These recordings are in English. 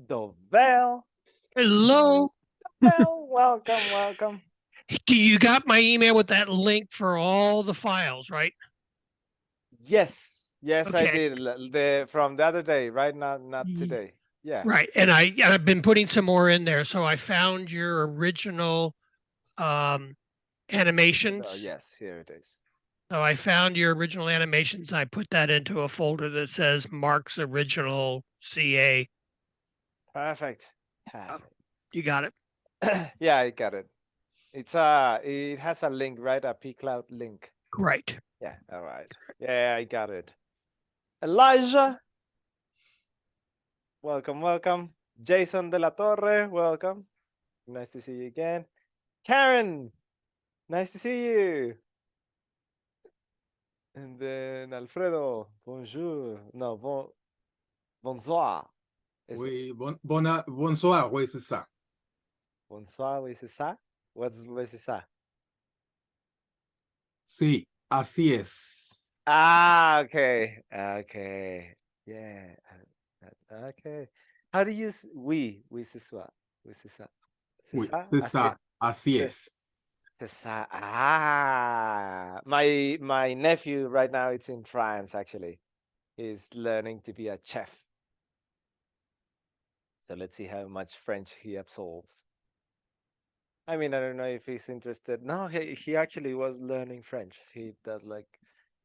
Dovel. Hello. Well, welcome. You got my email with that link for all the files, right? Yes, I Okay. did. The from the other day, right? Not Ye- today. Yeah. Right. And I've been putting some more in there. So I found your original um, Oh, animations. yes, here it is. So I found your original animations. I put that into a folder that says Mark's original CA. Perfect. Uh, Perfect. You got it. Yeah, I got it. It has a link, right? A pCloud link. Great. Yeah, all right. Yeah, I got it. Elijah, welcome. Jason de la Torre, welcome. Nice to see you again. Karen, nice to see you. And then Alfredo, bonjour. No, bonsoir. Is it Oui, bonsoir, oui, c'est ça. bonsoir? Oui, c'est ça? What's c'est ça? Sí, así es. Ah, okay. Yeah. Okay. How do you use oui, c'est ça? Oui, c'est ça. C'est Oui, ça? c'est Así, ça, así c'est es. c'est ça. Ah, my nephew right now it's in France actually. He's learning to be a chef. So let's see how much French he absorbs. I mean, I don't know if he's interested. No, he actually was learning French. He does like,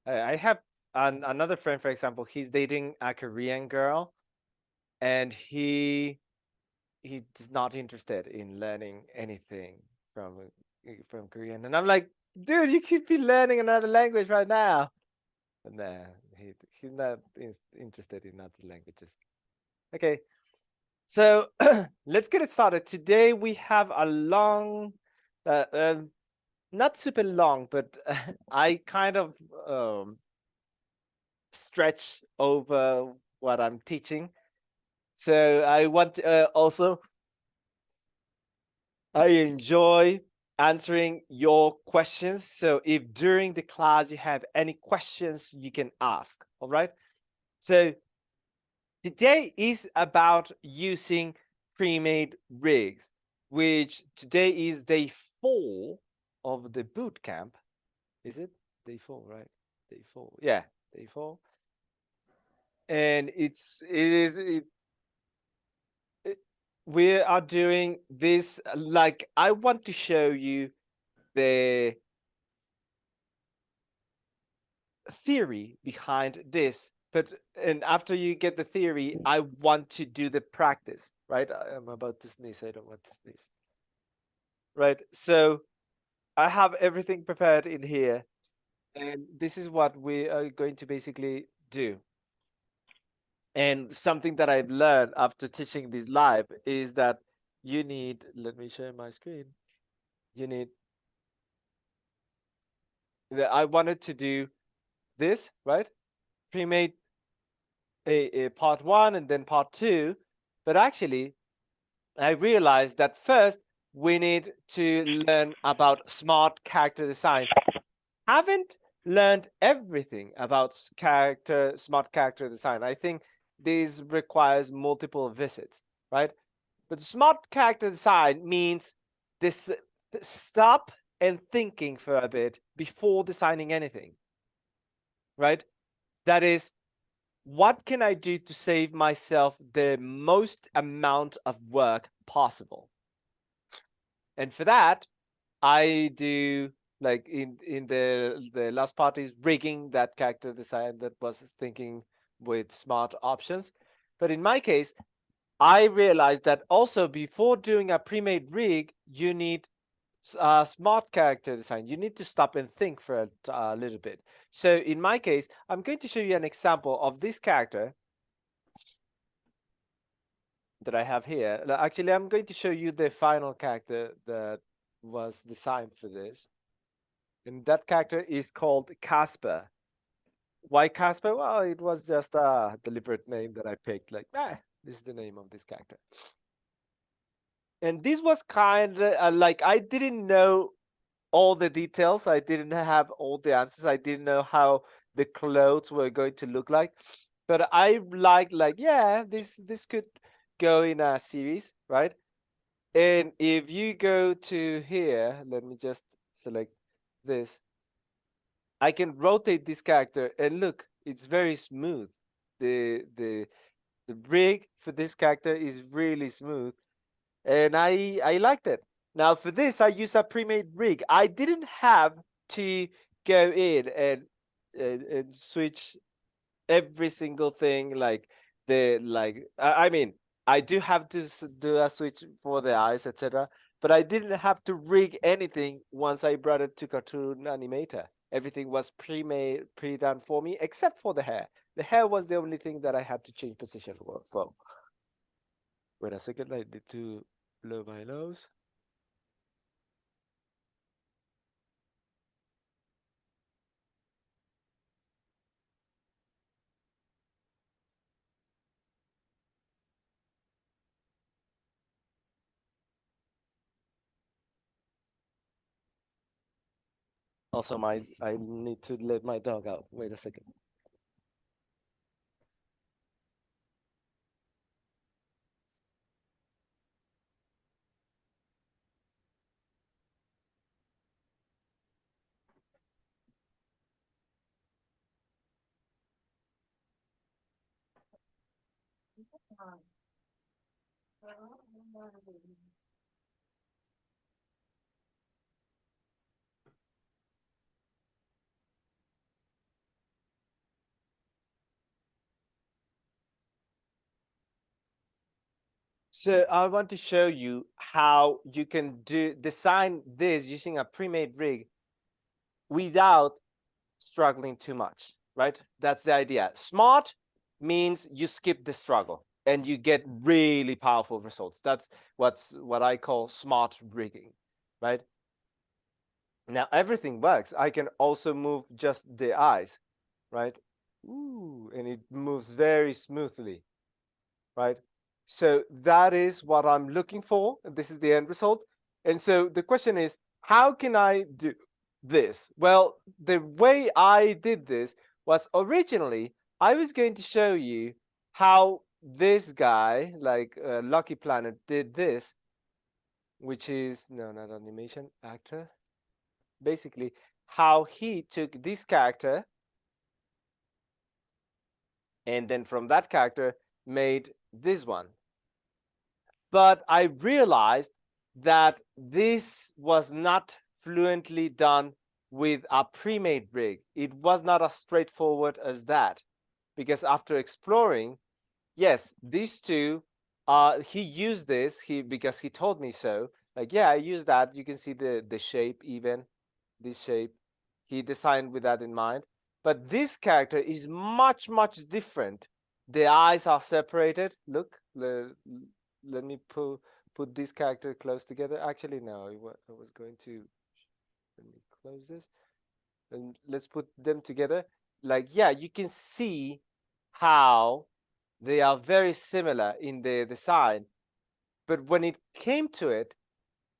I have another friend, for example. He's dating a Korean girl, and he's not interested in learning anything from Korean. And I'm like, dude, you could be learning another language right now. But nah, he's not interested in other languages. Okay, so let's get it started. Today we have a long, uh, um, not super long, but I kind of stretch over what I'm teaching. So I want also, I enjoy answering your questions. So if during the class you have any questions, you can ask. All right. So today is about using pre-made rigs, which today is day 4 of the boot camp. Is it day 4, right? Day 4. Yeah, day 4. And we are doing this like I want to show you the theory behind this, but and after you get the theory, I want to do the practice, right? I'm about to sneeze. I don't want to sneeze. Right? So I have everything prepared in here, and this is what we are going to basically do. And something that I've learned after teaching this live is that you need, let me share my screen. You need, I wanted to do this, right? Pre-made a part 1 and then part 2. But actually, I realized that first we need to learn about smart character design. Haven't learned everything about smart character design. I think this requires multiple visits, right? But smart character design means this stop and thinking for a bit before designing anything, right? That is, what can I do to save myself the most amount of work possible? And for that, I do like in the last part is rigging that character design that was thinking with smart options. But in my case, I realized that also before doing a pre-made rig, you need smart character design. You need to stop and think for a little bit. So in my case, I'm going to show you an example of this character that I have here. Actually, I'm going to show you the final character that was designed for this. And that character is called Casper. Why Casper? Well, it was just a deliberate name that I picked. Like, this is the name of this character. And this was kind of like I didn't know all the details. I didn't have all the answers. I didn't know how the clothes were going to look like. But I like yeah, this could go in a series, right? And if you go to here, let me just select this. I can rotate this character and look, it's very smooth. The rig for this character is really smooth, and I liked it. Now for this, I use a pre-made rig. I didn't have to go in and switch every single thing like I mean, I do have to do a switch for the eyes, etc. But I didn't have to rig anything once I brought it to Cartoon Animator. Everything was pre-made, pre-done for me, except for the hair. The hair was the only thing that I had to change position for. Wait a second, I need to blow my nose. Also, I need to let my dog out. Wait a second. So I want to show you how you can design this using a pre-made rig without struggling too much, right? That's the idea. Smart means you skip the struggle and you get really powerful results. That's what I call smart rigging, right? Now everything works. I can also move just the eyes, right? Ooh, and it moves very smoothly, right? So that is what I'm looking for. This is the end result. And so the question is, how can I do this? Well, the way I did this was originally, I was going to show you how this guy, like Lucky Planet, did this, which is, no, not animation, actor. Basically, how he took this character and then from that character made this one. But I realized that this was not fluently done with a pre-made rig. It was not as straightforward as that, because after exploring, yes, these two, he used this because he told me so. Like, yeah, I use that. You can see the shape, even this shape. He designed with that in mind. But this character is much different. The eyes are separated. Look, let me put this character close together. Actually, no, I was going to, let me close this and let's put them together. Like, yeah, you can see how they are very similar in the design, but when it came to it,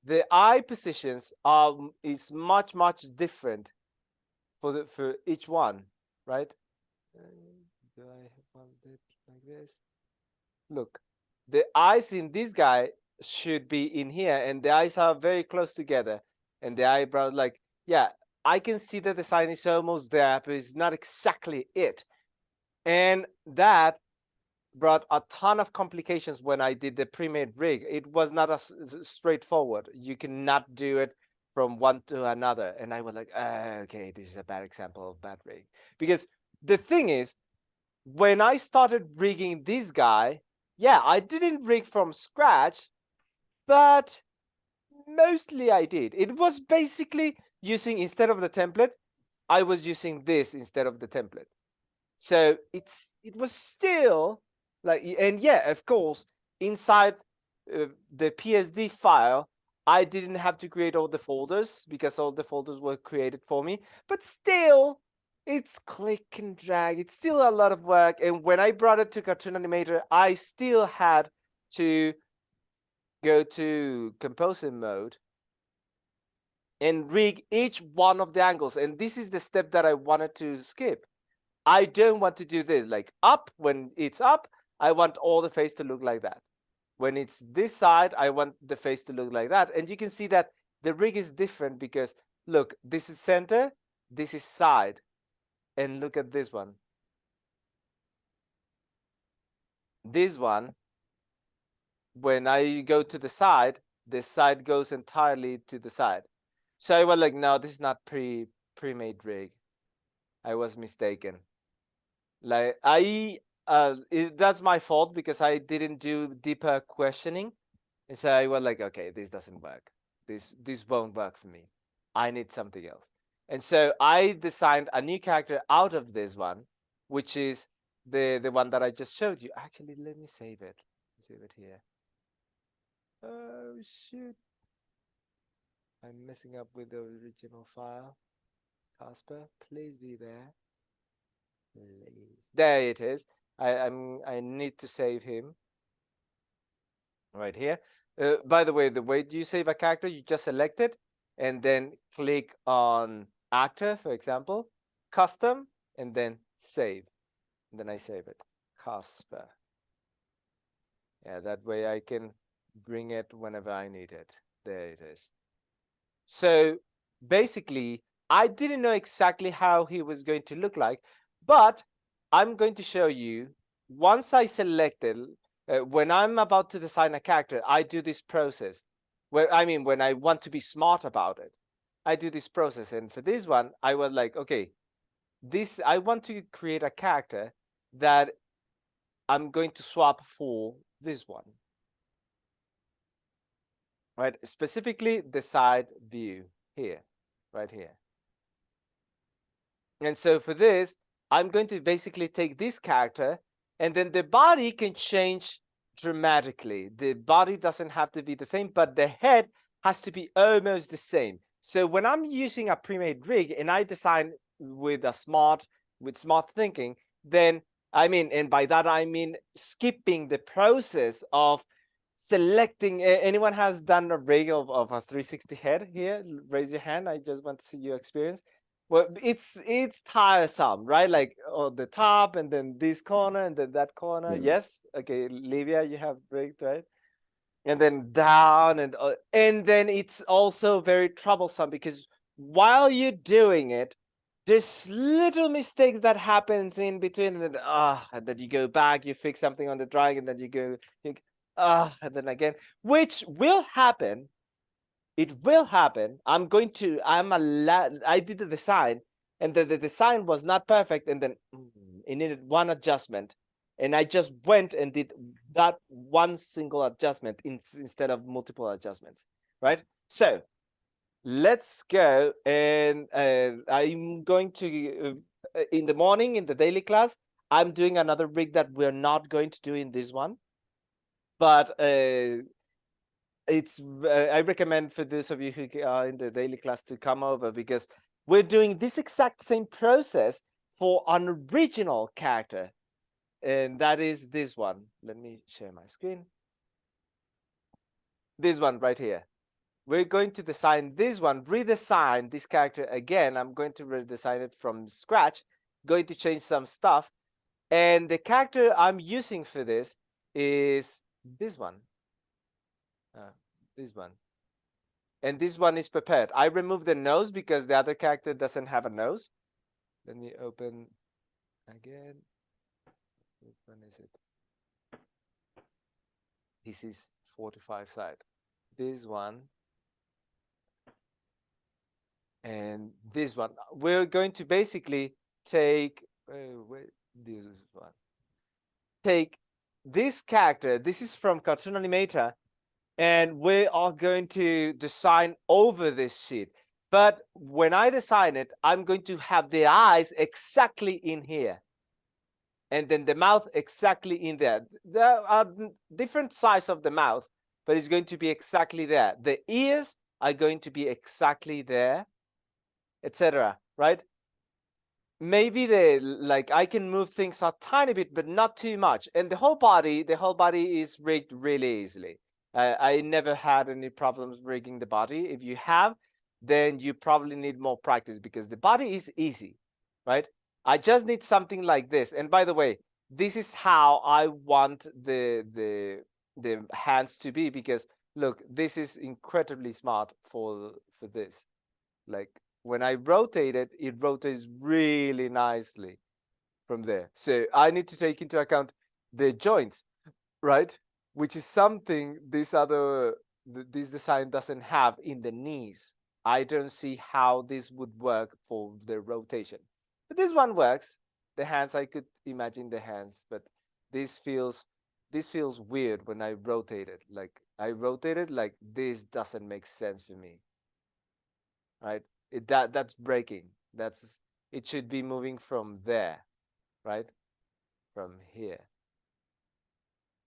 the eye positions is much different for each one, right? Do I want it like this? Look, the eyes in this guy should be in here, and the eyes are very close together, and the eyebrows, like, yeah, I can see the design is almost there, but it's not exactly it. And that brought a ton of complications when I did the pre-made rig. It was not as straightforward. You cannot do it from one to another. And I was like, okay, this is a bad example of bad rig. Because the thing is, when I started rigging this guy, yeah, I didn't rig from scratch, but mostly I did. It was basically using, instead of the template, I was using this instead of the template. So it was still like, and yeah, of course, inside the PSD file, I didn't have to create all the folders because all the folders were created for me, but still, it's click and drag. It's still a lot of work. And when I brought it to Cartoon Animator, I still had to go to composer mode and rig each one of the angles. And this is the step that I wanted to skip. I don't want to do this, like up, when it's up, I want all the face to look like that. When it's this side, I want the face to look like that. And you can see that the rig is different because look, this is center, this is side. And look at this one. This one, when I go to the side goes entirely to the side. So I was like, no, this is not pre-made rig. I was mistaken. Like that's my fault because I didn't do deeper questioning. And so I was like, okay, this doesn't work. This won't work for me. I need something else. And so I designed a new character out of this one, which is the one that I just showed you. Actually, let me save it. Save it here. Oh shoot. I'm messing up with the original file. Casper, please be there. Please. There it is. I need to save him. Right here. By the way do you save a character, you just select it and then click on actor, for example, custom, and then save. And then I save it. Casper. Yeah, that way I can bring it whenever I need it. There it is. So basically, I didn't know exactly how he was going to look like, but I'm going to show you once I selected. When I'm about to design a character, I do this process. When I want to be smart about it, I do this process. And for this one, I was like, okay, I want to create a character that I'm going to swap for this one. Right? Specifically the side view here, right here. And so for this, I'm going to basically take this character, and then the body can change dramatically. The body doesn't have to be the same, but the head has to be almost the same. So when I'm using a pre-made rig and I design with smart thinking, then and by that I mean skipping the process of selecting. Anyone has done a rig of a 360 head here? Raise your hand. I just want to see your experience. Well, it's tiresome, right? Like on the top and then this corner and then that corner. Yes. Okay, Livia, you have rigged, right? And then down and then it's also very troublesome because while you're doing it, there's little mistakes that happens in between, and then you go back, you fix something on the drawing, and then you go, and then again, which will happen. It will happen. I did the design, and the design was not perfect, and then it needed one adjustment, and I just went and did that one single adjustment instead of multiple adjustments, right? So let's go, and I'm going to in the morning in the daily class, I'm doing another rig that we're not going to do in this one, but I recommend for those of you who are in the daily class to come over, because we're doing this exact same process for an original character, and that is this one. Let me share my screen. This one right here. We're going to design this one, redesign this character again. I'm going to redesign it from scratch, going to change some stuff, and the character I'm using for this is this one. This one. And this one is prepared. I removed the nose because the other character doesn't have a nose. Let me open again. Which one is it? This is 45 side. This one. And this one. We're going to basically take this one. Take this character. This is from Cartoon Animator. And we are going to design over this sheet. But when I design it, I'm going to have the eyes exactly in here. And then the mouth exactly in there. There are different size of the mouth, but it's going to be exactly there. The ears are going to be exactly there, etc. Right? Maybe I can move things a tiny bit, but not too much. And the whole body is rigged really easily. I never had any problems rigging the body. If you have, then you probably need more practice, because the body is easy, right? I just need something like this. And by the way, this is how I want the the hands to be, because look, this is incredibly smart for this. Like when I rotate it, it rotates really nicely from there. So I need to take into account the joints, right? Which is something this this design doesn't have in the knees. I don't see how this would work for the rotation. But this one works. The hands, I could imagine the hands, but this feels weird when I rotate it. Like I rotate it like this doesn't make sense for me. Right? That's breaking. It should be moving from there, right? From here.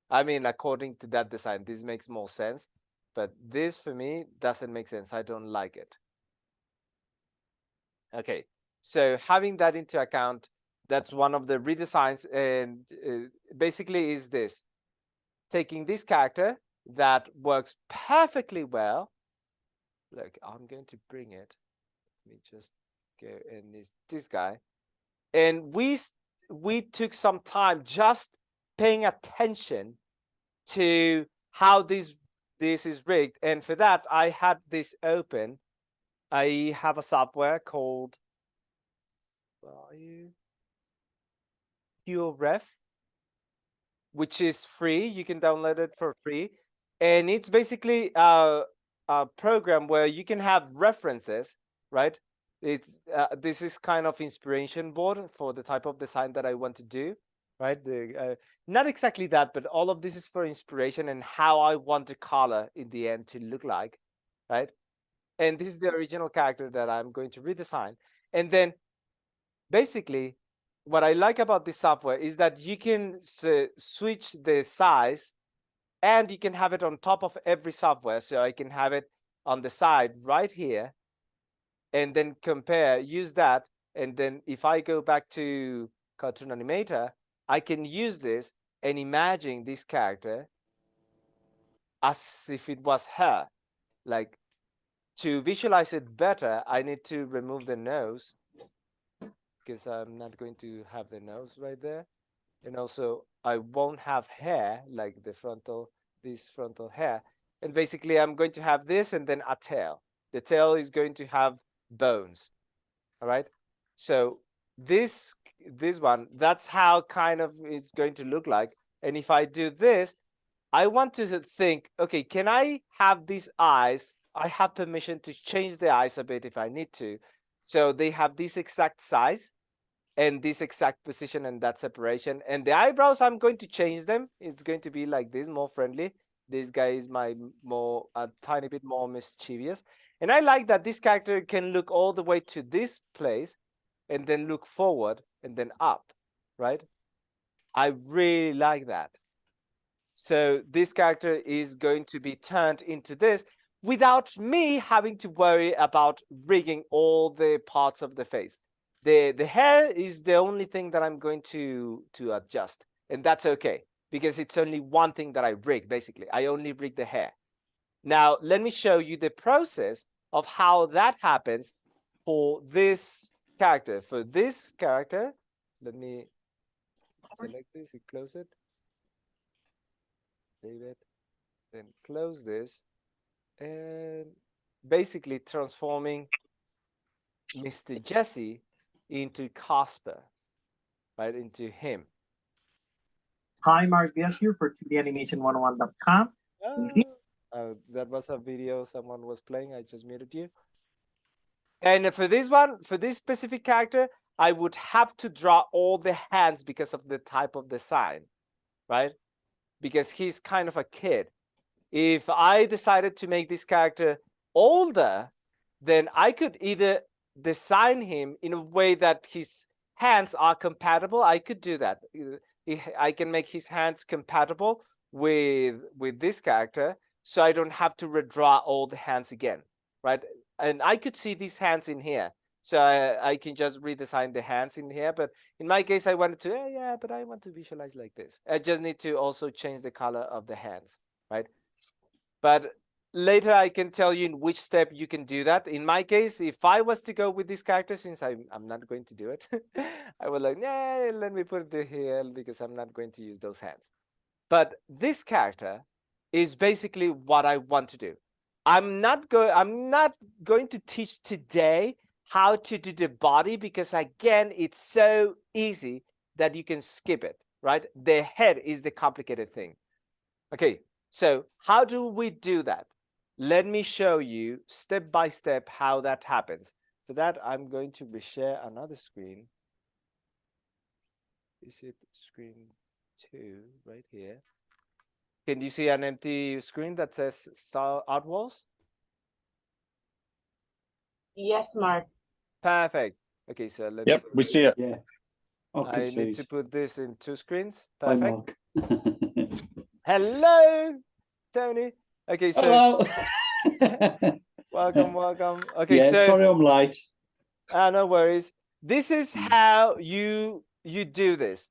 I mean, according to that design, this makes more sense, but this for me doesn't make sense. I don't like it. Okay, so having that into account, that's one of the redesigns, and basically is this: taking this character that works perfectly well. Look, I'm going to bring it. Let me just go, and this guy, and we took some time just paying attention to how this is rigged, and for that I had this open. I have a software called QRef, which is free. You can download it for free, and it's basically a program where you can have references, right? It's this is kind of inspiration board for the type of design that I want to do, right? Not exactly that, but all of this is for inspiration and how I want the color in the end to look like, right? And this is the original character that I'm going to redesign. And then basically what I like about this software is that you can switch the size, and you can have it on top of every software. So I can have it on the side right here, and then compare, use that. And then if I go back to Cartoon Animator, I can use this and imagine this character as if it was her. Like, to visualize it better, I need to remove the nose, because I'm not going to have the nose right there. And also I won't have hair, like this frontal hair. And basically I'm going to have this and then a tail. The tail is going to have bones. All right. So this one, that's how kind of it's going to look like. And if I do this, I want to think, okay, can I have these eyes? I have permission to change the eyes a bit if I need to. So they have this exact size and this exact position and that separation. And the eyebrows, I'm going to change them. It's going to be like this, more friendly. This guy is a tiny bit more mischievous. And I like that this character can look all the way to this place and then look forward and then up, right? I really like that. So this character is going to be turned into this without me having to worry about rigging all the parts of the face. The hair is the only thing that I'm going to adjust, and that's okay, because it's only one thing that I rig. Basically, I only rig the hair. Now let me show you the process of how that happens for this character. For this character, let me select this and close it. Save it, then close this, and basically transforming Mr. Jesse into Casper, right, into him. Hi, Mark Diaz here for 2danimation101.com. That was a video someone was playing. I just muted you. And for this one, for this specific character, I would have to draw all the hands because of the type of design, right? Because he's kind of a kid. If I decided to make this character older, then I could either design him in a way that his hands are compatible. I could do that. I can make his hands compatible with this character, so I don't have to redraw all the hands again, right? And I could see these hands in here, so I can just redesign the hands in here. But in my case, I wanted to, yeah, but I want to visualize like this. I just need to also change the color of the hands, right? But later I can tell you in which step you can do that. In my case, if I was to go with this character, since I'm not going to do it, I would like, yeah, let me put it here because I'm not going to use those hands. But this character, is basically what I want to do. I'm not going to teach today how to do the body, because again, it's so easy that you can skip it, right? The head is the complicated thing. Okay, so how do we do that? Let me show you step by step how that happens. For that, I'm going to reshare another screen. Is it screen 2 right here? Can you see an empty screen that says Star Art Walls? Yes, Mark. Perfect. Okay, so let's. Yep, we see it. Yeah. Oh, I good need sees. to put this in 2 screens. Hi, Perfect. Mark. Hello, Tony. Okay, so Hello. welcome. Okay, Yeah, so sorry I'm late. no worries. This is how you do this.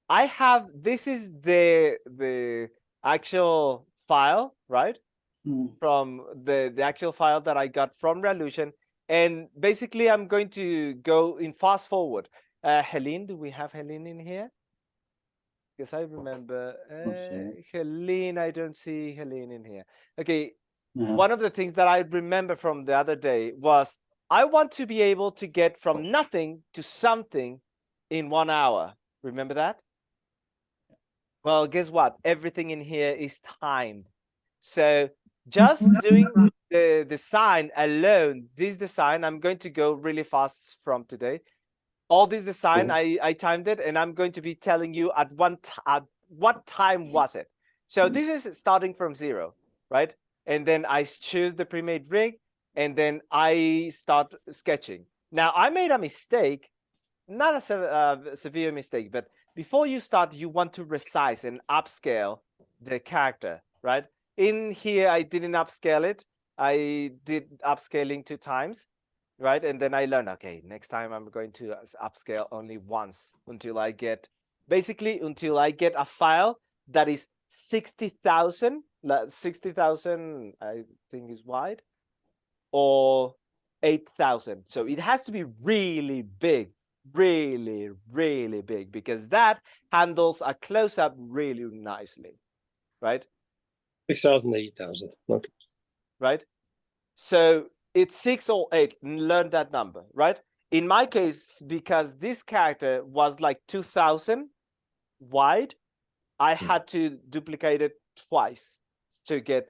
I have, this is the actual file, right? Mm. From the actual file that I got from Revolution. And basically I'm going to go in fast forward. Helene, do we have Helene in here? Because I remember Helene, I don't see Helene in here. Okay, No. one of the things that I remember from the other day was I want to be able to get from nothing to something in 1 hour. Remember that? Well, guess what? Everything in here is timed. So just doing the design alone, this design, I'm going to go really fast from today. All this design, Cool. I timed it, and I'm going to be telling you at what time was it. So this is starting from 0, right? And then I choose the pre-made rig, and then I start sketching. Now I made a mistake, not a severe mistake, but before you start, you want to resize and upscale the character, right? In here, I didn't upscale it. I did upscaling 2 times, right? And then I learned, okay, next time I'm going to upscale only once until I get, basically until I get a file that is 60,000, 60,000, I think is wide, or 8,000. So it has to be really big, really big, because that handles a close-up really nicely, right? 6,000, 8,000. Okay. Right? So it's 6 or 8. Learn that number, right? In my case, because this character was like 2,000 wide, I had to duplicate it twice to get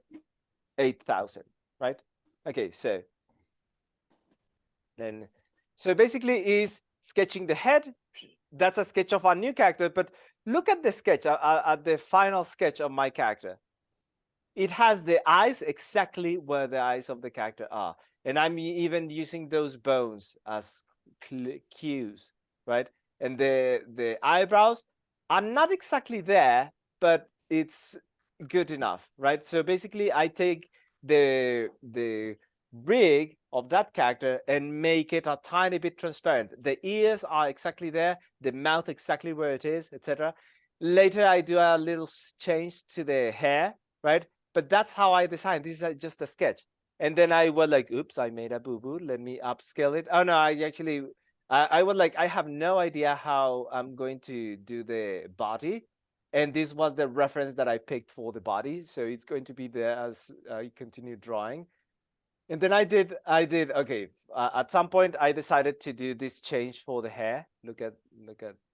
8,000, right? Okay, so then, so basically is sketching the head. That's a sketch of our new character, but look at the sketch, at the final sketch of my character. It has the eyes exactly where the eyes of the character are. And I'm even using those bones as cues, right? And the eyebrows are not exactly there, but it's good enough, right? So basically I take the rig of that character and make it a tiny bit transparent. The ears are exactly there, the mouth exactly where it is, etc. Later I do a little change to the hair, right? But that's how I designed. This is just a sketch. And then I was like, oops, I made a boo-boo. Let me upscale it. Oh no, I actually, I was like, I have no idea how I'm going to do the body. And this was the reference that I picked for the body. So it's going to be there as I continue drawing. And then I did, okay, at some point I decided to do this change for the hair. Look at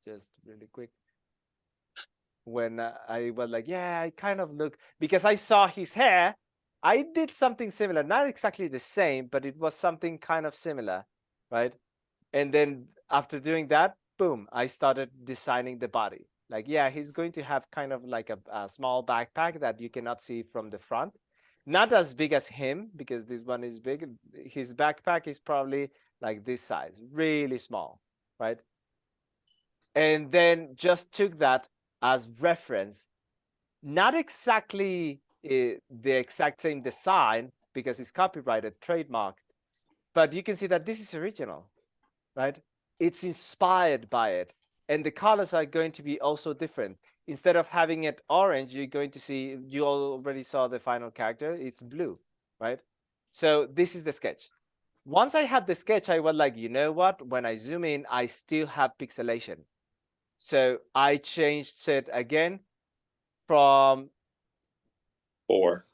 just really quick. When I was like, yeah, I kind of look, because I saw his hair, I did something similar, not exactly the same, but it was something kind of similar, right? And then after doing that, boom, I started designing the body. Like, yeah, he's going to have kind of like a small backpack that you cannot see from the front. Not as big as him, because this one is big. His backpack is probably like this size, really small, right? And then just took that as reference, not exactly the exact same design because it's copyrighted, trademarked, but you can see that this is original, right? It's inspired by it. And the colors are going to be also different. Instead of having it orange, you're going to see, you already saw the final character, it's blue, right? So this is the sketch. Once I had the sketch, I was like, you know what? When I zoom in, I still have pixelation. So I changed it again from 4.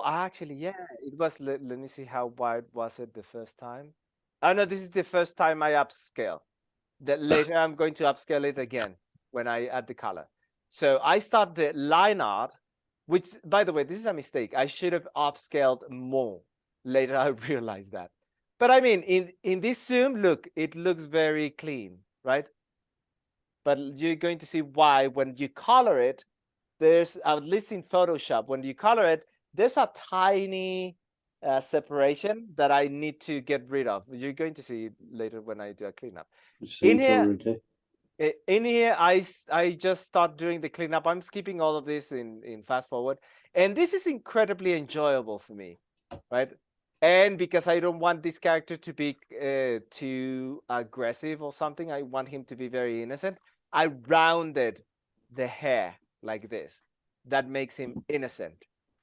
Actually, yeah, it was. Let me see how wide was it the first time. Oh no, this is the first time I upscale. That later I'm going to upscale it again when I add the color. So I start the line art, which, by the way, this is a mistake. I should have upscaled more. Later I realized that. But I mean, in this zoom, look, it looks very clean, right? But you're going to see why when you color it. There's, at least in Photoshop, when you color it, there's a tiny separation that I need to get rid of. You're going to see it later when I do a cleanup. See it here- already. In here, I just start doing the cleanup. I'm skipping all of this in fast forward. And this is incredibly enjoyable for me, right? And because I don't want this character to be too aggressive or something, I want him to be very innocent. I rounded the hair like this. That makes him innocent,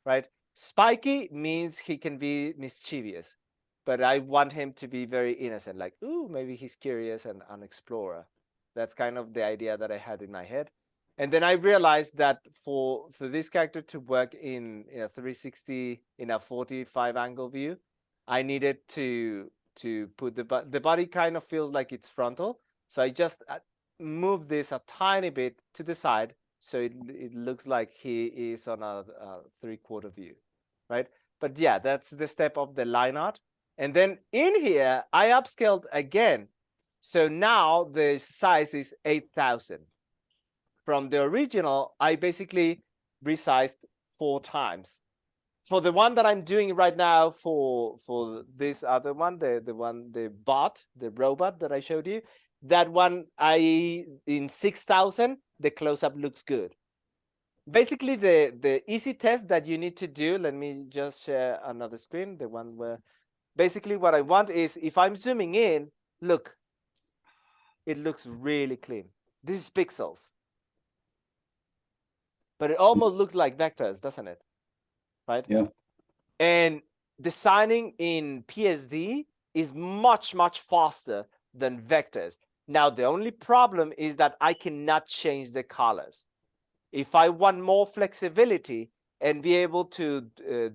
right? Spiky means he can be mischievous, but I want him to be very innocent, like, ooh, maybe he's curious and an explorer. That's kind of the idea that I had in my head. And then I realized that for this character to work in a 360 in a 45 angle view, I needed to put the body kind of feels like it's frontal. So I just move this a tiny bit to the side so it looks like he is on a 3/4 view, right? But yeah, that's the step of the line art. And then in here, I upscaled again. So now the size is 8,000. From the original, I basically resized 4 times. For the one that I'm doing right now for this other one, the bot, the robot that I showed you, that one in 6,000, the close-up looks good. Basically, the easy test that you need to do, let me just share another screen, the one where basically what I want is if I'm zooming in, look, it looks really clean. This is pixels. But it almost looks like vectors, doesn't it? Right? Yeah. And designing in PSD is much, much faster than vectors. Now, the only problem is that I cannot change the colors. If I want more flexibility and be able to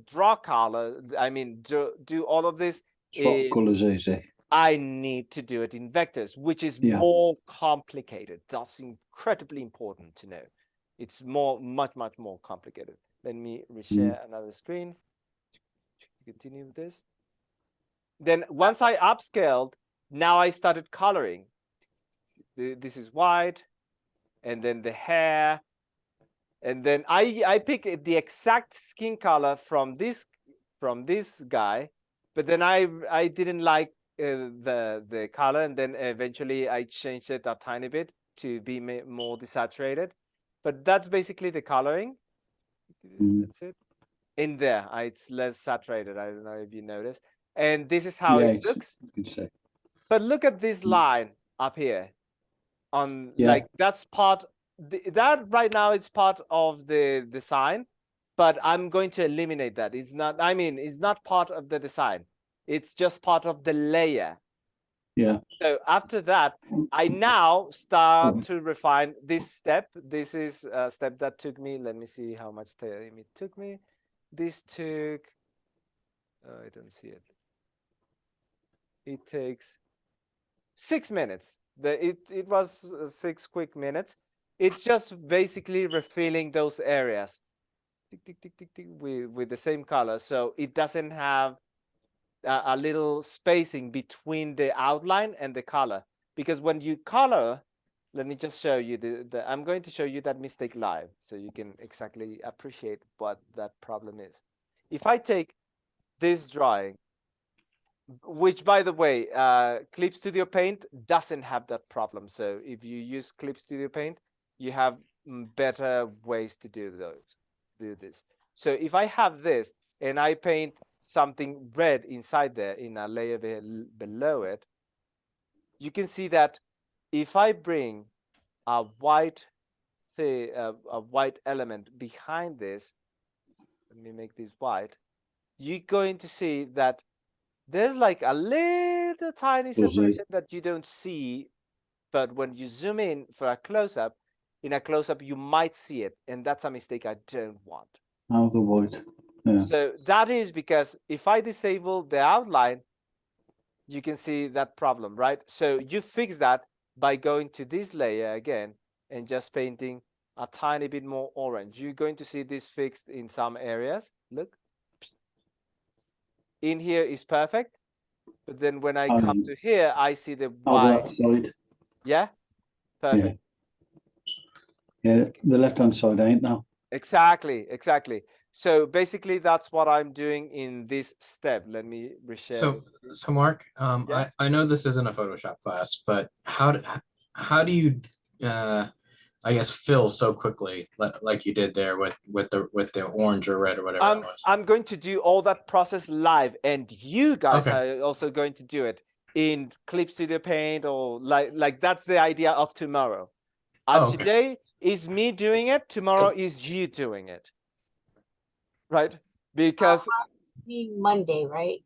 draw color, I mean, do all of this, Swap colours easy. I need to do it in vectors, which is Yeah. more complicated. That's incredibly important to know. It's much more complicated. Let me reshare another screen to continue with this. Then once I upscaled, now I started coloring. This is white, and then the hair, and then I pick the exact skin color from this guy, but then I didn't like the color, and then eventually I changed it a tiny bit to be more desaturated. But that's basically the coloring. That's it. In there, it's less saturated. I don't know if you notice. And this is how Yeah, it looks. You can see. But look at this line up here. On Yeah. like that's part that right now it's part of the design, but I'm going to eliminate that. It's not. I mean, it's not part of the design. It's just part of the layer. Yeah. So after that, I now start to refine this step. This is a step that took me, let me see how much time it took me. This took, I don't see it. It takes 6 minutes. It was 6 quick minutes. It's just basically refilling those areas tick, tick, tick, tick, tick, with the same color. So it doesn't have a little spacing between the outline and the color, because when you color, let me just show you I'm going to show you that mistake live so you can exactly appreciate what that problem is. If I take this drawing, which by the way, Clip Studio Paint doesn't have that problem. So if you use Clip Studio Paint, you have better ways to do this. So if I have this and I paint something red inside there in a layer below it, you can see that if I bring a white element behind this, let me make this white, you're going to see that there's like a little tiny separation that you don't see, but when you zoom in for a close-up, in a close-up you might see it, and that's a mistake I don't want. Out the white. Yeah. So that is because if I disable the outline, you can see that problem, right? So you fix that by going to this layer again and just painting a tiny bit more orange. You're going to see this fixed in some areas. Look. In here is perfect. But then when I come to here, I see the Oh, white. that side. Yeah? Perfect. Yeah, the left-hand side ain't now. Exactly. So basically that's what I'm doing in this step. Let me reshare. So Mark, Yeah. I know this isn't a Photoshop class, but how do you I guess fill so quickly like you did there with the orange or red or whatever it was? I'm going to do all that process live, and you guys Okay. are also going to do it in Clip Studio Paint, or like that's the idea of tomorrow. Okay. Today is me doing it. Tomorrow is you doing it. Right? Because Monday, right?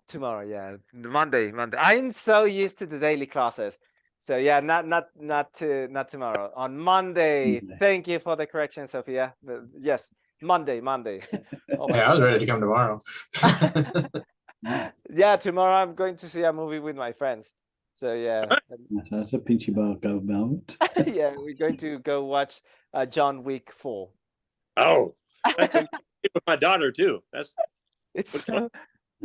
tomorrow, yeah, Monday. I'm so used to the daily classes, so yeah, not tomorrow. On Monday. Monday. Thank you for the correction, Sophia. Yes, Monday. Oh my Hey, I was God. ready to come tomorrow. Yeah, tomorrow I'm going to see a movie with my friends. So yeah, That's a pinchy barcode moment. yeah, we're going to go watch John Wick 4. Oh, that's a, with my daughter too. That's It's fun.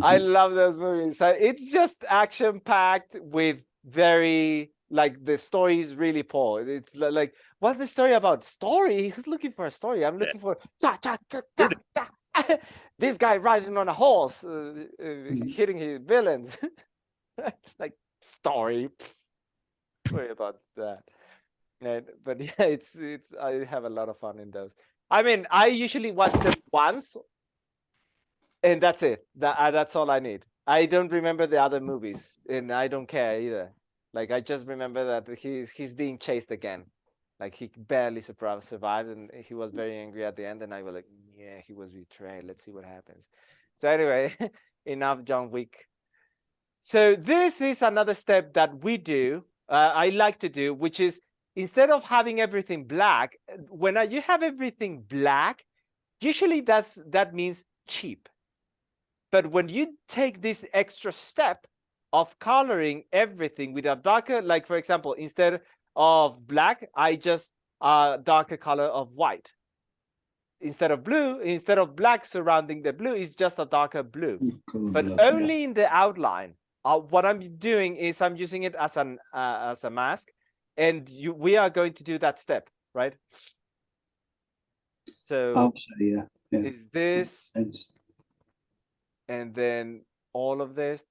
I love those movies. So it's just action packed with very like the story is really poor. It's like what's the story about? Story? Who's looking for a story? I'm looking for this guy riding on a horse, hitting his villains. Like story. Worry about that. But yeah, it's I have a lot of fun in those. I mean, I usually watch them once, and that's it. That's all I need. I don't remember the other movies, and I don't care either. Like I just remember that he's being chased again. Like he barely survived, and he was very angry at the end. And I was like, yeah, he was betrayed. Let's see what happens. So anyway, enough John Wick. So this is another step that we do. I like to do, which is instead of having everything black, when you have everything black, usually that means cheap. But when you take this extra step of coloring everything with a darker, like for example, instead of black, I just darker color of white. Instead of blue, instead of black surrounding the blue, is just a darker blue, but only in the outline. What I'm doing is I'm using it as a mask, and we are going to do that step, right? So yeah. is this, It's, and then all of this,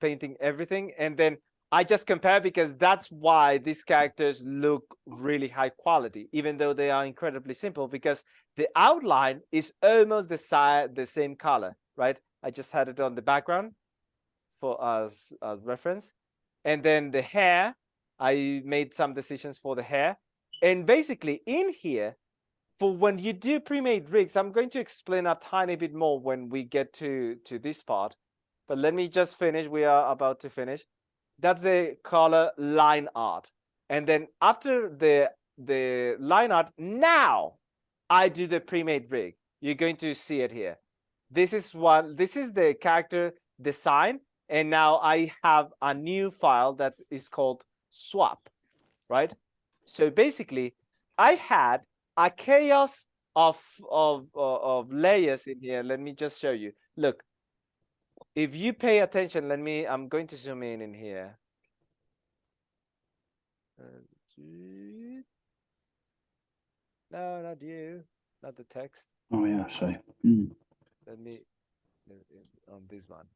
painting everything, and then I just compare because that's why these characters look really high quality, even though they are incredibly simple, because the outline is almost the same color, right? I just had it on the background for as reference. And then the hair, I made some decisions for the hair. And basically in here, for when you do pre-made rigs, I'm going to explain a tiny bit more when we get to this part. But let me just finish. We are about to finish. That's the color line art. And then after the line art, now I do the pre-made rig. You're going to see it here. This is the character design. And now I have a new file that is called swap, right? So basically I had a chaos of layers in here. Let me just show you. Look, if you pay attention, I'm going to zoom in here. No, not you, not the text. oh yeah, so. Let me on this one.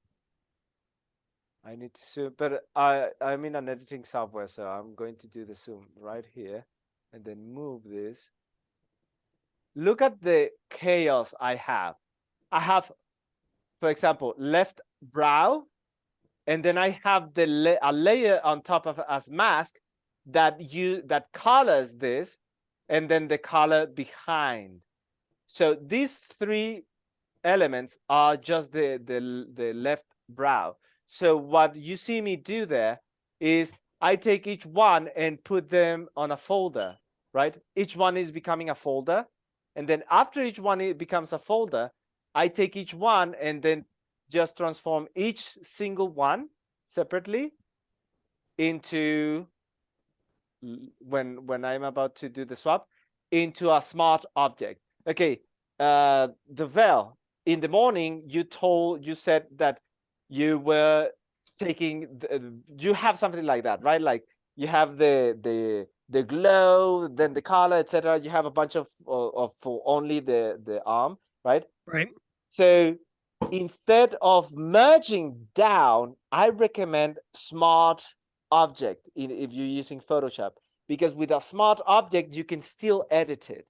I need to zoom, but I'm in an editing software, so I'm going to do the zoom right here and then move this. Look at the chaos I have. I have, for example, left brow, and then I have a layer on top of as mask that colors this, and then the color behind. So these three elements are just the left brow. So what you see me do there is I take each one and put them on a folder. right? Each one is becoming a folder. And then after each one it becomes a folder, I take each one and then just transform each single one separately into, when I'm about to do the swap, into a smart object. Okay, Devel, in the morning you said that you were taking you have something like that, right? Like you have the glow, then the color, etc. You have a bunch of for only the arm, right? Right. So instead of merging down, I recommend smart object if you're using Photoshop, because with a smart object you can still edit it.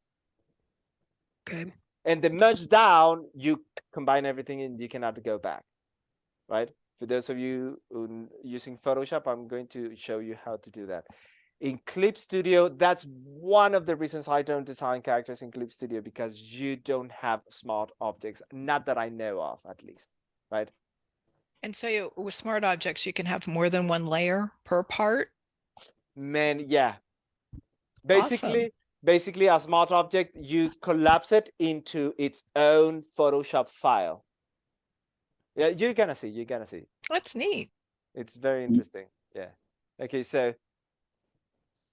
Okay. And the merge down, you combine everything and you cannot go back, right? For those of you using Photoshop, I'm going to show you how to do that. In Clip Studio, that's one of the reasons I don't design characters in Clip Studio, because you don't have smart objects, not that I know of, at least, right? And so with smart objects, you can have more than one layer per part. Man, yeah. Basically, a smart object, you collapse it into its own Photoshop file. Yeah, you're gonna see. That's neat. It's very interesting. Yeah. Okay, so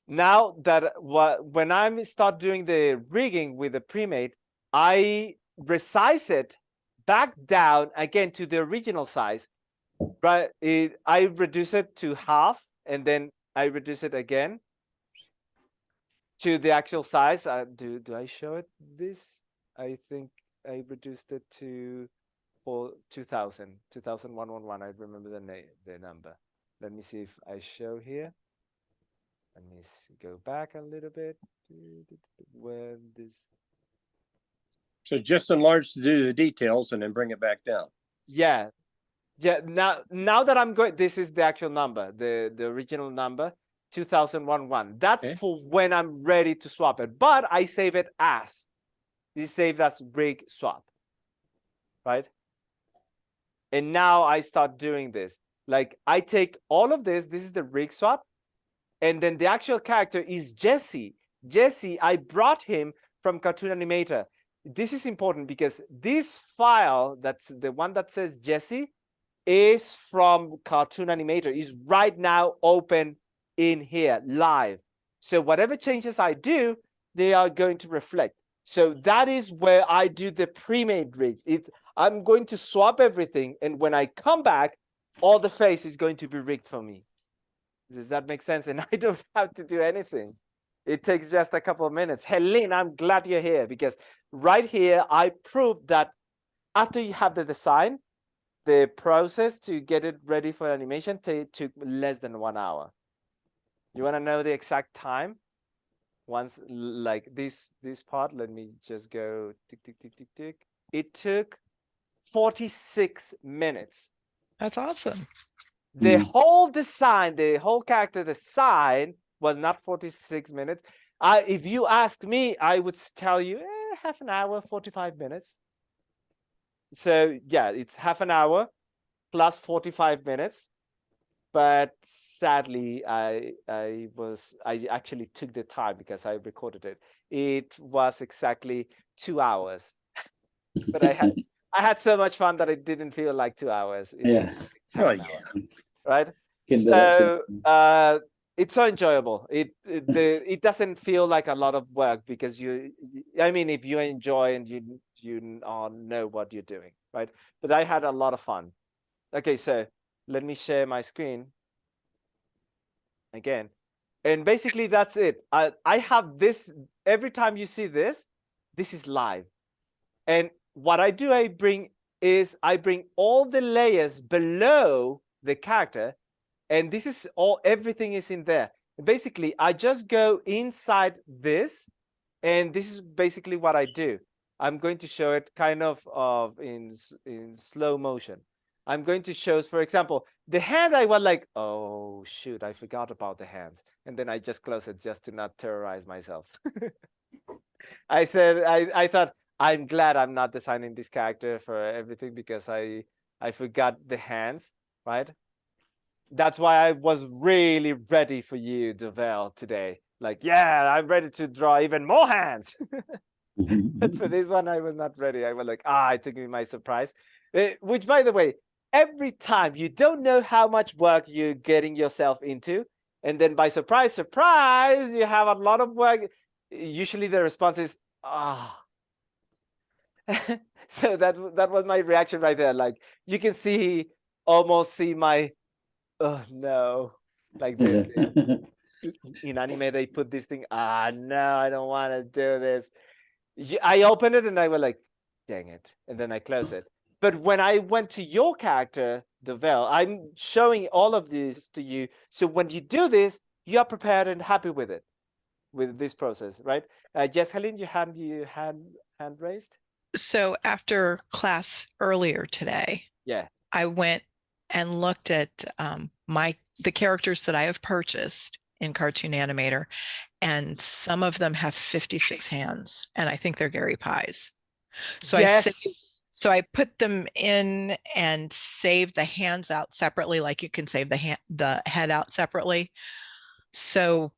now that when I start doing the rigging with the pre-made, I resize it back down again to the original size. Right, I reduce it to half, and then I reduce it again to the actual size. Do I show it this? I think I reduced it to 2111. I remember the number. Let me see if I show here. Let me go back a little bit. When this. So just enlarge to do the details and then bring it back down. Yeah. Yeah, now that I'm going, this is the actual number, the original number, 2011. That's Okay. for when I'm ready to swap it, but I save it as, this saved as rig swap, right? And now I start doing this. Like I take all of this is the rig swap, and then the actual character is Jesse. Jesse, I brought him from Cartoon Animator. This is important because this file, that's the one that says Jesse, is from Cartoon Animator, is right now open in here live. So whatever changes I do, they are going to reflect. So that is where I do the pre-made rig. I'm going to swap everything, and when I come back, all the face is going to be rigged for me. Does that make sense? And I don't have to do anything. It takes just a couple of minutes. Helene, I'm glad you're here, because right here I proved that after you have the design, the process to get it ready for animation took less than 1 hour. You want to know the exact time? Once, like this part, let me just go tick, tick, tick, tick, tick. It took 46 minutes. That's awesome. The whole design, the whole character design was not 46 minutes. If you ask me, I would tell you half an hour, 45 minutes. So yeah, it's half an hour plus 45 minutes. But sadly, I actually took the time because I recorded it. It was exactly 2 hours. But I had so much fun that it didn't feel like 2 hours. Yeah. Oh yeah. Right. Can do that So too. it's so enjoyable. It doesn't feel like a lot of work because I mean, if you enjoy and you know what you're doing, right? But I had a lot of fun. Okay, so let me share my screen again. And basically that's it. I have this, every time you see this is live. And what I do, I bring all the layers below the character, and this is everything is in there. Basically, I just go inside this, and this is basically what I do. I'm going to show it kind of in slow motion. I'm going to show, for example, the hand. I was like, oh shoot, I forgot about the hands, and then I just close it just to not terrorize myself. I said, I thought, I'm glad I'm not designing this character for everything because I forgot the hands, right? That's why I was really ready for you, Devel, today. Like, yeah, I'm ready to draw even more hands. But for this one, I was not ready. I was like, it took me by surprise. Which, by the way, every time you don't know how much work you're getting yourself into, and then by surprise, you have a lot of work. Usually the response is, So that was my reaction right there. Like, you can almost see my, oh no, like in anime they put this thing. No, I don't want to do this. I opened it and I was like, dang it, and then I close it. But when I went to your character, Devel, I'm showing all of this to you. So when you do this, you are prepared and happy with it, with this process, right? Yes, Helene, you had hand raised. So after class earlier today, Yeah. I went and looked at the characters that I have purchased in Cartoon Animator, and some of them have 56 hands, and I think they're Gary Pies. So I put them in and saved the hands out separately, like you can save the head out separately. So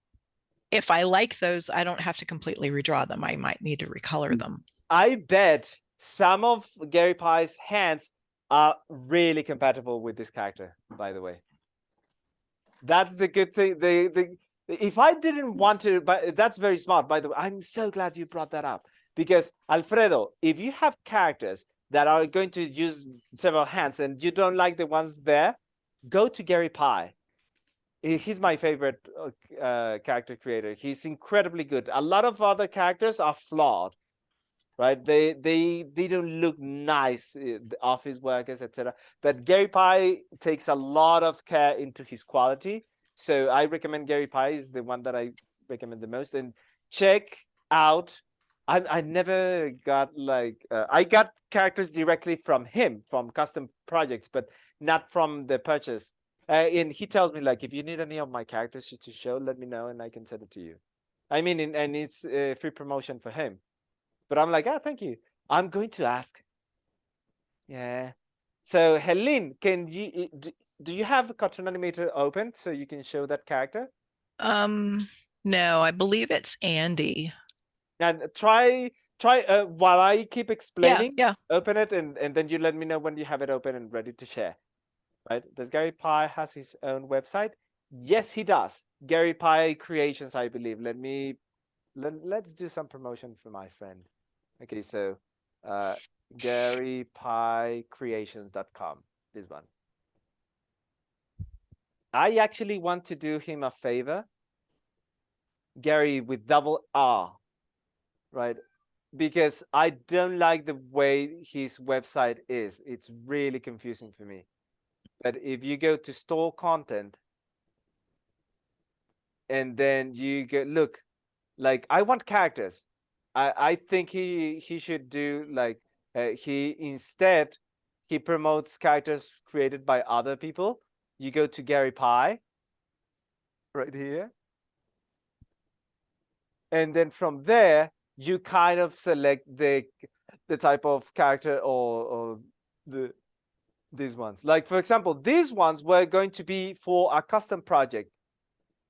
if I like those, I don't have to completely redraw them. I might need to recolor them. I bet some of Gary Pie's hands are really compatible with this character, by the way. That's the good thing. If I didn't want to, but that's very smart, by the way. I'm so glad you brought that up, because Alfredo, if you have characters that are going to use several hands and you don't like the ones there, go to Gary Pie. He's my favorite character creator. He's incredibly good. A lot of other characters are flawed, right? They don't look nice, office workers, etc. But Gary Pie takes a lot of care into his quality. So I recommend Gary Pie is the one that I recommend the most. And check out, I never got like, I got characters directly from him, from custom projects, but not from the purchase. And he tells me, like, if you need any of my characters to show, let me know and I can send it to you. I mean, and it's free promotion for him. But I'm like, thank you. I'm going to ask. Yeah. So Helene, can you do you have Cartoon Animator open so you can show that character? No, I believe it's Andy. And try while I keep explaining. Yeah. Open it and then you let me know when you have it open and ready to share. Right? Does Gary Pie has his own website? Yes, he does. Gary Pie Creations, I believe. Let's do some promotion for my friend. Okay, so GaryPieCreations.com, this one. I actually want to do him a favor. Gary with double R, right? Because I don't like the way his website is. It's really confusing for me. But if you go to store content and then you go, look, like I want characters. I think he should do like he promotes characters created by other people. You go to Gary Pie right here. And then from there, you kind of select the type of character or these ones. Like, for example, these ones were going to be for a custom project.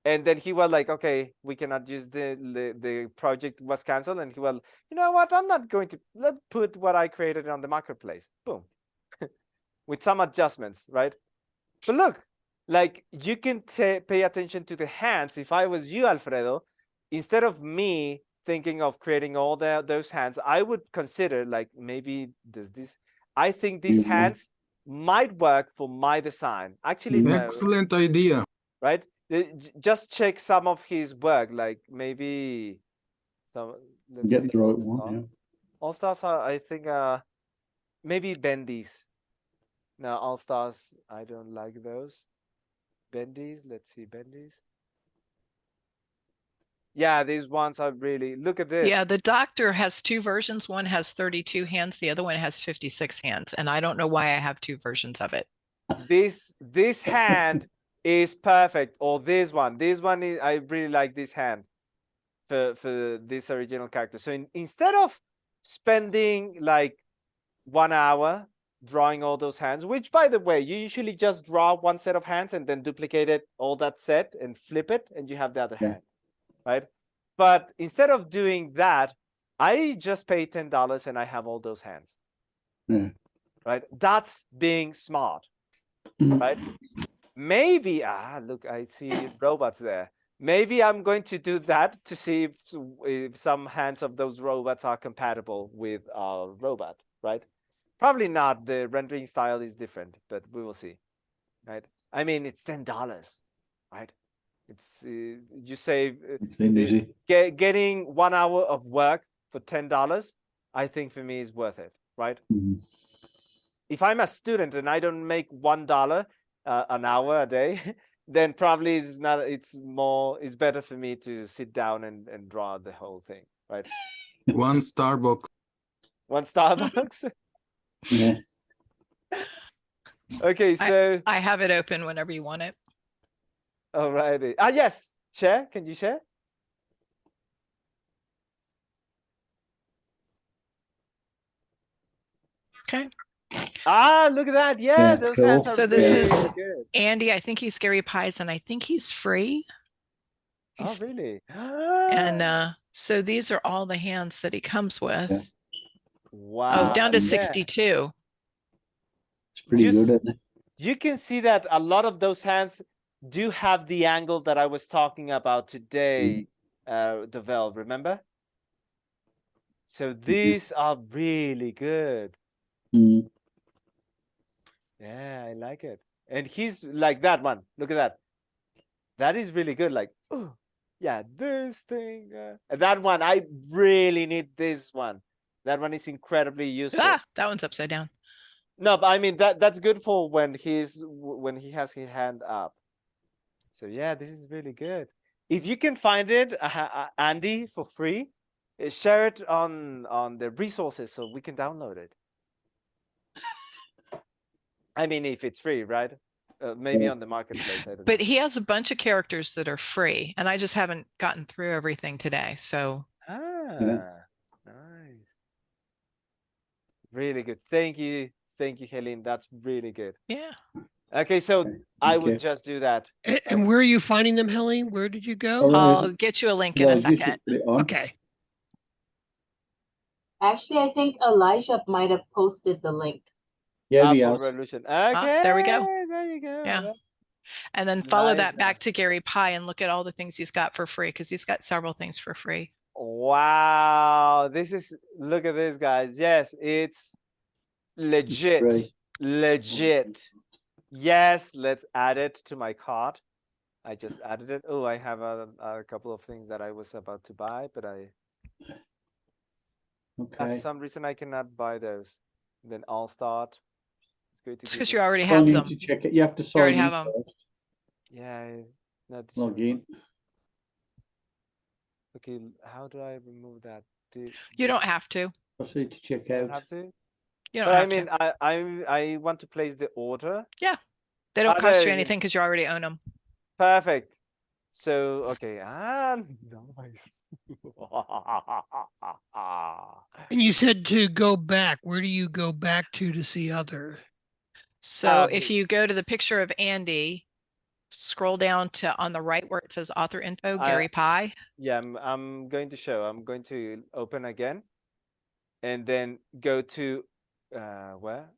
And then he was like, okay, we cannot use the project was canceled. And he was, you know what? I'm not going to, let's put what I created on the marketplace. Boom. With some adjustments, right? But look, like you can pay attention to the hands. If I was you, Alfredo, instead of me thinking of creating all those hands, I would consider like maybe I think these hands might work for my design. Actually, no. Excellent idea. Right? Just check some of his work, like maybe some. Get the right one. Yeah. All Stars are, I think, maybe Bendy's. No, All Stars, I don't like those. Bendy's, let's see, Bendy's. Yeah, these ones are really, look at this. Yeah, the Doctor has two versions. One has 32 hands, the other one has 56 hands. And I don't know why I have two versions of it. This hand is perfect. Or this one is, I really like this hand for this original character. So instead of spending like 1 hour drawing all those hands, which by the way, you usually just draw one set of hands and then duplicate it, all that set and flip it and you have the other hand. right? But instead of doing that, I just pay $10 and I have all those hands, Yeah. right? That's being smart, right? Maybe, look, I see robots there. Maybe I'm going to do that to see if some hands of those robots are compatible with our robot, right? Probably not. The rendering style is different, but we will see, right? I mean, it's $10, right? It's you save It's easy. getting 1 hour of work for $10. I think for me is worth it, right? Mhm. If I'm a student and I don't make $1 an hour a day, then probably it's not. It's better for me to sit down and draw the whole thing, right? One Starbucks. One Starbucks. Yeah. Okay, so I have it open whenever you want it. alrighty. Yes, share. Can you share? Okay. Look at that. Yeah, Yeah, those cool. hands are So this really is good. Andy. I think he's Scary Pies, and I think he's free. Oh, He's- really? And so these are all the hands that he comes with. Yeah. Wow. Oh, down to yeah. 62. It's pretty Just- good, isn't it? You can see that a lot of those hands do have the angle that I was talking about today, Devel, remember? So these are really good. Mm. Yeah, I like it. And he's like that one. Look at that. That is really good. Like, oh, yeah, this thing. And that one, I really need this one. That one is incredibly useful. That one's upside down. No, but I mean that's good for when he has his hand up. So yeah, this is really good. If you can find it, Andy, for free, share it on the resources so we can download it. I mean, if it's free, right? Maybe on the marketplace. I don't But know. he has a bunch of characters that are free, and I just haven't gotten through everything today. So Nice. Really good. Thank you, Helene. That's really good. yeah. Okay, so I Thank would you. just do that. And where are you finding them, Helene? Where did you go? Oh, I'll get you a link in Well, a you should second. put it on. Okay. Actually, I think Elijah might have posted the link. Yeah, we For have. Revolution. Okay. there we go. There you go. Yeah. And then follow that Elijah. back to Gary Pie and look at all the things he's got for free, because he's got several things for free. Wow. Look at this, guys. Yes, it's legit. great. Legit. Yes, let's add it to my cart. I just added it. Oh, I have a couple of things that I was about to buy, but for Okay. some reason I cannot buy those. Then I'll start. It's going to It's give because me- you already Well, have you them. need to check it. You have to sign already in have 'em. first. Yeah. Not Log in. Okay, how do I remove that? You don't have to. Proceed to check I don't out. have to. You don't But I have mean, to. I want to place the order. They don't there cost you it anything is. because you already own them. Perfect. So okay, nice. And you said to go back. Where do you go back to see other? So if Um, you go to the picture of Andy, scroll down to on the right where it says author info, Gary Pie. Yeah, I'm going to show. I'm going to open again, and then go to where?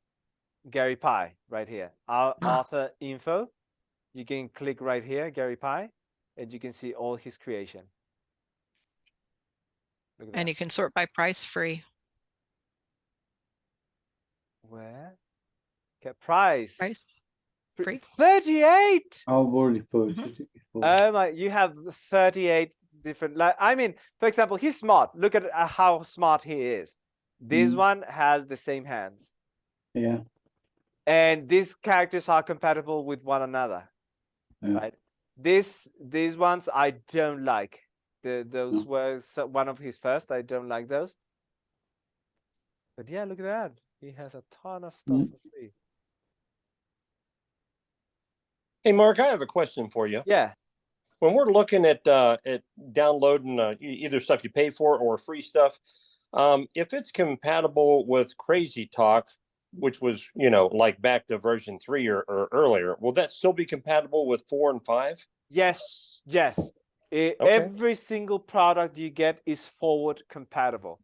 Gary Pie right here. Author info. You can click right here, Gary Pie, and you can see all his creation. Look at And that. you can sort by price free. Where? Okay, price. Price. Free. 38. I've already purchased it before. Oh my, you have 38 different, like, I mean, for example, he's smart. Look at how smart he is. This Mm. one has the same hands. Yeah. And these characters are compatible with one another, Yeah. right? These ones I don't like. Those were one of his first. I don't like those. But yeah, look at that. He has a ton of stuff Mm. for free. Hey, Mark, I have a question for you. Yeah. When we're looking at downloading either stuff you pay for or free stuff, if it's compatible with Crazy Talk, which was, like back to version 3 or earlier, will that still be compatible with 4 and 5? Yes. Every single product you get is forward compatible.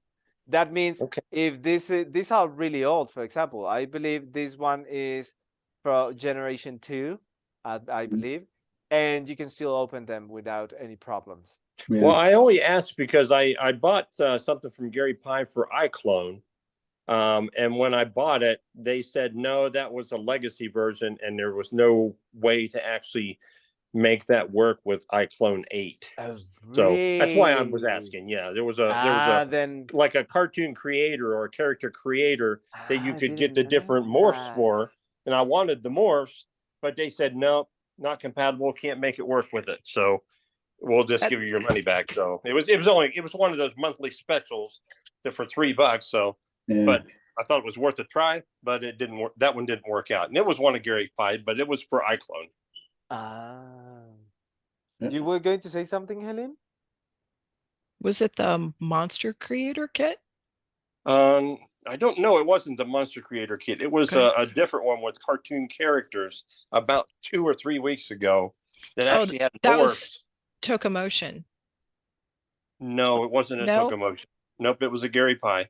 That means Okay. if these are really old, for example, I believe this one is for generation 2, I believe, and you can still open them without any problems. Yeah. Well, I only asked because I bought something from Gary Pye for iClone. And when I bought it, they said, no, that was a legacy version and there was no way to actually make that work with iClone 8. Oh, So that's why I was really? asking. Yeah, there was a Then like a cartoon creator or a character creator that you I could get didn't the different know morphs that. for, and I wanted the morphs, but they said no, not compatible, can't make it work with it. So we'll just That- give you your money back. So it was one of those monthly specials that for $3. So, Yeah. but I thought it was worth a try, but it didn't work. That one didn't work out, and it was one of Gary Pye, but it was for iClone. Yeah. You were going to say something, Helen? Was it the Monster Creator kit? I don't know. It wasn't the Monster Creator kit. It was Okay. a different one with cartoon characters about 2 or 3 weeks ago that Oh, actually had that was morphs. Tokamotion. No, it wasn't a No? Tokamotion. Nope, it was a Gary Pye.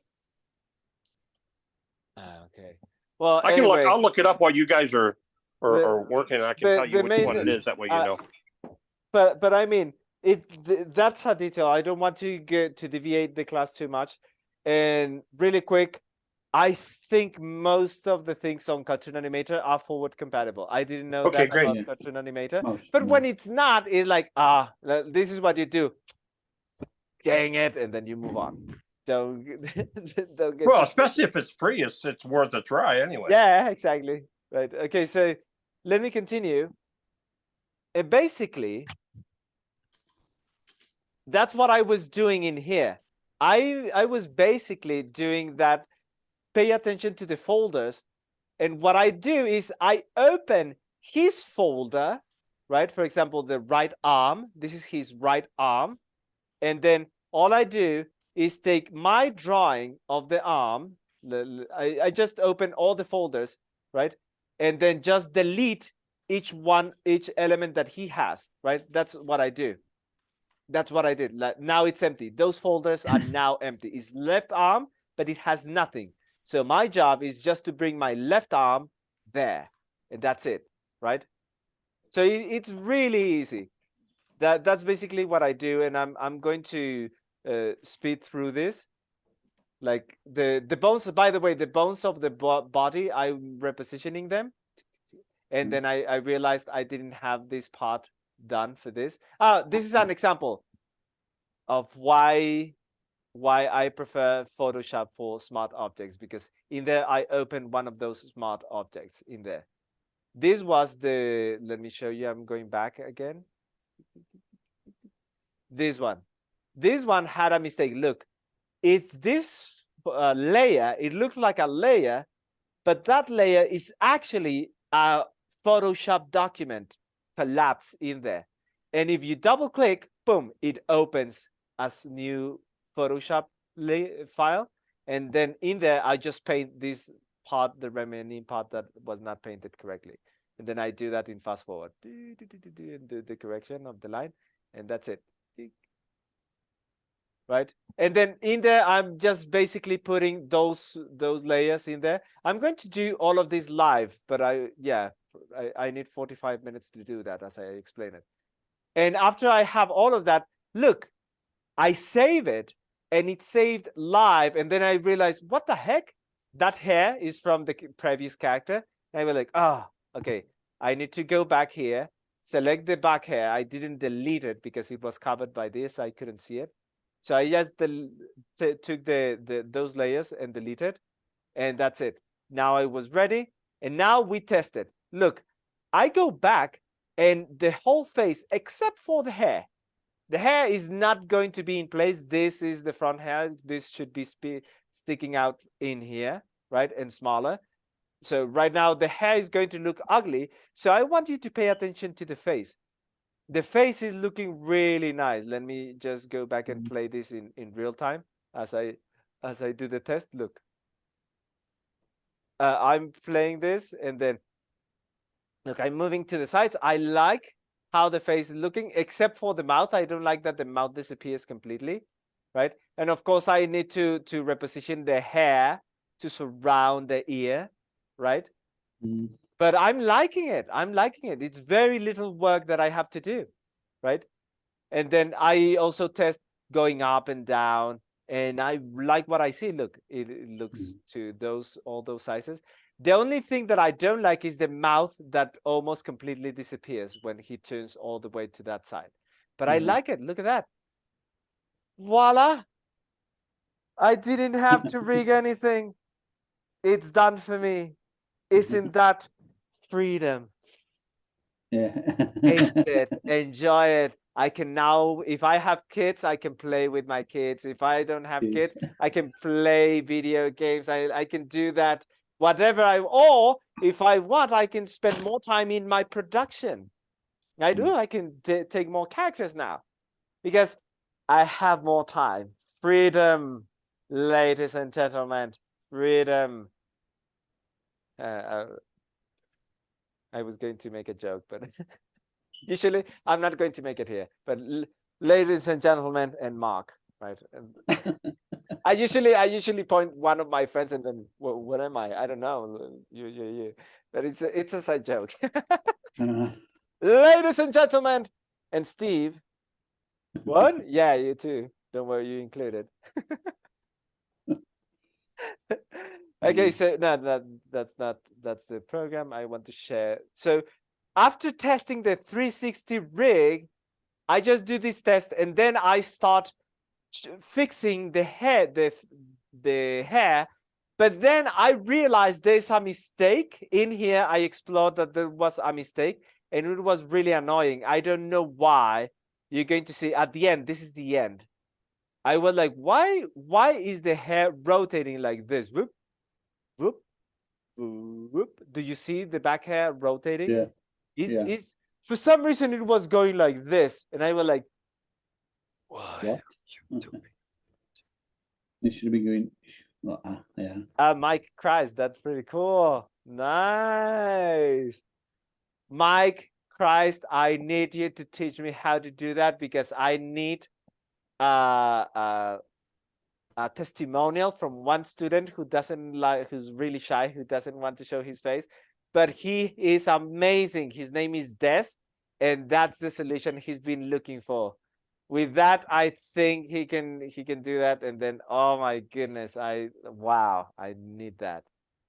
Okay. Well, I can anyway, I'll look it up while you guys are The- working. I can the- tell the you which one main- it is. That way you know. but I mean, that's a detail. I don't want to get to deviate the class too much. And really quick, I think most of the things on Cartoon Animator are forward compatible. I didn't know Okay, that great. about Cartoon Animator. Most, But yeah. when it's not, it's like, this is what you do. Dang it, and then you move on. Don't don't get Well, too- especially if it's free, it's worth a try anyway. Yeah, exactly. Right. Okay, so let me continue. Basically, that's what I was doing in here. I was basically doing that, pay attention to the folders. And what I do is I open his folder, right? For example, the right arm. This is his right arm. And then all I do is take my drawing of the arm. I just open all the folders, right? And then just delete each element that he has, right? That's what I do. That's what I did. Like, now it's empty. Those folders are now empty. It's left arm, but it has nothing. So my job is just to bring my left arm there, and that's it, right? So it's really easy. That's basically what I do, and I'm going to speed through this. Like the bones, by the way, the bones of the body, I'm repositioning them, and then I realized I didn't have this part done for this. This is an example of why I prefer Photoshop for smart objects, because in there I opened one of those smart objects in there. This was the, let me show you, I'm going back again. This one had a mistake. Look, it's this layer. It looks like a layer, but that layer is actually a Photoshop document collapsed in there. And if you double click, boom, it opens as new Photoshop file. And then in there, I just paint this part, the remaining part that was not painted correctly. And then I do that in fast forward, and do the correction of the line, and that's it. Right? And then in there, I'm just basically putting those layers in there. I'm going to do all of this live, but I need 45 minutes to do that as I explain it. And after I have all of that, look, I save it and it's saved live. And then I realized, what the heck? That hair is from the previous character. And I was like, okay, I need to go back here, select the back hair. I didn't delete it because it was covered by this. I couldn't see it. So I just took those layers and deleted, and that's it. Now I was ready, and now we tested. Look, I go back, and the whole face, except for the hair is not going to be in place. This is the front hair. This should be sticking out in here, right, and smaller. So right now the hair is going to look ugly. So I want you to pay attention to the face. The face is looking really nice. Let me just go back and play this in real time as I do the test. Look, I'm playing this, and then look, I'm moving to the sides. I like how the face is looking, except for the mouth. I don't like that the mouth disappears completely, right? And of course, I need to reposition the hair to surround the ear, right? Mm. But I'm liking it. I'm liking it. It's very little work that I have to do, right? And then I also test going up and down, and I like what I see. Look, it looks to all those sizes. The only thing that I don't like is the mouth that almost completely disappears when he turns all the way to that side. But I Yeah. like it. Look at that. Voila. I didn't have to rig anything. It's done for me. Isn't that freedom? Yeah. Taste it, enjoy it. I can now, if I have kids, I can play with my kids. If I don't have Yes. kids, I can play video games. I can do that, whatever or if I want, I can spend more time in my production. I do. I can take more characters now because I have more time. Freedom, ladies and gentlemen, freedom. I was going to make a joke, but usually I'm not going to make it here. But ladies and gentlemen, and Mark, right? I usually point one of my friends and then what am I? I don't know. You. But it's a side joke. Ladies and gentlemen, and Steve. What? Yeah, you too. Don't worry, you included. Okay, so no, that's the program I want to share. So after testing the 360 rig, I just do this test and then I start fixing the head, the hair. But then I realized there's a mistake in here. I explored that there was a mistake and it was really annoying. I don't know why. You're going to see at the end, this is the end. I was like, why is the hair rotating like this? Whoop, whoop, whoop. Do you see the back hair rotating? Yeah. It's for some reason it was going like this, and I was like, What? It should be going. Yeah. Mike Christ, that's pretty cool. Nice. Mike Christ, I need you to teach me how to do that because I need a testimonial from one student who doesn't like, who's really shy, who doesn't want to show his face, but he is amazing. His name is Des, and that's the solution he's been looking for. With that, I think he can do that. And then, oh my goodness, wow, I need that.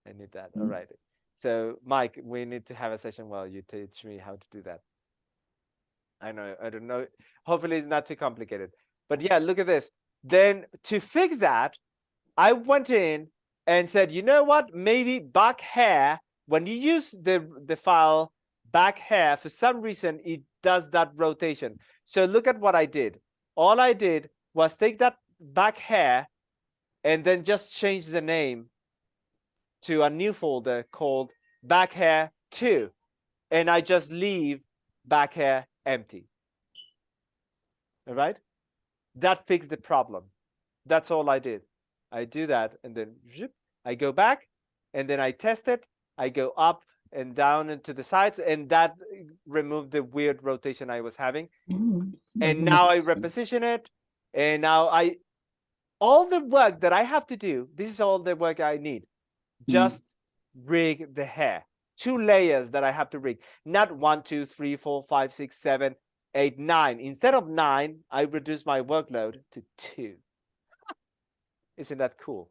All right. So Mike, we need to have a session while you teach me how to do that. I don't know. Hopefully it's not too complicated. But yeah, look at this. Then to fix that, I went in and said, you know what? Maybe back hair, when you use the file back hair, for some reason, it does that rotation. So look at what I did. All I did was take that back hair and then just change the name to a new folder called back hair 2. And I just leave back hair empty. All right? That fixed the problem. That's all I did. I do that and then I go back and then I test it. I go up and down and to the sides and that removed the weird rotation I was having. And now I reposition it. And now all the work that I have to do, this is all the work I need. Just rig the hair. 2 layers that I have to rig. Not 1, 2, 3, 4, 5, 6, 7, 8, 9. Instead of 9, I reduce my workload to 2. Isn't that cool?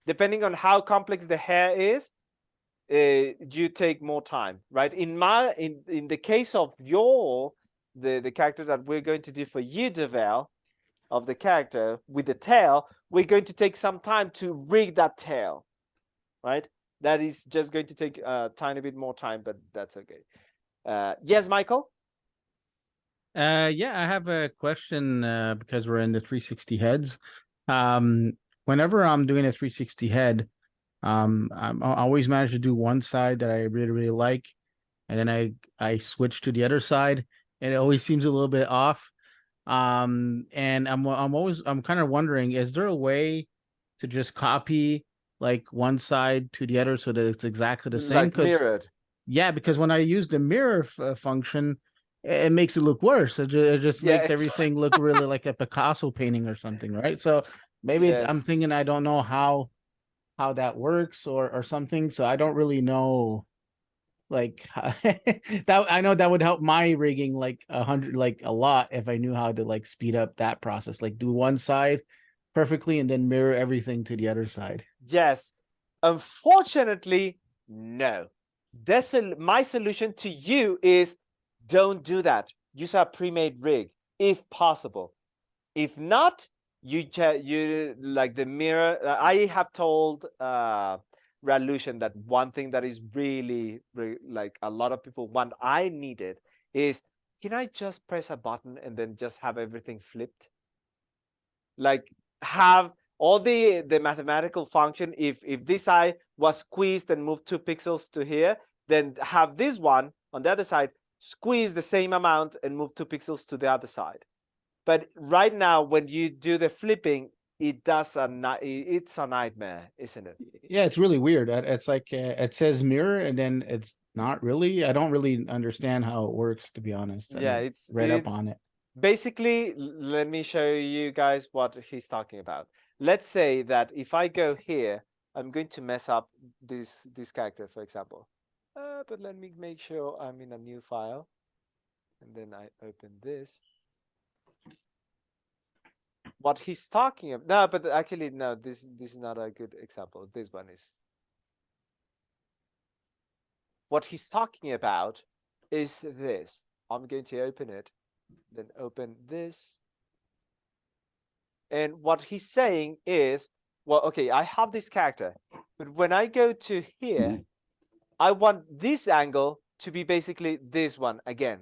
Depending on how complex the hair is, you take more time, right? In the case of the character that we're going to do for you, Devel, of the character with the tail, we're going to take some time to rig that tail, right? That is just going to take a tiny bit more time, but that's okay. Yes, Michael? Yeah, I have a question because we're in the 360 heads. Whenever I'm doing a 360 head, I always manage to do one side that I really, really like, and then I switch to the other side, and it always seems a little bit off. And I'm kind of wondering, is there a way to just copy like one side to the other so that it's exactly the same? Like mirrored. Yeah, because when I use the mirror function, it makes it look worse. It just Yeah, makes everything look really like a Picasso painting or something, right? So maybe I'm Yes. thinking I don't know how that works or something. So I don't really know. Like that, I know that would help my rigging like a lot if I knew how to like speed up that process. Like do one side perfectly and then mirror everything to the other side. Yes. Unfortunately, no. My solution to you is don't do that. Use a pre-made rig if possible. If not, you like the mirror. I have told Revolution that one thing that is really like a lot of people want, I needed, is can I just press a button and then just have everything flipped? Like have all the mathematical function. If this eye was squeezed and moved 2 pixels to here, then have this one on the other side squeeze the same amount and move 2 pixels to the other side. But right now, when you do the flipping, it does it's a nightmare, isn't it? Yeah, it's really weird. It's like it says mirror and then it's not really. I don't really understand how it works, to be honest. I Yeah, never it's read up on it. Basically, let me show you guys what he's talking about. Let's say that if I go here, I'm going to mess up this character, for example. But let me make sure I'm in a new file, and then I open this. What he's talking about? No, but actually, no. This is not a good example. This one is. What he's talking about is this. I'm going to open it, then open this. And what he's saying is, well, okay, I have this character, but when I go to here, I want this angle to be basically this one again,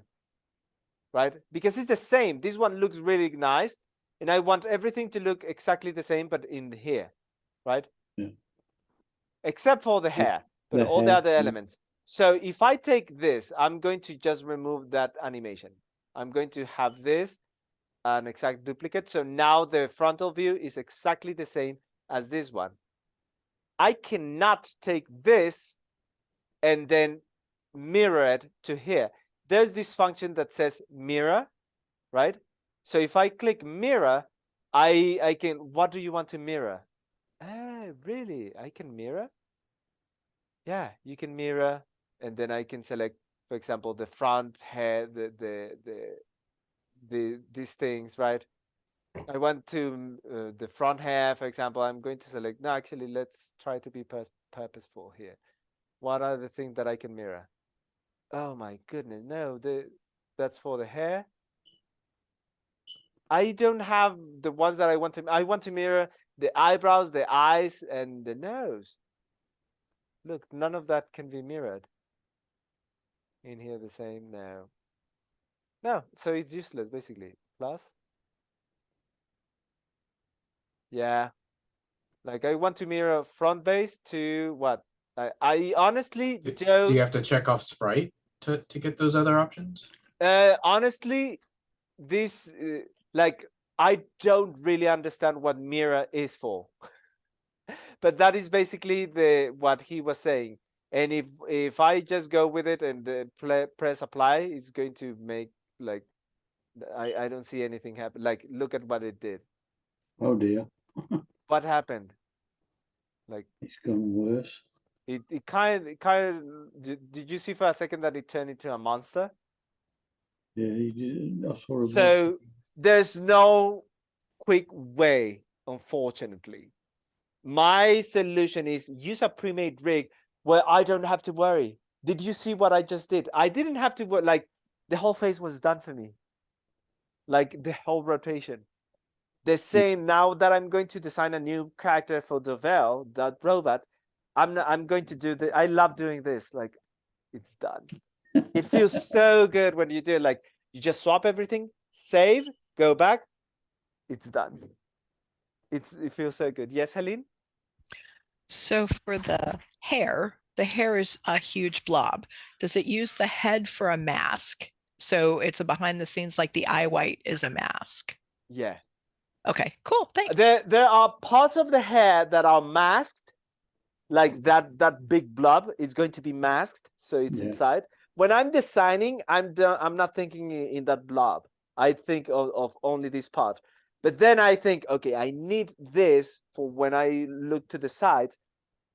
right? Because it's the same. This one looks really nice, and I want everything to look exactly the same, but in here, right? Yeah. Except for the hair, but all the hair, other yeah. elements. So if I take this, I'm going to just remove that animation. I'm going to have this an exact duplicate. So now the frontal view is exactly the same as this one. I cannot take this and then mirror it to here. There's this function that says mirror, right? So if I click mirror, I can, what do you want to mirror? Really? I can mirror? Yeah, you can mirror, and then I can select, for example, the front hair, these things, right? I want to the front hair, for example. I'm going to select. No, actually, let's try to be purposeful here. What are the things that I can mirror? Oh my goodness, no, that's for the hair. I don't have the ones that I want to. I want to mirror the eyebrows, the eyes, and the nose. Look, none of that can be mirrored. In here, the same. No, so it's useless basically. Plus, yeah, like I want to mirror front base to what? I honestly Do don't. you have to check off sprite to get those other options? Honestly, this like I don't really understand what mirror is for. But that is basically what he was saying. And if I just go with it and press apply, it's going to make like I don't see anything happen. Like look at what it did. Oh dear, What happened? Like it's gone worse. it kind of did you see for a second that it turned into a monster? Yeah, that's horrible. So there's no quick way, unfortunately. My solution is use a pre-made rig where I don't have to worry. Did you see what I just did? I didn't have to work. Like the whole face was done for me. Like the whole rotation. They're saying now that I'm going to design a new character for Dovel, that robot, I'm going to do the. I love doing this. Like it's done. It feels so good when you do it. Like you just swap everything, save, go back, it's done. It feels so good. Yes, Helene? So for the hair is a huge blob. Does it use the head for a mask? So it's a behind the scenes, like the eye white is a mask. Yeah. Okay, cool. Thanks. There are parts of the hair that are masked, like that big blob is going to be masked, so it's Yeah. inside. when I'm designing, I'm not thinking in that blob. I think of only this part. But then I think, okay, I need this for when I look to the sides,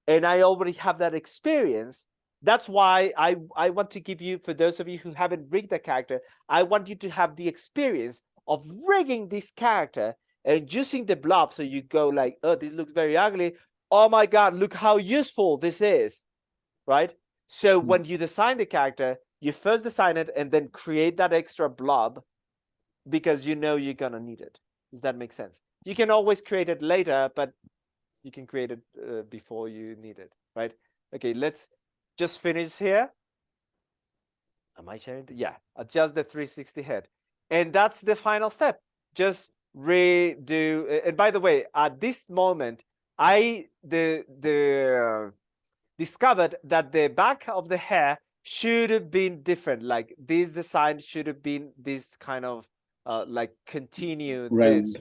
and I already have that experience. That's why I want to give you, for those of you who haven't rigged a character, I want you to have the experience of rigging this character and using the blob, so you go like, oh, this looks very ugly. Oh my God, look how useful this is, right? So when you design the character, you first design it and then create that extra blob because you know you're gonna need it. Does that make sense? You can always create it later, but you can create it before you need it, right? Okay, let's just finish here. Am I sharing? Yeah, adjust the 360 head. And that's the final step. Just redo. And by the way, at this moment, I discovered that the back of the hair should have been different. Like this design should have been this kind of like continue Round. this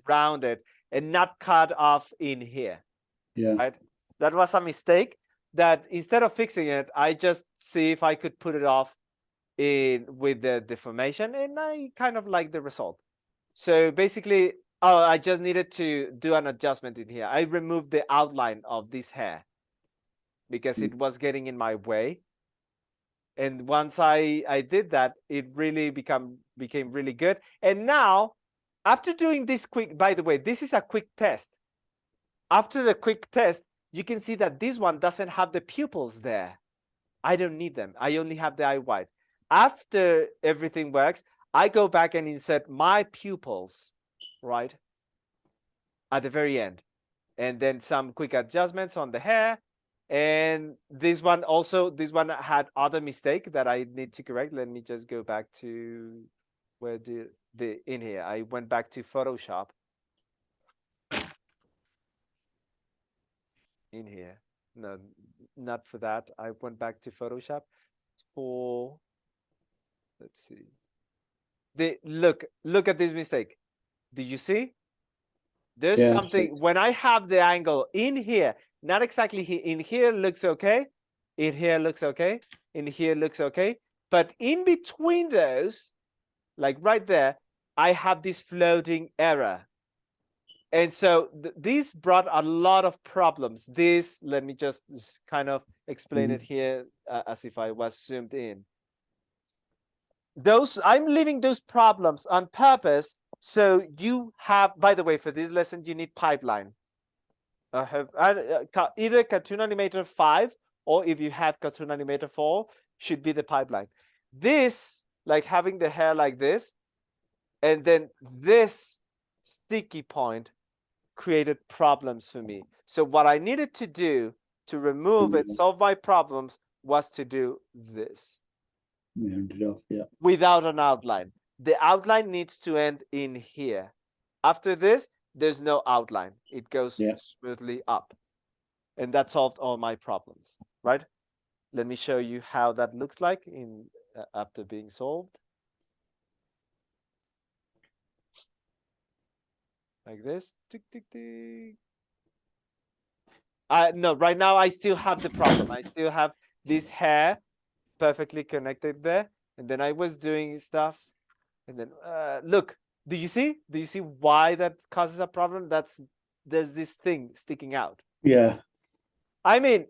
rounded and not cut off in here. Yeah. Right? That was a mistake. That instead of fixing it, I just see if I could put it off in with the deformation, and I kind of like the result. So basically, oh, I just needed to do an adjustment in here. I removed the outline of this hair because it was getting in my way. And once I did that, it really became really good. And now, after doing this quick, by the way, this is a quick test. After the quick test, you can see that this one doesn't have the pupils there. I don't need them. I only have the eye white. After everything works, I go back and insert my pupils, right, at the very end. And then some quick adjustments on the hair. And this one also, this one had other mistake that I need to correct. Let me just go back to where the in here. I went back to Photoshop. In here. No, not for that. I went back to Photoshop for, let's see. Look at this mistake. Did you see? There's Yeah, something when I have the angle in here, not exactly here. In here looks okay. In here looks okay. In here looks okay. But in between those, like right there, I have this floating error. And so this brought a lot of problems. This, let me just kind of explain it here as if I was zoomed in. I'm leaving those problems on purpose. So you have, by the way, for this lesson, you need pipeline. Either Cartoon Animator 5 or if you have Cartoon Animator 4 should be the pipeline. This, like having the hair like this, and then this sticky point created problems for me. So what I needed to do to remove it, solve my problems, was to do this. Round it off, yeah. Without an outline. The outline needs to end in here. After this, there's no outline. It goes smoothly up. And that solved all my problems, right? Let me show you how that looks like in after being solved. Like this. Tick, tick, tick. No, right now I still have the problem. I still have this hair perfectly connected there. And then I was doing stuff. And then look, do you see? Do you see why that causes a problem? There's this thing sticking out. Yeah. I mean,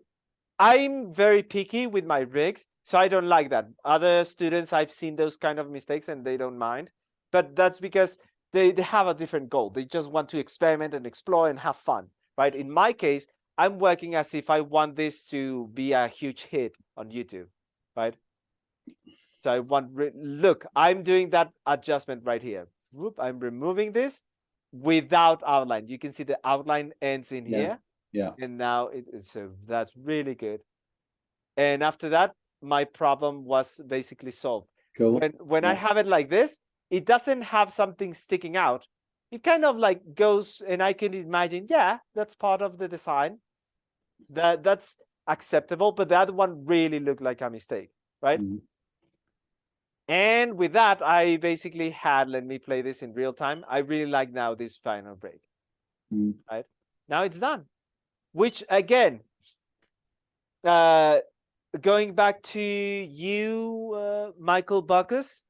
I'm very picky with my rigs, so I don't like that. Other students, I've seen those kind of mistakes and they don't mind. But that's because they have a different goal. They just want to experiment and explore and have fun, right? In my case, I'm working as if I want this to be a huge hit on YouTube, right? So I want, look, I'm doing that adjustment right here. Whoop, I'm removing this without outline. You can see the outline ends in here. Yeah. And now so that's really good. And after that, my problem was basically solved. Cool. When I have it like this, it doesn't have something sticking out. It kind of like goes, and I can imagine, yeah, that's part of the design. That's acceptable, but the other one really looked like a mistake, right? And with that, I basically had, let me play this in real time. I really like now this final break, right? Now it's done, which again, going back to you, Michael Bacchus.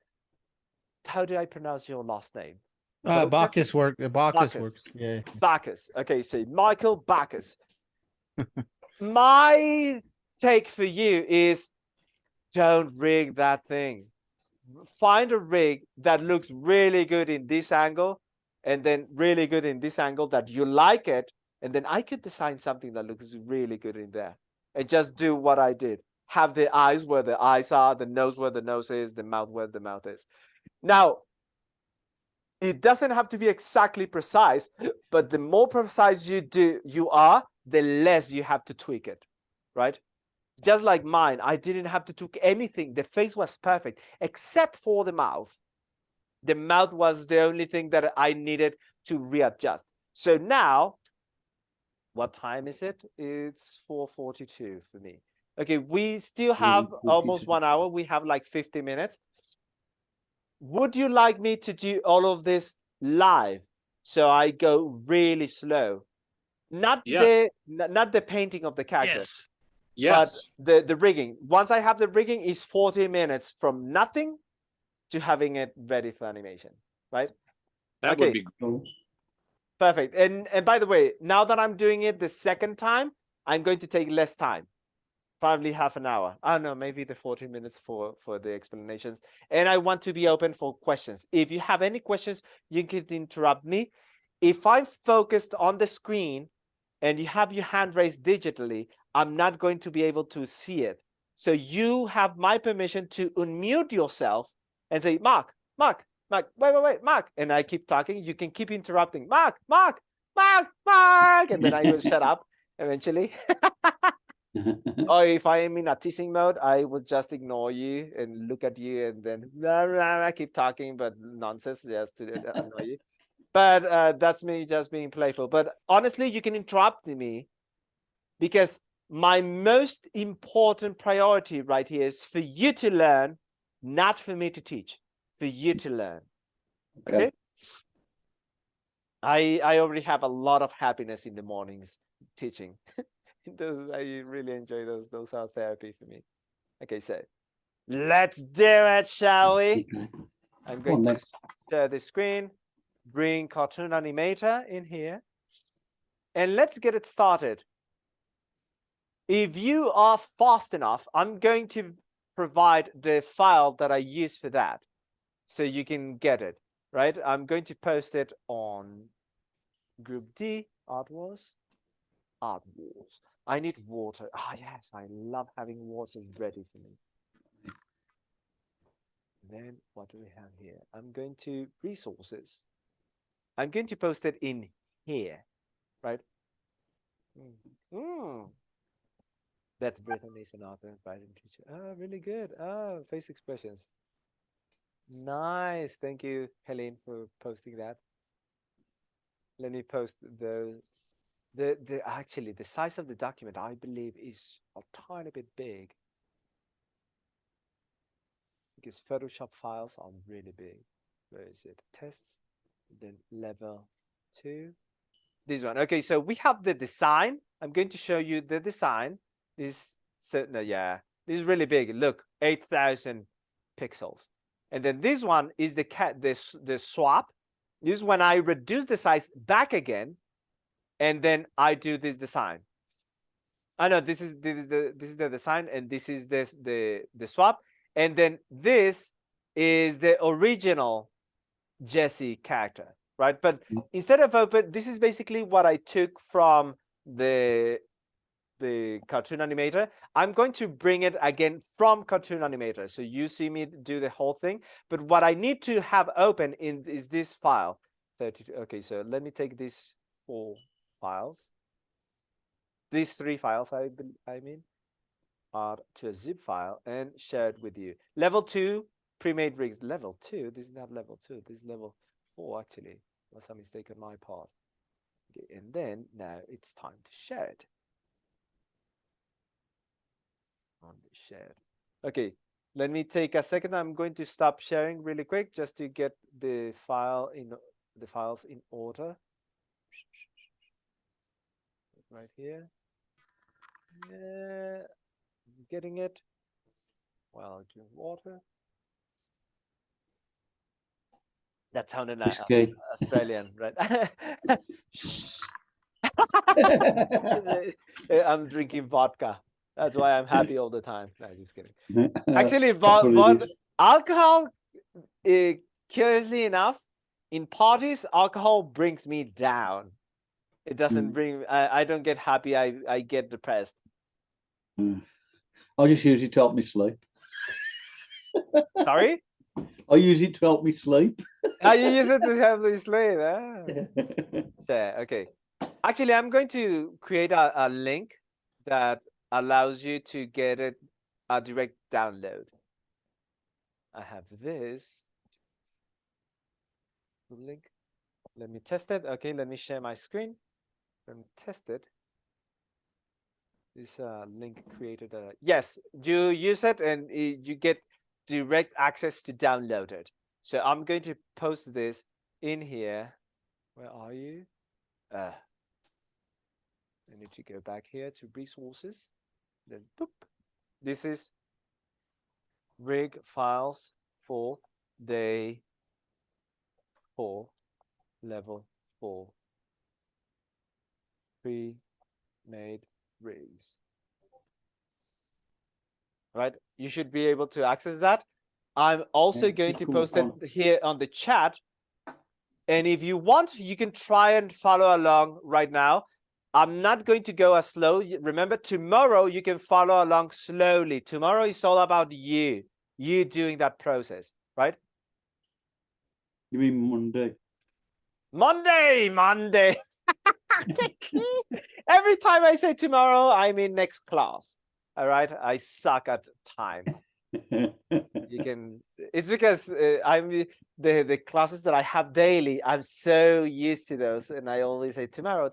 How do I pronounce your last name? Bacchus Bacchus. works. Yeah. Bacchus. Okay, so Michael Bacchus. My take for you is don't rig that thing. Find a rig that looks really good in this angle and then really good in this angle that you like it. And then I could design something that looks really good in there and just do what I did. Have the eyes where the eyes are, the nose where the nose is, the mouth where the mouth is. Now, it doesn't have to be exactly precise, but the more precise you are, the less you have to tweak it, right? Just like mine, I didn't have to tweak anything. The face was perfect, except for the mouth. The mouth was the only thing that I needed to readjust. So now, what time is it? It's 4:42 for me. Okay, we still have almost 1 hour. We have like 50 minutes. Would you like me to do all of this live? So I go really slow. Not the painting of the character. Yes. But the rigging. Once I have the rigging, is 40 minutes from nothing to having it ready for animation, right? That would be Perfect. And by the way, now that I'm doing it the second time, I'm going to take less time, probably half an hour. I don't know, maybe the 40 minutes for the explanations. And I want to be open for questions. If you have any questions, you can interrupt me. If I'm focused on the screen and you have your hand raised digitally, I'm not going to be able to see it. So you have my permission to unmute yourself and say, Mark, wait, Mark. And I keep talking. You can keep interrupting. Mark. And then I will shut up eventually. Or if I am in a teasing mode, I would just ignore you and look at you and then I keep talking, but nonsense just to annoy you. But that's me just being playful. But honestly, you can interrupt me because my most important priority right here is for you to learn, not for me to teach, for you to learn. Okay? I already have a lot of happiness in the mornings teaching. I really enjoy those. Those are therapy for me. Okay, so let's do it, shall we? I'm going to share the screen, bring Cartoon Animator in here, and let's get it started. If you are fast enough, I'm going to provide the file that I use for that, so you can get it, right? I'm going to post it on Group D, Art Wars. I need water. Ah, yes, I love having water ready for me. Then what do we have here? I'm going to resources. I'm going to post it in here, right? That's Britain is an author, writing teacher. Oh, really good. Oh, face expressions. Nice. Thank you, Helene, for posting that. Let me post those. Actually, the size of the document, I believe, is a tiny bit big because Photoshop files are really big. Where is it? Tests, then level 2. This one. Okay, so we have the design. I'm going to show you the design. This is really big. Look, 8,000 pixels. And then this one is the swap. This is when I reduce the size back again. And then I do this design. I know this is the design, and this is the swap, and then this is the original Jesse character, right? But instead of open, this is basically what I took from the Cartoon Animator. I'm going to bring it again from Cartoon Animator, so you see me do the whole thing. But what I need to have open is this file. 32. Okay, so let me take these 4 files. These 3 files, I mean, are to a zip file and share it with you. Level 2, pre-made rigs. Level 2? This is not level 2. This is level 4, actually. Was a mistake on my part. Okay, and then now it's time to share it. Only shared. Okay, let me take a second. I'm going to stop sharing really quick just to get the files in order. Right here. getting it? Well, drink water. That sounded Whiskey. Australian, right? I'm drinking vodka. That's why I'm happy all the time. No, just kidding. Actually, That's what it is. alcohol, curiously enough, in parties, alcohol brings me down. It doesn't bring. I don't get happy. I get depressed. I just use it to help me sleep. Sorry. I use it to help me sleep. How you use it to help me sleep? Ah. Yeah. Okay. Actually, I'm going to create a link that allows you to get it a direct download. I have this link. Let me test it. Okay, let me share my screen. Let me test it. This link created a yes. You use it and you get direct access to download it. So I'm going to post this in here. Where are you? I need to go back here to resources. Then boop. This is rig files for day 4, level 4. Pre-made rigs. Right? You should be able to access that. I'm also Yeah, going to cool. post it here on the chat. And if you want, you can try and follow along right now. I'm not going to go as slow. Remember, tomorrow you can follow along slowly. Tomorrow is all about you doing that process, right? You mean Monday? Monday. Every time I say tomorrow, I'm in next class. All right, I suck at time. You can. It's because I'm the classes that I have daily. I'm so used to those, and I always say tomorrow,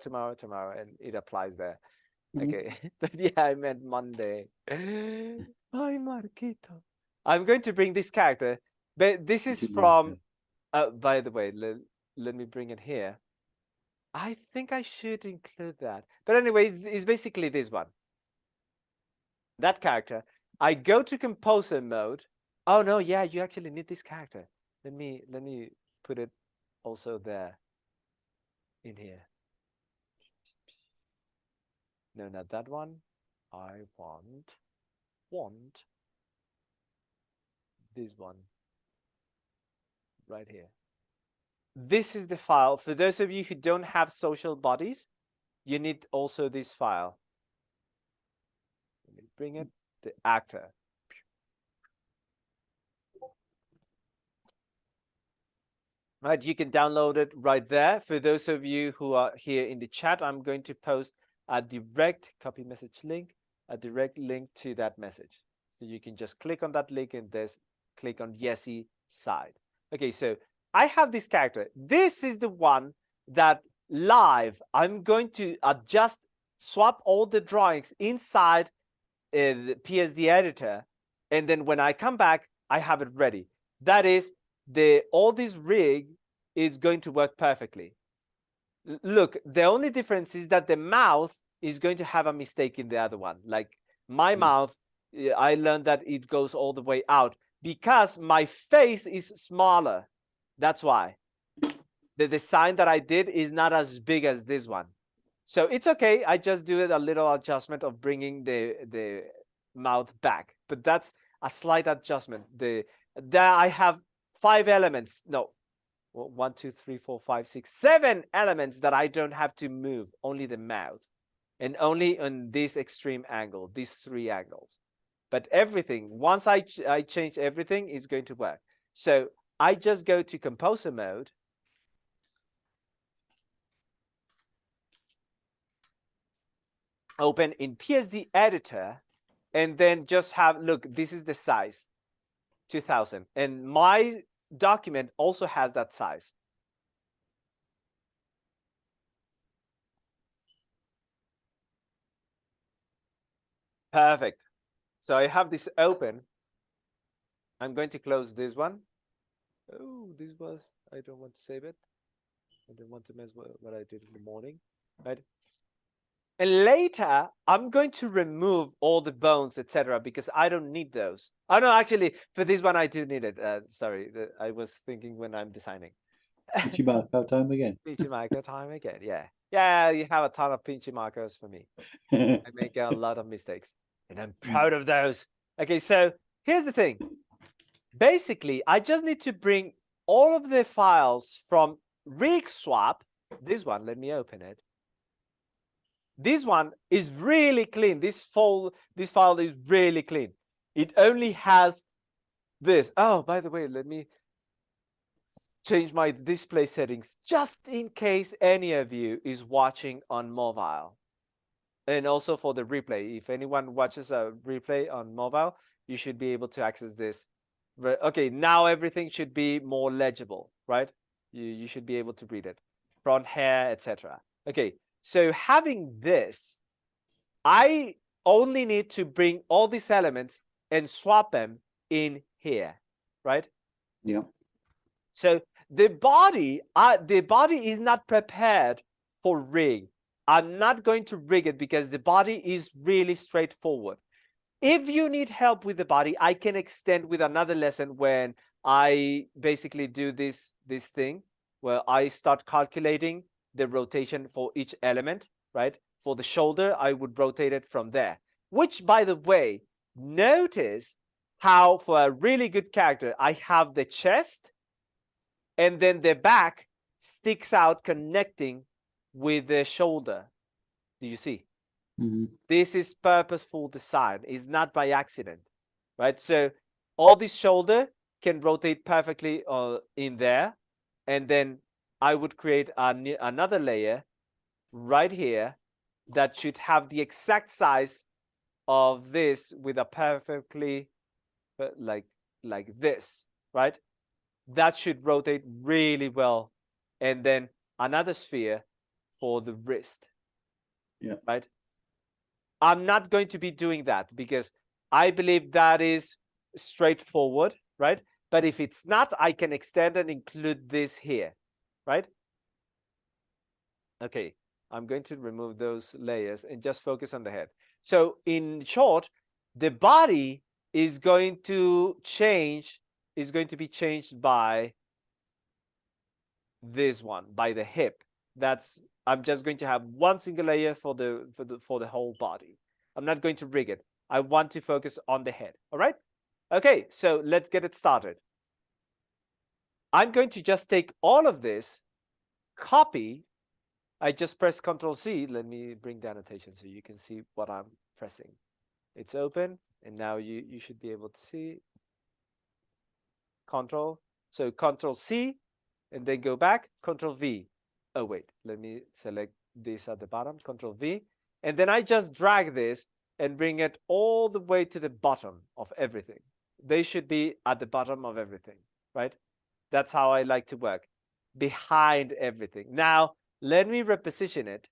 and it applies there. Okay, but yeah, I meant Monday. Hi, Marquito. I'm going to bring this character, but this is from. By the way, let me bring it here. I think I should include that, but anyways, it's basically this one. That character. I go to composer mode. Oh no, yeah, you actually need this character. Let me put it also there in here. No, not that one. I want this one right here. This is the file. For those of you who don't have social bodies, you need also this file. Let me bring it. The actor. Right, you can download it right there. For those of you who are here in the chat, I'm going to post a direct copy message link, a direct link to that message. So you can just click on that link and just click on Yesi side. Okay, so I have this character. This is the one that live, I'm going to adjust, swap all the drawings inside the PSD editor. And then when I come back, I have it ready. That is, all this rig is going to work perfectly. Look, the only difference is that the mouth is going to have a mistake in the other one. Like my mouth, I learned that it goes all the way out because my face is smaller. That's why. The design that I did is not as big as this one. So it's okay. I just do it a little adjustment of bringing the mouth back. But that's a slight adjustment. There I have 5 elements. No, 1, 2, 3, 4, 5, 6, 7 elements that I don't have to move. Only the mouth, and only on this extreme angle, these 3 angles. But everything, once I change everything, is going to work. So I just go to composer mode. Open in PSD editor, and then just have, look, this is the size, 2000. And my document also has that size. Perfect. So I have this open. I'm going to close this one. Oh, this was, I don't want to save it. I don't want to mess with what I did in the morning, right? And later, I'm going to remove all the bones, etc., because I don't need those. Oh no, actually, for this one, I do need it. Sorry, I was thinking when I'm designing. Pinchy marker time again. Pinchy marker time again. Yeah, yeah. You have a ton of pinchy markers for me. I make a lot of mistakes, and I'm proud of those. Okay, so here's the thing. Basically, I just need to bring all of the files from rig swap. This one, let me open it. This one is really clean. This file is really clean. It only has this. Oh, by the way, let me change my display settings just in case any of you is watching on mobile. And also for the replay. If anyone watches a replay on mobile, you should be able to access this. Okay, now everything should be more legible, right? You should be able to read it. Front hair, etc. Okay. So having this, I only need to bring all these elements and swap them in here, right? Yeah. So the body is not prepared for rig. I'm not going to rig it because the body is really straightforward. If you need help with the body, I can extend with another lesson when I basically do this thing where I start calculating the rotation for each element, right? For the shoulder, I would rotate it from there, which, by the way, notice how for a really good character, I have the chest and then the back sticks out connecting with the shoulder. Do you see? This is purposeful design. It's not by accident, right? So all this shoulder can rotate perfectly in there, and then I would create another layer right here that should have the exact size of this with a perfectly like this, right? That should rotate really well, and then another sphere for the wrist. Yeah. Right. I'm not going to be doing that because I believe that is straightforward, right? But if it's not, I can extend and include this here, right? Okay, I'm going to remove those layers and just focus on the head. So in short, the body is going to change, is going to be changed by this one, by the hip. I'm just going to have one single layer for the whole body. I'm not going to rig it. I want to focus on the head. All right. Okay, so let's get it started. I'm going to just take all of this, copy. I just press Ctrl+C. Let me bring the annotation so you can see what I'm pressing. It's open, and now you should be able to see. Control. So Ctrl+C, and then go back. Ctrl+V. Oh, wait, let me select this at the bottom, Ctrl+V. And then I just drag this and bring it all the way to the bottom of everything. They should be at the bottom of everything, right? That's how I like to work, behind everything. Now, let me reposition it.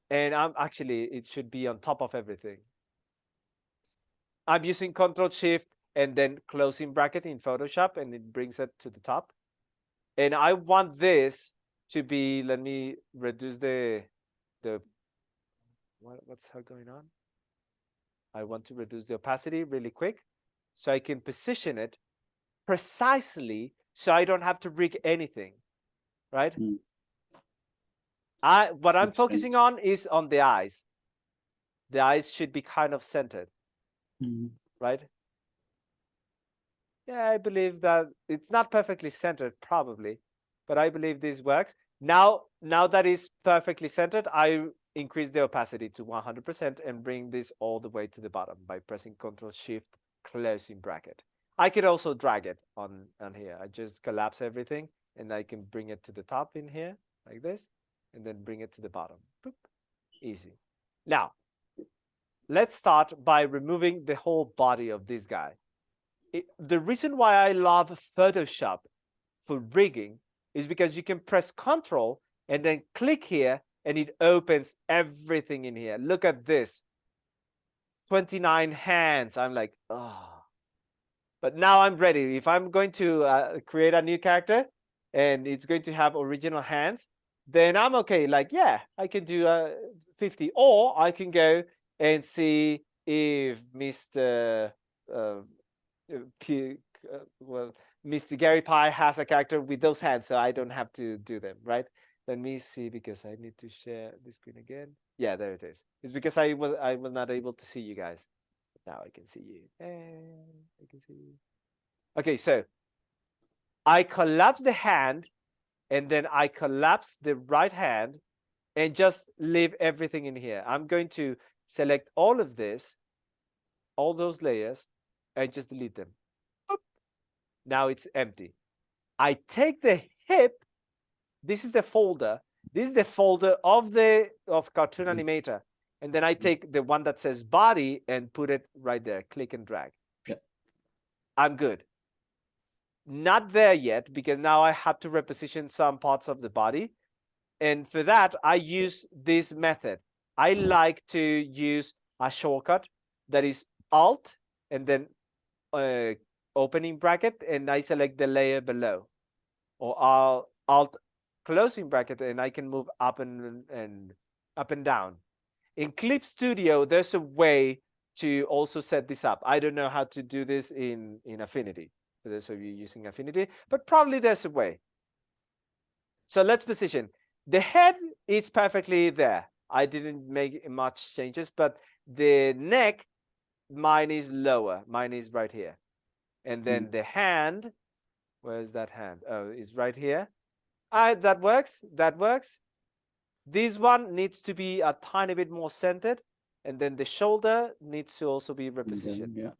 And it should be on top of everything. I'm using Ctrl+Shift and then closing bracket in Photoshop, and it brings it to the top. And I want this to be, let me reduce what's going on? I want to reduce the opacity really quick so I can position it precisely so I don't have to rig anything, right? What I'm focusing on is on the eyes. The eyes should be kind of centered, right? Yeah, I believe that it's not perfectly centered, probably, but I believe this works. Now that it's perfectly centered, I increase the opacity to 100% and bring this all the way to the bottom by pressing Ctrl+Shift, closing bracket. I could also drag it on here. I just collapse everything, and I can bring it to the top in here, like this, and then bring it to the bottom. Boop. Easy. Now, let's start by removing the whole body of this guy. The reason why I love Photoshop for rigging is because you can press Ctrl and then click here, and it opens everything in here. Look at this. 29 hands. I'm like, oh. But now I'm ready. If I'm going to create a new character and it's going to have original hands, then I'm okay. Like, yeah, I can do 50, or I can go and see if Mr. Well, Mr. Gary Pie has a character with those hands, so I don't have to do them, right? Let me see, because I need to share the screen again. Yeah, there it is. It's because I was not able to see you guys. Now I can see you. And I can see you. Okay, so I collapse the hand, and then I collapse the right hand, and just leave everything in here. I'm going to select all of this, all those layers, and just delete them. Boop. Now it's empty. I take the hip. This is the folder. This is the folder of Cartoon Animator. And then I take the one that says body and put it right there. Click and drag. Yep. I'm good. Not there yet, because now I have to reposition some parts of the body. And for that, I use this method. I like to use a shortcut that is Alt and then opening bracket, and I select the layer below, or Alt closing bracket, and I can move up and up and down. In Clip Studio, there's a way to also set this up. I don't know how to do this in Affinity, for those of you using Affinity, but probably there's a way. So let's position. The head is perfectly there. I didn't make much changes, but the neck, mine is lower. Mine is right here. And then the hand, where's that hand? Oh, it's right here. That works. That works. This one needs to be a tiny bit more centered. And then the shoulder needs to also be repositioned. Yeah.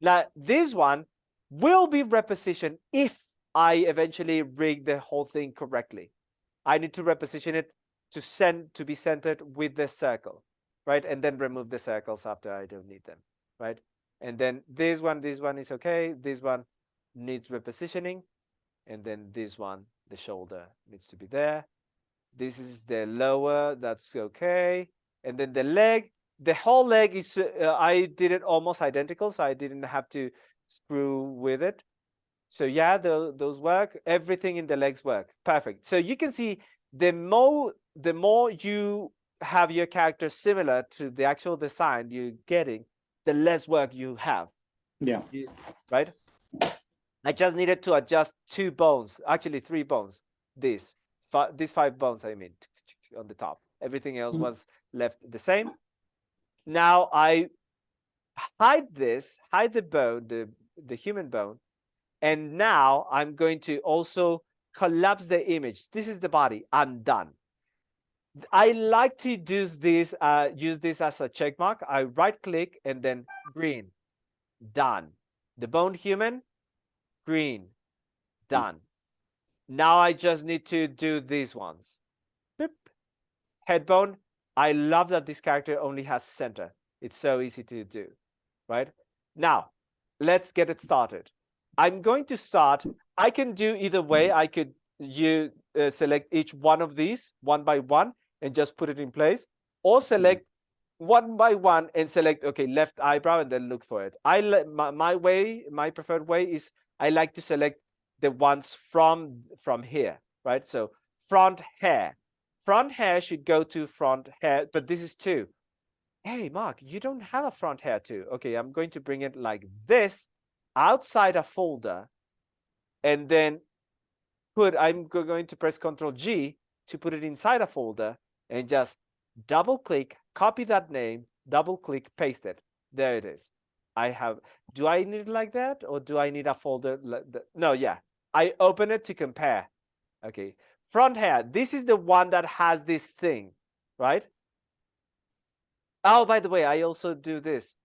Now, this one will be repositioned if I eventually rig the whole thing correctly. I need to reposition it to be centered with the circle, right? And then remove the circles after I don't need them, right? And then this one is okay. This one needs repositioning. And then this one, the shoulder needs to be there. This is the lower, that's okay. And then the leg, the whole leg is, I did it almost identical, so I didn't have to screw with it. So yeah, those work. Everything in the legs work. Perfect. So you can see the more you have your character similar to the actual design you're getting, the less work you have. Yeah. Right? I just needed to adjust 2 bones, actually 3 bones. These 5 bones, I mean, on the top. Everything else was left the same. Now I hide the bone, the human bone. And now I'm going to also collapse the image. This is the body. I'm done. I like to use this as a check mark. I right click and then green. Done. The bone human, green. Done. Now I just need to do these ones. Boop. Head bone. I love that this character only has center. It's so easy to do, right? Now, let's get it started. I'm going to start. I can do either way. I could select each one of these one by one and just put it in place, or select one by one and select, okay, left eyebrow and then look for it. My preferred way is I like to select the ones from here, right? So front hair. Front hair should go to front hair, but this is 2. Hey, Mark, you don't have a front hair too. Okay, I'm going to bring it like this outside a folder, and then I'm going to press Ctrl G to put it inside a folder, and just double click, copy that name, double click, paste it. There it is. Do I need it like that, or do I need a folder? No, yeah. I open it to compare. Okay. Front hair. This is the one that has this thing, right? Oh, by the way, I also do this.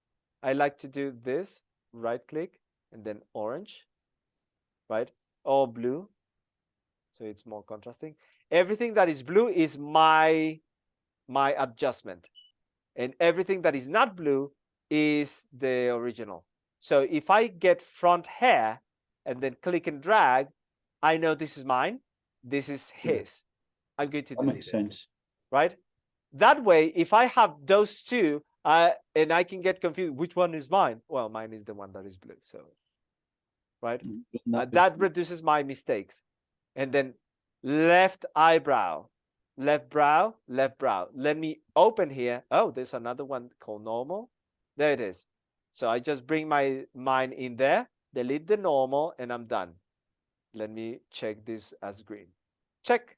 I like to do this, right click, and then orange, right? Or blue. So it's more contrasting. Everything that is blue is my adjustment. And everything that is not blue is the original. So if I get front hair and then click and drag, I know this is mine. This is his. I'm going to That delete makes it, sense. right? That way, if I have those 2, and I can get confused, which one is mine? Well, mine is the one that is blue. So, right? That reduces my mistakes. And then left eyebrow. left brow, left brow. Let me open here. Oh, there's another one called normal. There it is. So I just bring mine in there, delete the normal, and I'm done. Let me check this as green. Check,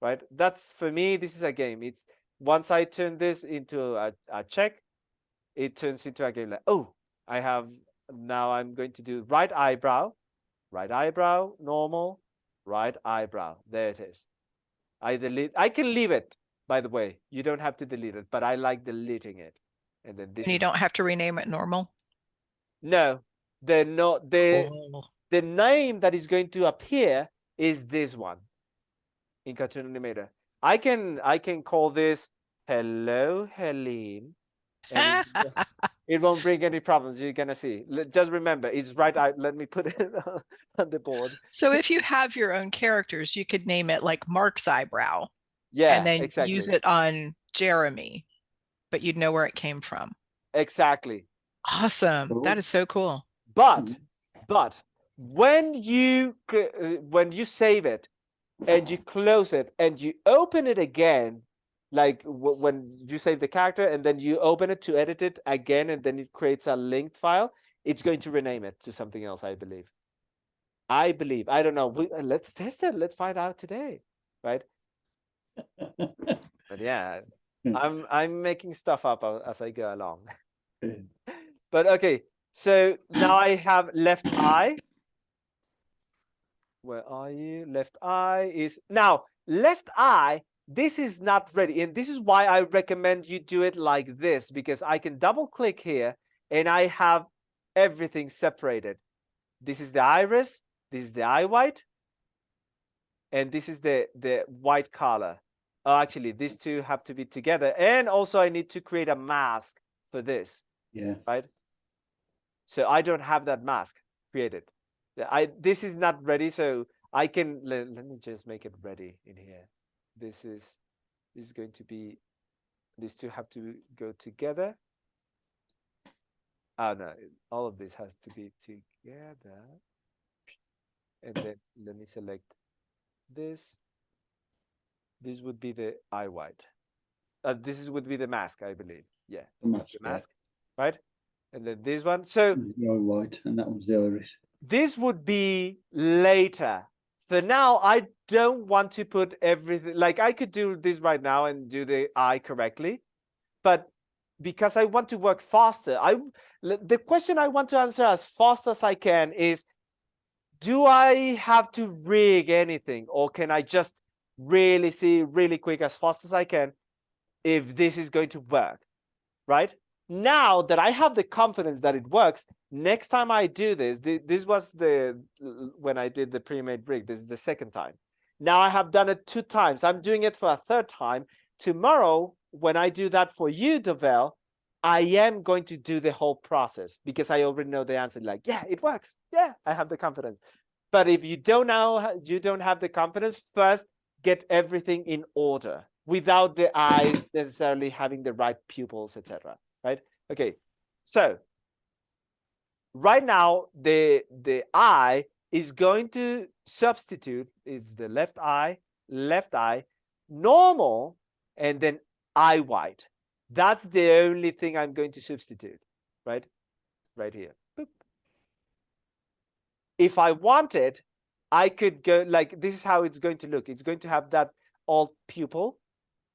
right? That's, for me, this is a game. It's once I turn this into a check, it turns into a game like, oh, now I'm going to do right eyebrow, normal, right eyebrow. There it is. I can leave it, by the way. You don't have to delete it, but I like deleting it. And then this And you is, don't have to rename it normal. no, the name that is going to appear is this one in Cartoon Animator. I can call this Hello Helene, and it won't bring any problems. You're gonna see. Just remember, it's right. Let me put it on the board. So if you have your own characters, you could name it like Mark's eyebrow Yeah, and then exactly. use it on Jeremy, but you'd know where it came from. Exactly. Awesome. Cool. That is so cool. But when you save it and you close it and you open it again, like when you save the character and then you open it to edit it again, and then it creates a linked file, it's going to rename it to something else, I believe. I don't know. Let's test it. Let's find out today, right? But yeah, I'm making stuff up as I go along. But okay, so now I have left eye. Where are you? Left eye is now left eye. This is not ready, and this is why I recommend you do it like this, because I can double click here and I have everything separated. This is the iris, this is the eye white, and this is the white color. Oh, actually, these two have to be together, and also I need to create a mask for this. Yeah. Right. So I don't have that mask created. This is not ready, so I can let me just make it ready in here. This is going to be, these two have to go together. Oh no, all of this has to be together. And then let me select this. This would be the eye white. Would be the mask, I believe. Yeah, The this is mask, the yeah. mask, right? And then this one. So The eye white, and that was the iris. this would be later. So now I don't want to put everything, like I could do this right now and do the eye correctly, but because I want to work faster, the question I want to answer as fast as I can is, do I have to rig anything, or can I just really see really quick as fast as I can if this is going to work, right? Now that I have the confidence that it works, next time I do this was when I did the pre-made rig. This is the second time. Now I have done it 2 times. I'm doing it for a 3rd time. Tomorrow, when I do that for you, Devel, I am going to do the whole process because I already know the answer. Like, yeah, it works. Yeah, I have the confidence. But if you don't know, you don't have the confidence, first get everything in order without the eyes necessarily having the right pupils, etc. Right? Okay. So right now the eye is going to substitute, it's the left eye, normal, and then eye white. That's the only thing I'm going to substitute, right? Right here. Boop. If I wanted, I could go like, this is how it's going to look. It's going to have that alt pupil.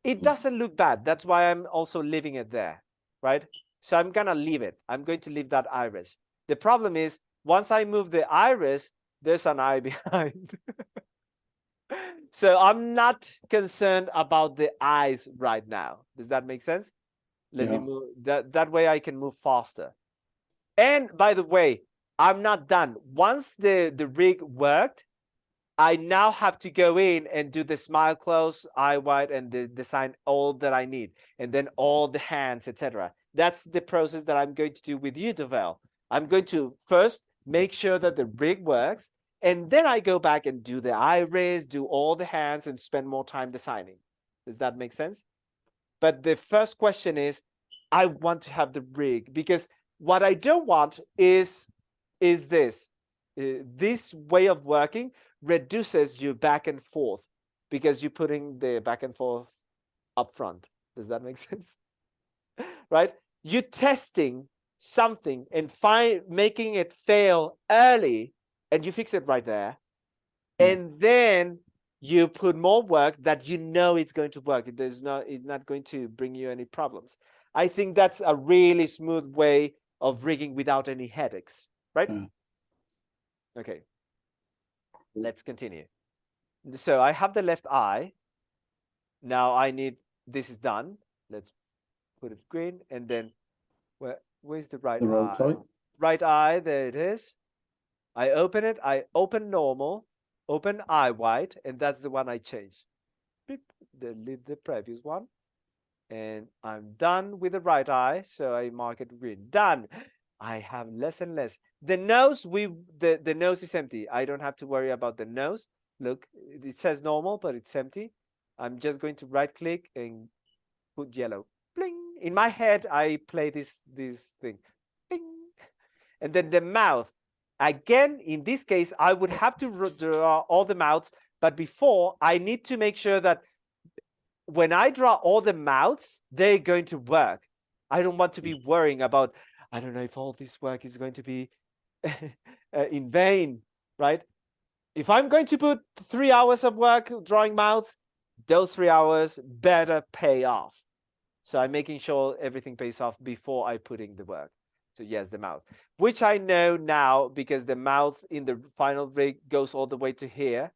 It doesn't look bad. That's why I'm also leaving it there, right? So I'm gonna leave it. I'm going to leave that iris. The problem is, once I move the iris, there's an eye behind. So I'm not concerned about the eyes right now. Does that make sense? Let me move that way. I can move faster. And by the way, I'm not done. Once the rig worked, I now have to go in and do the smile close, eye white, and design all that I need, and then all the hands, etc. That's the process that I'm going to do with you, Devel. I'm going to first make sure that the rig works, and then I go back and do the iris, do all the hands, and spend more time designing. Does that make sense? But the first question is, I want to have the rig, because what I don't want is this. This way of working reduces you back and forth. because you're putting the back and forth up front. Does that make sense? Right? You're testing something and making it fail early, and you fix it right there. Yeah. And then you put more work that you know it's going to work. It's not going to bring you any problems. I think that's a really smooth way of rigging without any headaches, right? Yeah. Okay. Let's continue. So I have the left eye. Now I need, this is done. Let's put it green. And then where's the right The right eye? eye. Right eye, there it is. I open it. I open normal, open eye wide, and that's the one I changed. Beep, delete the previous one. And I'm done with the right eye. So I mark it green. Done. I have less and less. The nose, the nose is empty. I don't have to worry about the nose. Look, it says normal, but it's empty. I'm just going to right click and put yellow. Bling. In my head, I play this thing. Bing. And then the mouth. Again, in this case, I would have to draw all the mouths. But before, I need to make sure that when I draw all the mouths, they're going to work. I don't want to be worrying about, I don't know if all this work is going to be in vain, right? If I'm going to put 3 hours of work drawing mouths, those 3 hours better pay off. So I'm making sure everything pays off before I put in the work. So yes, the mouth, which I know now because the mouth in the final rig goes all the way to here.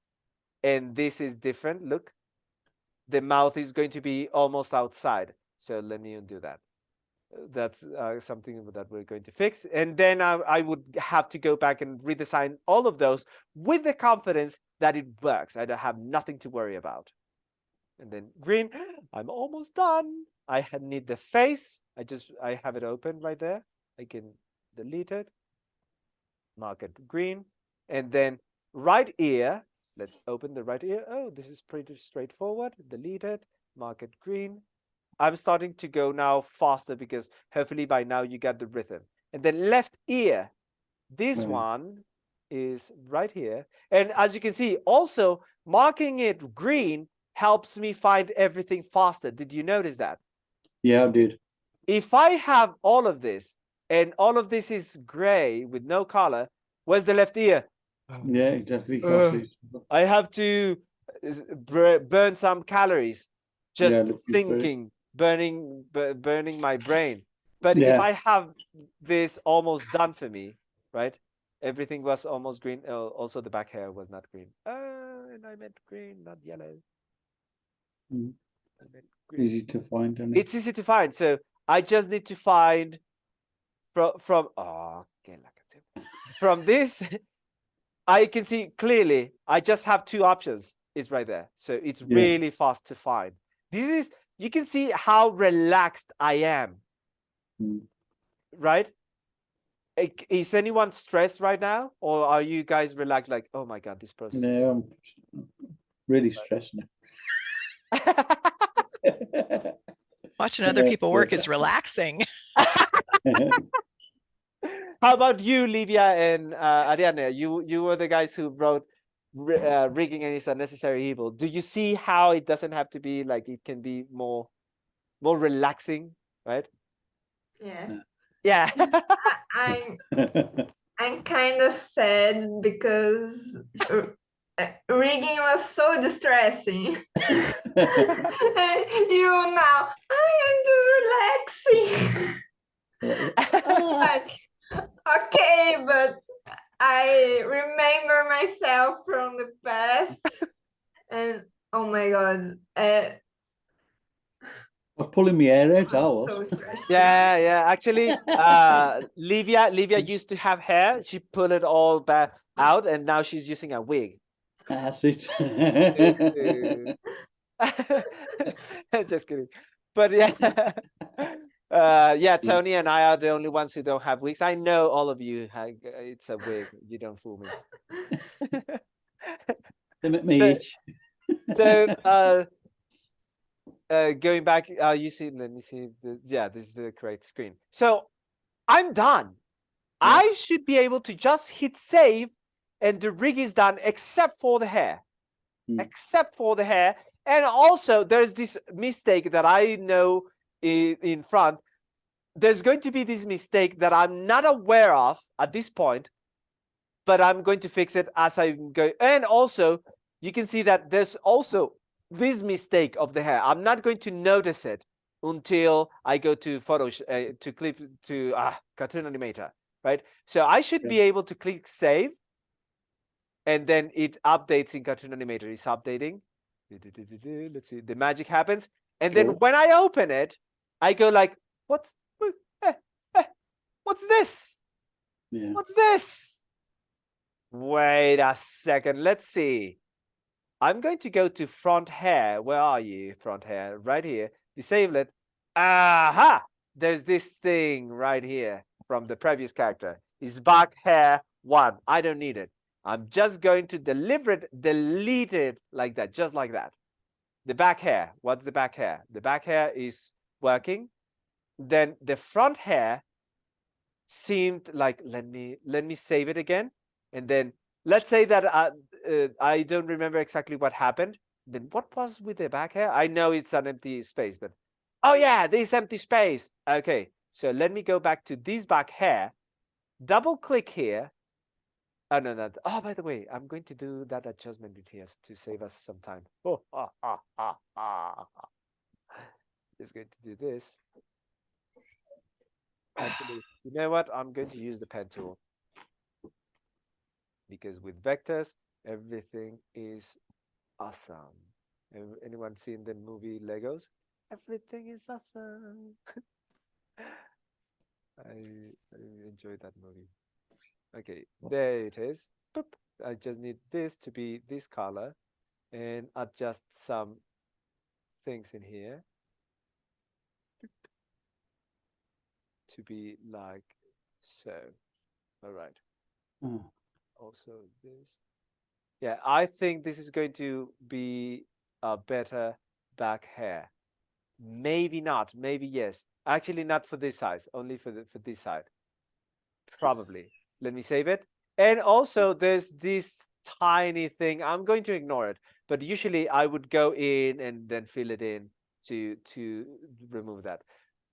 And this is different. Look, the mouth is going to be almost outside. So let me undo that. That's something that we're going to fix. And then I would have to go back and redesign all of those with the confidence that it works. I don't have nothing to worry about. And then green, I'm almost done. I need the face. I have it open right there. I can delete it, mark it green, and then right ear. Let's open the right ear. Oh, this is pretty straightforward. Delete it, mark it green. I'm starting to go now faster because hopefully by now you got the rhythm. And then left ear. This one is right here. And as you can see, also marking it green helps me find everything faster. Did you notice that? Yeah, I did. If I have all of this and all of this is gray with no color, where's the left ear? Yeah, exactly. Costly. I have to burn some calories just Yeah, look, thinking, burning my brain. But if Yeah. I have this almost done for me, right? Everything was almost green. Also, the back hair was not green. And I meant green, not yellow. Mm. I meant green. Easy to find. Isn't it? It's easy to find. So I just need to find from okay, from this. I can see clearly. I just have two options. It's right there. So it's Yeah. really fast to find. You can see how relaxed I am. Mm. Right? Is anyone stressed right now? Or are you guys relaxed like, oh my God, this process is... No, I'm really stressed now. Watching other people work is relaxing. How about you, Livia and Ariane? You were the guys who wrote rigging and its unnecessary evil. Do you see how it doesn't have to be like, it can be more relaxing, right? Yeah. Yeah. I'm kind of sad because rigging was so distressing. You now, I am just relaxing. Like, okay, but I remember myself from the past, and oh my God, I'm pulling my hair out. I I'm was. so stressed. Yeah. Actually, Livia used to have hair. She pulled it all back out, and now she's using a wig. That's it. Just kidding. But yeah. Tony and I are the only ones who don't have wigs. I know all of you it's a wig. You don't fool me. Me itch. So going back, you see, let me see. This is the correct screen. So I'm done. I should be able to just hit save and the rig is done except for the hair. except for the hair. And also there's this mistake that I know in front. There's going to be this mistake that I'm not aware of at this point, but I'm going to fix it as I go. And also you can see that there's also this mistake of the hair. I'm not going to notice it until I go to Photoshop, to Cartoon Animator, right? So I should be able to click save, and then it updates in Cartoon Animator. It's updating. Let's see, the magic happens. And then when I open it, I go like, what's this? Yeah. What's this? Wait a second. Let's see. I'm going to go to front hair. Where are you? Front hair, right here. Disable it. Aha! There's this thing right here from the previous character. It's back hair 1. I don't need it. I'm just going to delete it like that, just like that. The back hair. What's the back hair? The back hair is working. Then the front hair seemed like, let me save it again. And then let's say that I don't remember exactly what happened. Then what was with the back hair? I know it's an empty space, but oh yeah, this empty space. Okay, so let me go back to this back hair. Double click here. Oh no. Oh, by the way, I'm going to do that adjustment in here to save us some time. Oh, Just going to do this. Actually, you know what? I'm going to use the pen tool, because with vectors, everything is awesome. Anyone seen the movie Legos? Everything is awesome. I enjoyed that movie. Okay, there it is. Boop. I just need this to be this color and adjust some things in here to be like so. All right. Also this. Yeah, I think this is going to be a better back hair. Maybe not, maybe yes. Actually not for this size, only for this side. Probably. Let me save it. And also there's this tiny thing. I'm going to ignore it, but usually I would go in and then fill it in to remove that.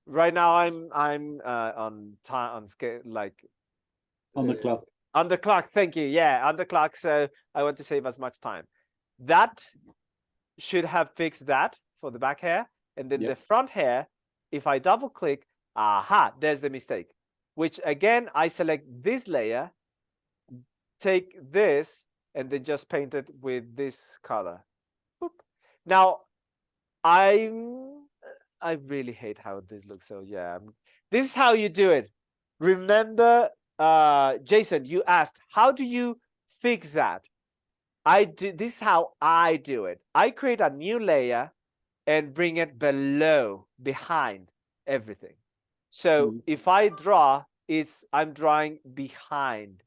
Right now I'm on time, on scale, like On the clock. On the clock, thank you. Yeah, on the clock. So I want to save as much time. That should have fixed that for the back hair. And then the front hair, if I double click, aha, there's the mistake. Which again, I select this layer, take this, and then just paint it with this color. Boop. Now, I really hate how this looks. So yeah, this is how you do it. Remember, Jason, you asked, how do you fix that? This is how I do it. I create a new layer and bring it behind everything. So if I draw, I'm drawing behind,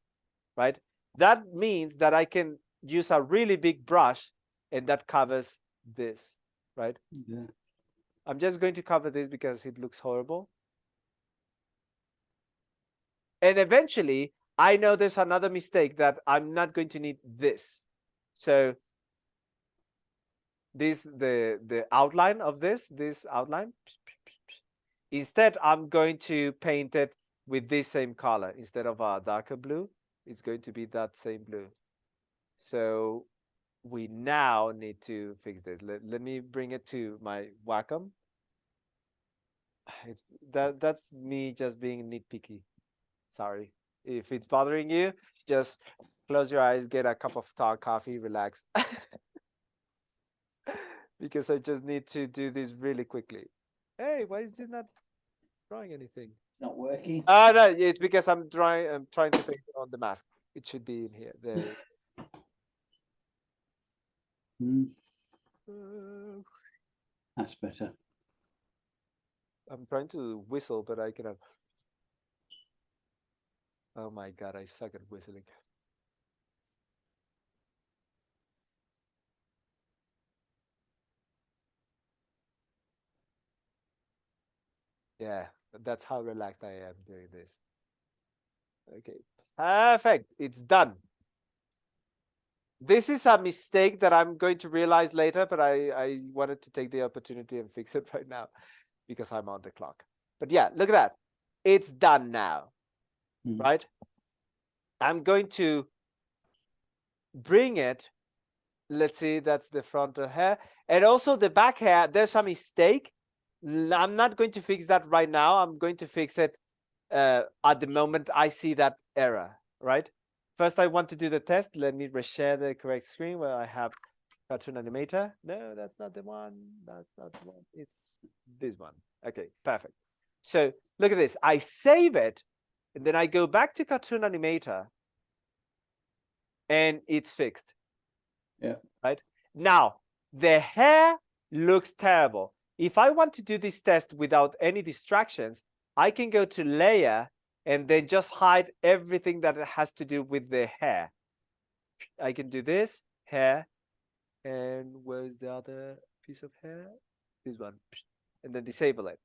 right? That means that I can use a really big brush and that covers this, right? Yeah. I'm just going to cover this because it looks horrible. And eventually, I know there's another mistake that I'm not going to need this. So the outline of this outline, instead I'm going to paint it with this same color. Instead of a darker blue, it's going to be that same blue. So we now need to fix this. Let me bring it to my Wacom. That's me just being nitpicky. Sorry. If it's bothering you, just close your eyes, get a cup of coffee, relax. Because I just need to do this really quickly. Hey, why is this not drawing anything? Not working. No, it's because I'm trying to paint it on the mask. It should be in here. There. That's better. I'm trying to whistle, but I cannot. Oh my god, I suck at whistling. Yeah, that's how relaxed I am doing this. Okay, perfect. It's done. This is a mistake that I'm going to realize later, but I wanted to take the opportunity and fix it right now because I'm on the clock. But yeah, look at that. It's done now, right? I'm going to bring it. Let's see, that's the front hair. And also the back hair, there's a mistake. I'm not going to fix that right now. I'm going to fix it at the moment I see that error, right? First, I want to do the test. Let me reshare the correct screen where I have Cartoon Animator. No, that's not the one. That's not the one. It's this one. Okay, perfect. So look at this. I save it, and then I go back to Cartoon Animator, and it's fixed. Yeah. Right? Now, the hair looks terrible. If I want to do this test without any distractions, I can go to Layer and then just hide everything that has to do with the hair. I can do this, hair, and where's the other piece of hair? This one, and then disable it.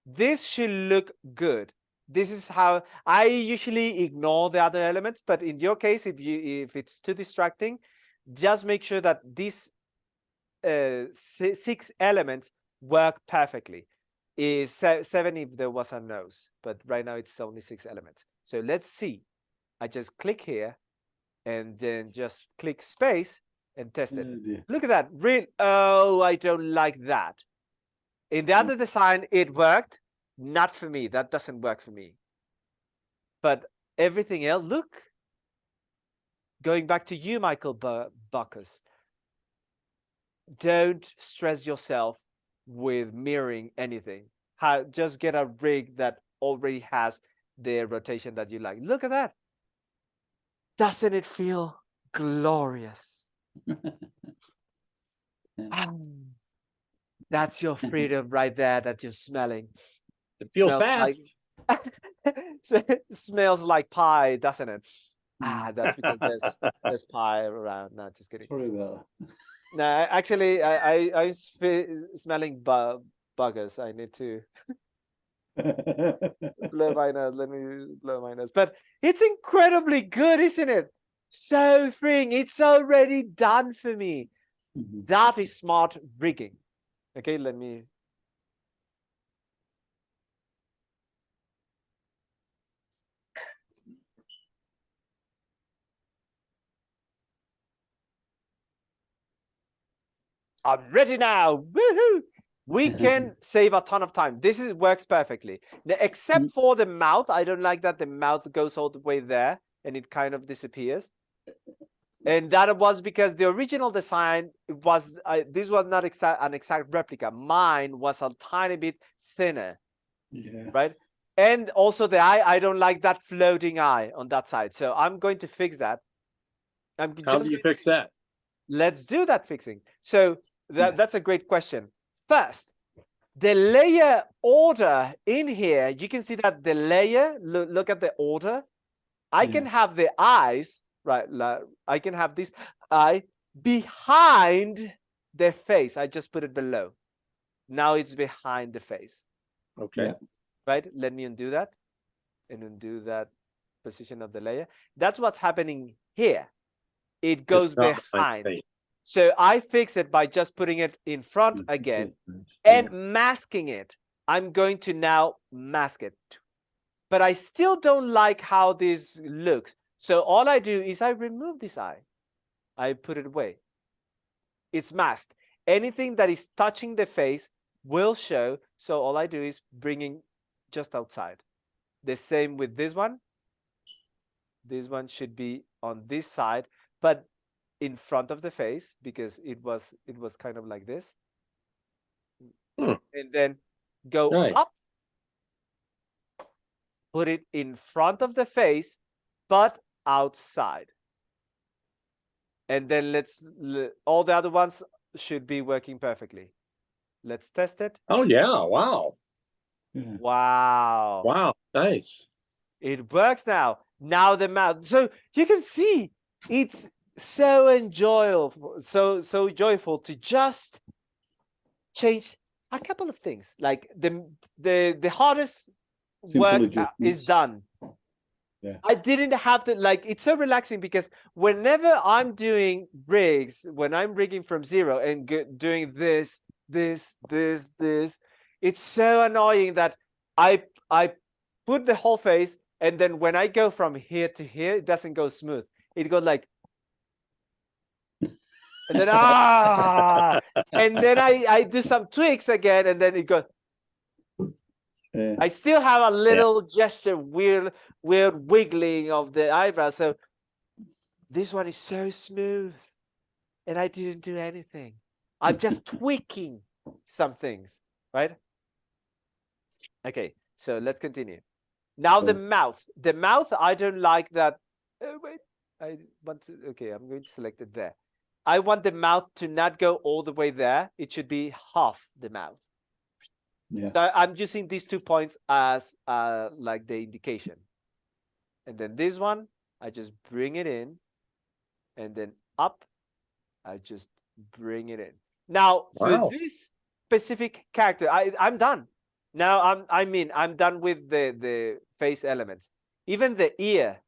This should look good. This is how I usually ignore the other elements, but in your case, if it's too distracting, just make sure that these 6 elements work perfectly. Is 7 if there was a nose, but right now it's only 6 elements. So let's see. I just click here and then just click space and test it. Look at that. Oh, I don't like that. In the other design, it worked. Not for me. That doesn't work for me. But everything else, look. Going back to you, Michael Bacchus. Don't stress yourself with mirroring anything. Just get a rig that already has the rotation that you like. Look at that. Doesn't it feel glorious? That's your freedom right there that you're smelling. It feels fast. Like, smells like pie, doesn't it? That's because there's pie around. No, just kidding. Sorry about No, actually, I'm smelling buggers. I need to blow my nose. Let me blow my nose. But it's incredibly good, isn't it? So freeing. It's already done for me. That is smart rigging. Okay, let me. I'm ready now. Woohoo! We can save a ton of time. This works perfectly. Except for the mouth. I don't like that the mouth goes all the way there and it kind of disappears. And that was because the original design was, this was not an exact replica. Mine was a tiny bit thinner, right? And also the eye, I don't like that floating eye on that side. So I'm going to fix that. How do you fix that? Let's do that fixing. So that's a great question. First, the layer order in here, you can see that the layer, look at the order. I can have the eyes, right? I can have this eye behind the face. I just put it below. Now it's behind the face. Okay. Right? Let me undo that and undo that position of the layer. That's what's happening here. It goes behind. So I fix it by just putting it in front again and masking it. I'm going to now mask it. But I still don't like how this looks. So all I do is I remove this eye. I put it away. It's masked. Anything that is touching the face will show. So all I do is bringing just outside. The same with this one. This one should be on this side, but in front of the face because it was kind of like this. And then go up, put it in front of the face, but outside. And then all the other ones should be working perfectly. Let's test it. Oh yeah, wow. Wow. Wow, nice. It works now. Now the mouth. So you can see it's so enjoyable, so joyful to just change a couple of things. Like the hardest work is done. Yeah. I didn't have to like, it's so relaxing because whenever I'm doing rigs, when I'm rigging from zero and doing this, it's so annoying that I put the whole face, and then when I go from here to here, it doesn't go smooth. It goes like, and then and then I do some tweaks again, and then it goes. Yeah. I still have a little gesture, weird wiggling of the eyebrow. So this one is so smooth, and I didn't do anything. I'm just tweaking some things, right? Okay, so let's continue. Now the mouth. The mouth, I don't like that. Wait, I want to. Okay, I'm going to select it there. I want the mouth to not go all the way there. It should be half the mouth. Yeah. So I'm using these 2 points as like the indication. And then this one, I just bring it in, and then up, I just bring it in. Now for this specific character, I'm done. Now I'm done with the face elements. Even the ear.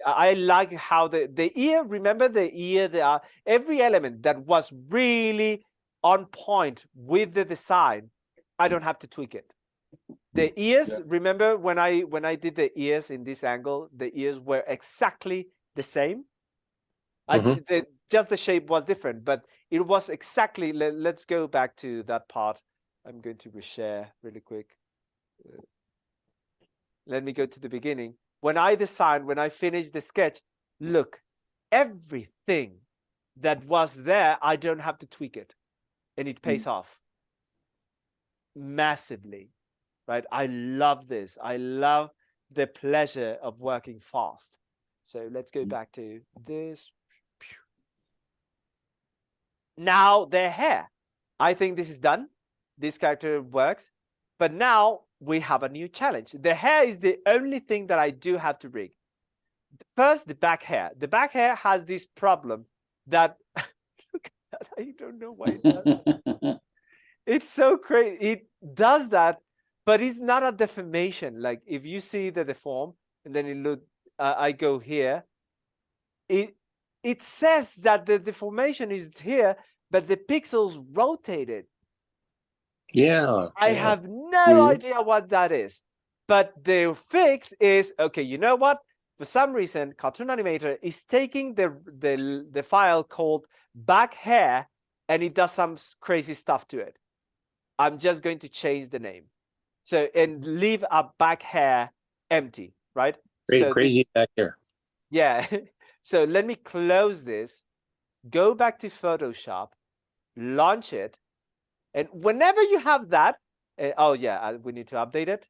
I like how the ear, remember the ear, every element that was really on point with the design, I don't have to tweak it. The ears, remember when I did the ears in this angle, the ears were exactly the same. Just the shape was different, but it was exactly, let's go back to that part. I'm going to reshare really quick. Let me go to the beginning. When I finished the sketch, look, everything that was there, I don't have to tweak it. And it pays off massively, right? I love this. I love the pleasure of working fast. So let's go back to this. Now their hair. I think this is done. This character works. But now we have a new challenge. The hair is the only thing that I do have to rig. First, the back hair. The back hair has this problem that look at that. I don't know why it does that. It's so crazy. It does that, but it's not a deformation. Like if you see the deform and then it look, I go here. It says that the deformation is here, but the pixels rotated. Yeah. I have no idea what that is. But the fix is, okay, you know what? For some reason, Cartoon Animator is taking the file called back hair, and it does some crazy stuff to it. I'm just going to change the name. So, and leave a back hair empty, right? So Crazy back here. Yeah. So let me close this, go back to Photoshop, launch it. And whenever you have that, oh yeah, we need to update it.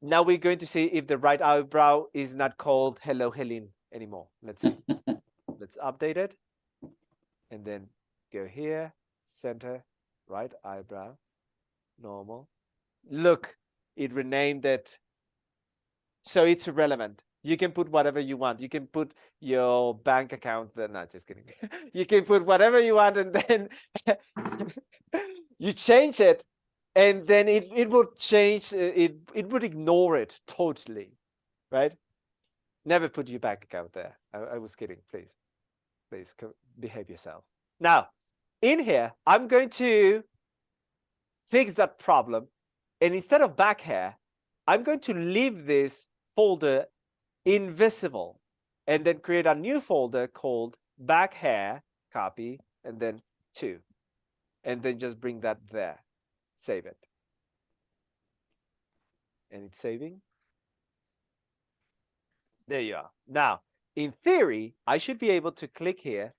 Now we're going to see if the right eyebrow is not called Hello Helene anymore. Let's see. Let's update it. And then go here, center, right eyebrow, normal. Look, it renamed it. So it's irrelevant. You can put whatever you want. You can put your bank account. Not just kidding. You can put whatever you want, and then you change it, and then it will change. It would ignore it totally, right? Never put your bank account there. I was kidding. Please behave yourself. Now, in here, I'm going to fix that problem, and instead of back hair, I'm going to leave this folder invisible, and then create a new folder called back hair, copy, and then 2, and then just bring that there, save it, and it's saving. There you are. Now, in theory, I should be able to click here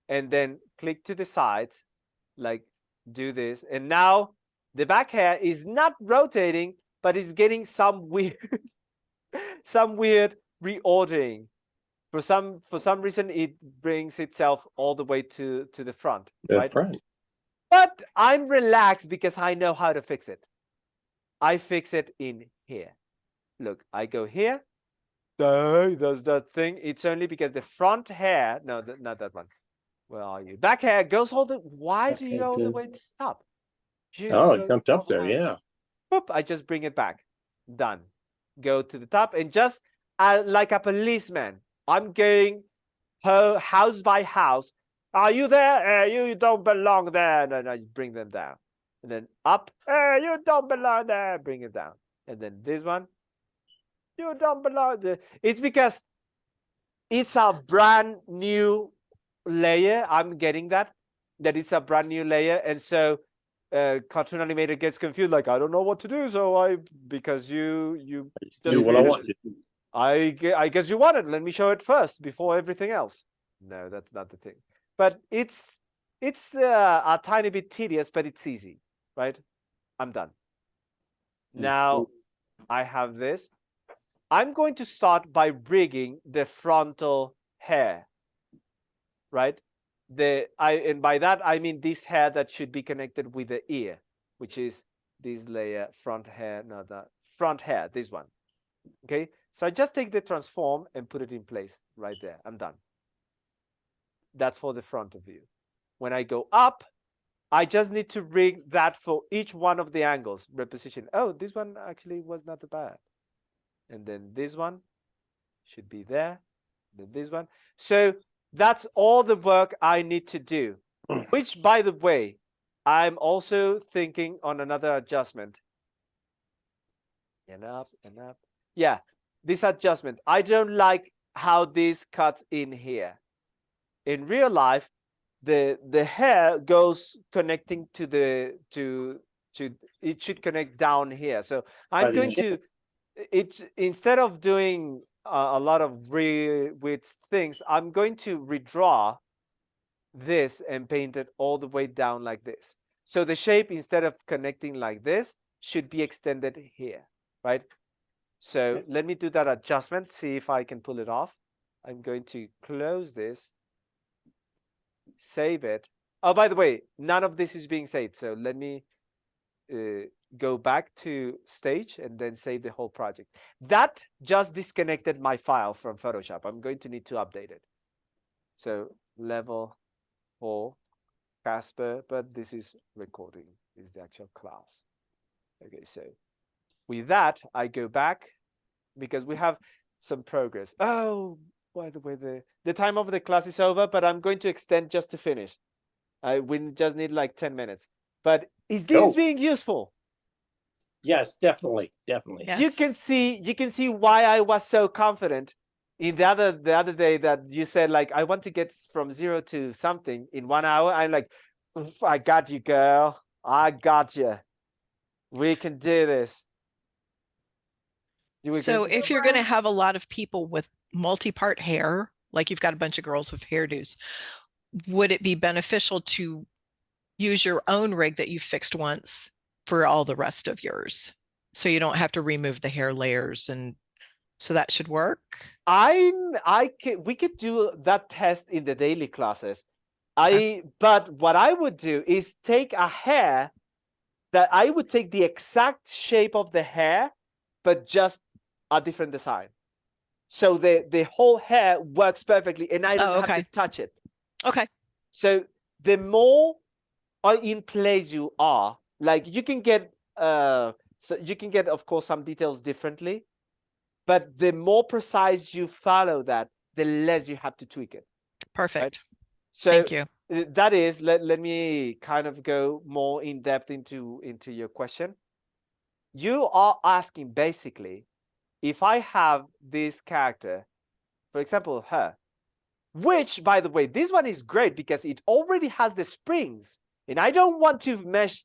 and then click to the sides, like do this, and now the back hair is not rotating, but it's getting some weird reordering. For some reason, it brings itself all the way to the front, right? But I'm relaxed because I know how to fix it. I fix it in here. Look, I go here. Does that thing. It's only because the front hair, no, not that one. Where are you? Back hair goes all the, why do you go all the way to the top? Oh, it jumped up there, yeah. Boop, I just bring it back. Done. go to the top, and just like a policeman, I'm going house by house. Are you there? You don't belong there. And then I bring them down. And then up. You don't belong there. Bring it down. And then this one. You don't belong there. It's because it's a brand new layer. I'm getting that it's a brand new layer. And so Cartoon Animator gets confused. Like, I don't know what to do. So because you just Do what I created want it. to. I guess you want it. Let me show it first before everything else. No, that's not the thing. But it's a tiny bit tedious, but it's easy, right? I'm done. Now I have this. I'm going to start by rigging the frontal hair, right? And by that I mean this hair that should be connected with the ear, which is this layer, front hair, no, the front hair, this one. Okay, so I just take the transform and put it in place right there. I'm done. That's for the front of view. When I go up, I just need to rig that for each one of the angles. Reposition. Oh, this one actually was not bad. And then this one should be there. Then this one. So that's all the work I need to do. Which, by the way, I'm also thinking on another adjustment. And up and up. Yeah, this adjustment. I don't like how this cuts in here. In real life, the hair goes connecting to it should connect down here. So I'm going to instead of doing a lot of with things, I'm going to redraw this and paint it all the way down like this. So the shape, instead of connecting like this, should be extended here, right? So let me do that adjustment, see if I can pull it off. I'm going to close this, save it. Oh, by the way, none of this is being saved. So let me go back to stage and then save the whole project. That just disconnected my file from Photoshop. I'm going to need to update it. So level 4, Casper, but this is recording, this is the actual class. Okay, so with that, I go back because we have some progress. Oh, by the way, the time of the class is over, but I'm going to extend just to finish. We just need like 10 minutes. But is this being useful? Yes, definitely. Yes. You can see why I was so confident in the other day that you said, like, I want to get from 0 to something in 1 hour. I'm like, I got you, girl. I got you. We can do this. So if you're going to have a lot of people with multi-part hair, like you've got a bunch of girls with hairdos, would it be beneficial to use your own rig that you fixed once for all the rest of yours? So you don't have to remove the hair layers, and so that should work. We could do that test in the daily classes. But what I would do is take a hair that I would take the exact shape of the hair, but just a different design. So the whole hair works perfectly and I don't have to touch it. Okay. So the more in place you are, like you can get of course some details differently, but the more precise you follow that, the less you have to tweak it. Perfect. Right? So thank you. That is, let me kind of go more in depth into your question. You are asking basically, if I have this character, for example, her, which, by the way, this one is great because it already has the springs, and I don't want to mess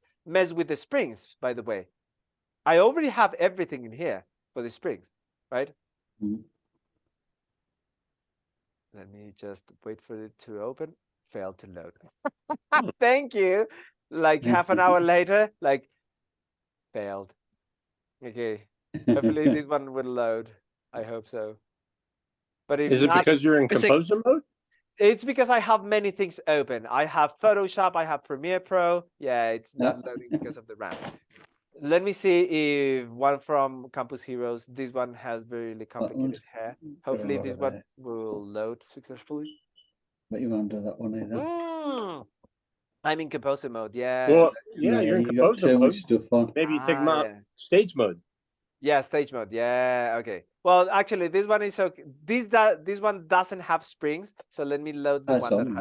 with the springs, by the way. I already have everything in here for the springs, right? Mm. Let me just wait for it to open. Failed to load. Thank you. Like half an hour later, like failed. Okay. Hopefully this one will load. I hope so. But if Is it not, because you're in composer mode? it's because I have many things open. I have Photoshop, I have Premiere Pro. Yeah, it's not loading because of the RAM. Let me see if one from Campus Heroes, this one has very complicated hair. Hopefully this one will load successfully. But you won't do that one either. I'm in composer mode, yeah. Well, yeah, you're in you got composer too mode. much stuff on. Maybe you take them out Yeah. stage mode. Yeah, stage mode. Yeah, okay. Well, actually, this one is okay. This one doesn't have springs, so let me load the That's one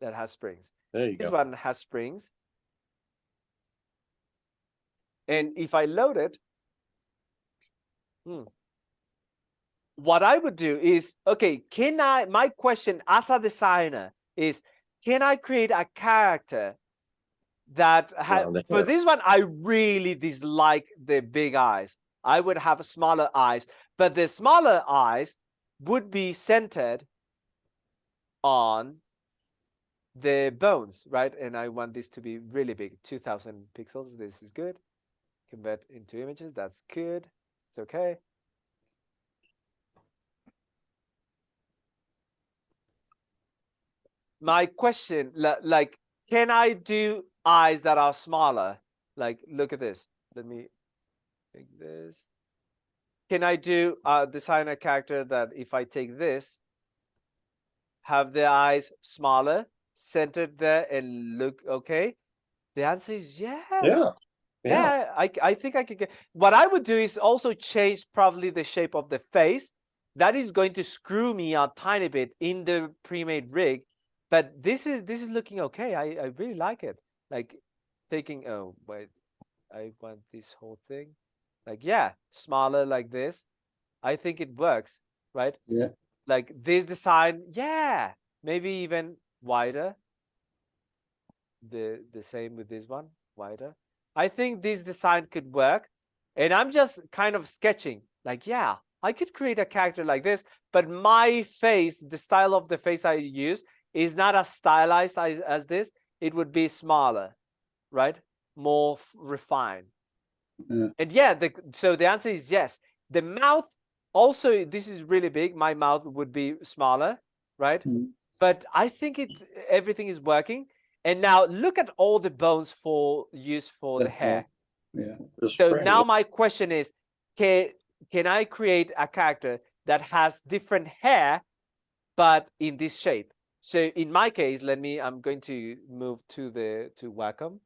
that on has springs. There you This go. one has springs. And if I load it, what I would do is, okay, my question as a designer is, can I create a character that the for hair. this one, I really dislike the big eyes. I would have smaller eyes, but the smaller eyes would be centered on the bones, right? And I want this to be really big, 2000 pixels. This is good. Convert into images. That's good. It's okay. My question, like, can I do eyes that are smaller? Like, look at this. Let me take this. Can I do design a character that if I take this, have the eyes smaller, centered there, and look okay? The answer is yes. Yeah, I think I could get. What I would do is also change probably the shape of the face. That is going to screw me a tiny bit in the pre-made rig, but this is looking okay. I really like it. Like taking, oh wait, I want this whole thing. Like, yeah, smaller like this. I think it works, right? Yeah. Like this design, yeah, maybe even wider. The same with this one, wider. I think this design could work. And I'm just kind of sketching, like, yeah, I could create a character like this, but my face, the style of the face I use is not as stylized as this. It would be smaller, right? More refined. Yeah. And yeah, so the answer is yes. The mouth also, this is really big. My mouth would be smaller, right? But I think everything is working. And now look at all the bones used for the hair. Yeah. So now my question is, can I create a character that has different hair, but in this shape? So in my case, I'm going to move to Wacom,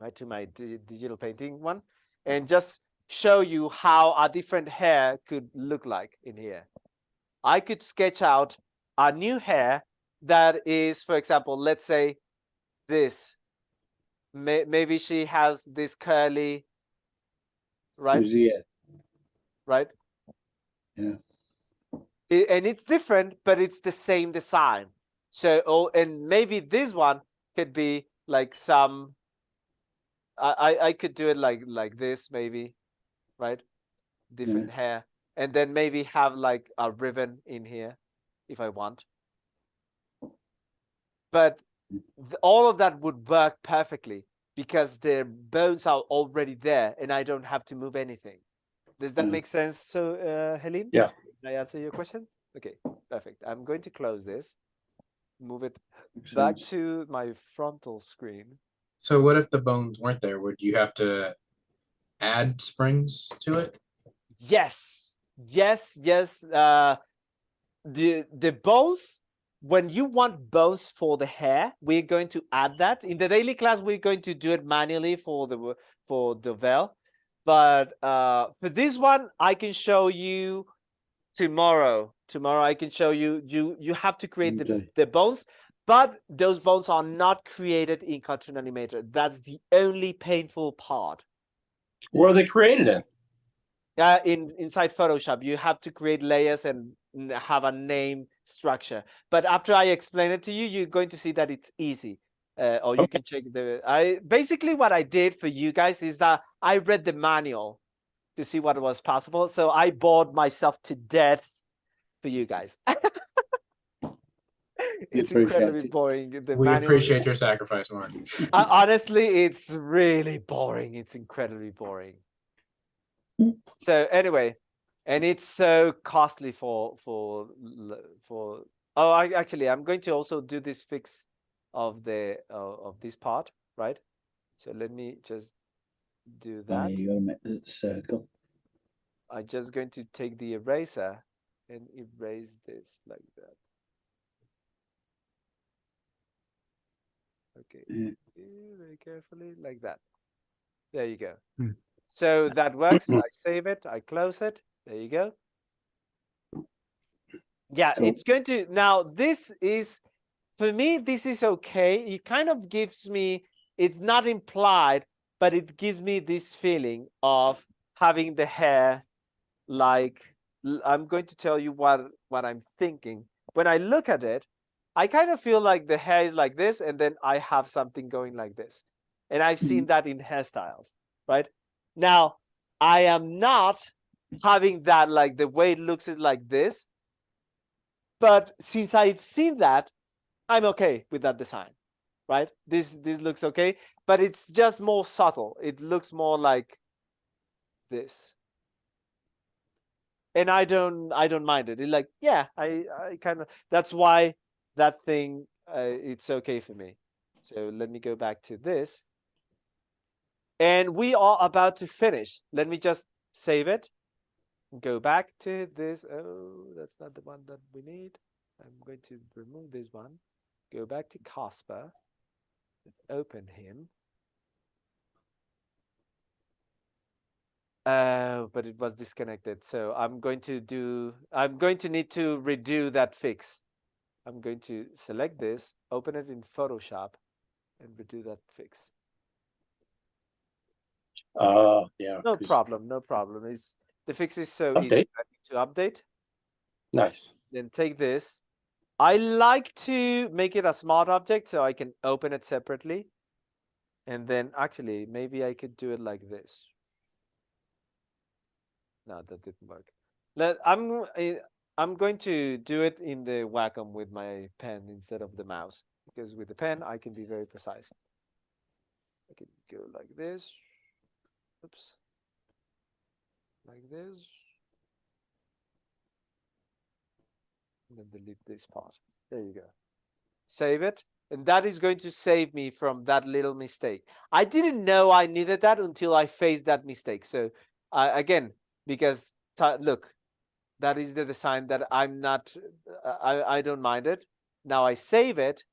right, to my digital painting one, and just show you how a different hair could look like in here. I could sketch out a new hair that is, for example, let's say this. Maybe she has this curly, right? Yeah. Right? Yeah. And it's different, but it's the same design. So, and maybe this one could be like some. I could do it like this, maybe, right? Different hair, and then maybe have like a ribbon in here, if I want. But all of that would work perfectly because the bones are already there, and I don't have to move anything. Does that make sense? So, Helene? Yeah. Did I answer your question? Okay, perfect. I'm going to close this, move it back to my frontal screen. So what if the bones weren't there? Would you have to add springs to it? Yes. The bones, when you want bones for the hair, we're going to add that. In the daily class, we're going to do it manually for the veil. But for this one, I can show you tomorrow. Tomorrow I can show you. You have to create the bones, but those bones are not created in Cartoon Animator. That's the only painful part. Where are they created in? Inside Photoshop, you have to create layers and have a name structure. But after I explain it to you, you're going to see that it's easy. Or you can check basically what I did for you guys is that I read the manual to see what was possible. So I bored myself to death for you guys. It's incredibly boring. We appreciate your sacrifice, Mark. Honestly, it's really boring. It's incredibly boring. So anyway, and it's so costly for actually I'm going to also do this fix of this part, right? So let me just do that. You gotta make the circle. I'm just going to take the eraser and erase this like that. Okay, very carefully like that. There you go. So that works. I save it. I close it. There you go. Yeah, it's going to now. This is for me. This is okay. It kind of gives me. It's not implied, but it gives me this feeling of having the hair like. I'm going to tell you what I'm thinking. When I look at it, I kind of feel like the hair is like this, and then I have something going like this. And I've seen that in hairstyles, right? Now, I am not having that like the way it looks is like this. But since I've seen that, I'm okay with that design, right? This looks okay, but it's just more subtle. It looks more like this. And I don't mind it. It's like, yeah, I kind of, that's why that thing, it's okay for me. So let me go back to this. And we are about to finish. Let me just save it. Go back to this. Oh, that's not the one that we need. I'm going to remove this one. Go back to Casper. Open him. But it was disconnected. So I'm going to need to redo that fix. I'm going to select this, open it in Photoshop, and redo that fix. Yeah. No problem, no problem. The fix is so easy. Update. I need to update. Nice. Then take this. I like to make it a smart object so I can open it separately. And then actually, maybe I could do it like this. No, that didn't work. I'm going to do it in the Wacom with my pen instead of the mouse, because with the pen I can be very precise. I can go like this. Oops. Like this. And then delete this part. There you go. Save it. And that is going to save me from that little mistake. I didn't know I needed that until I faced that mistake. So again, because look, that is the design that I'm not, I don't mind it. Now I save it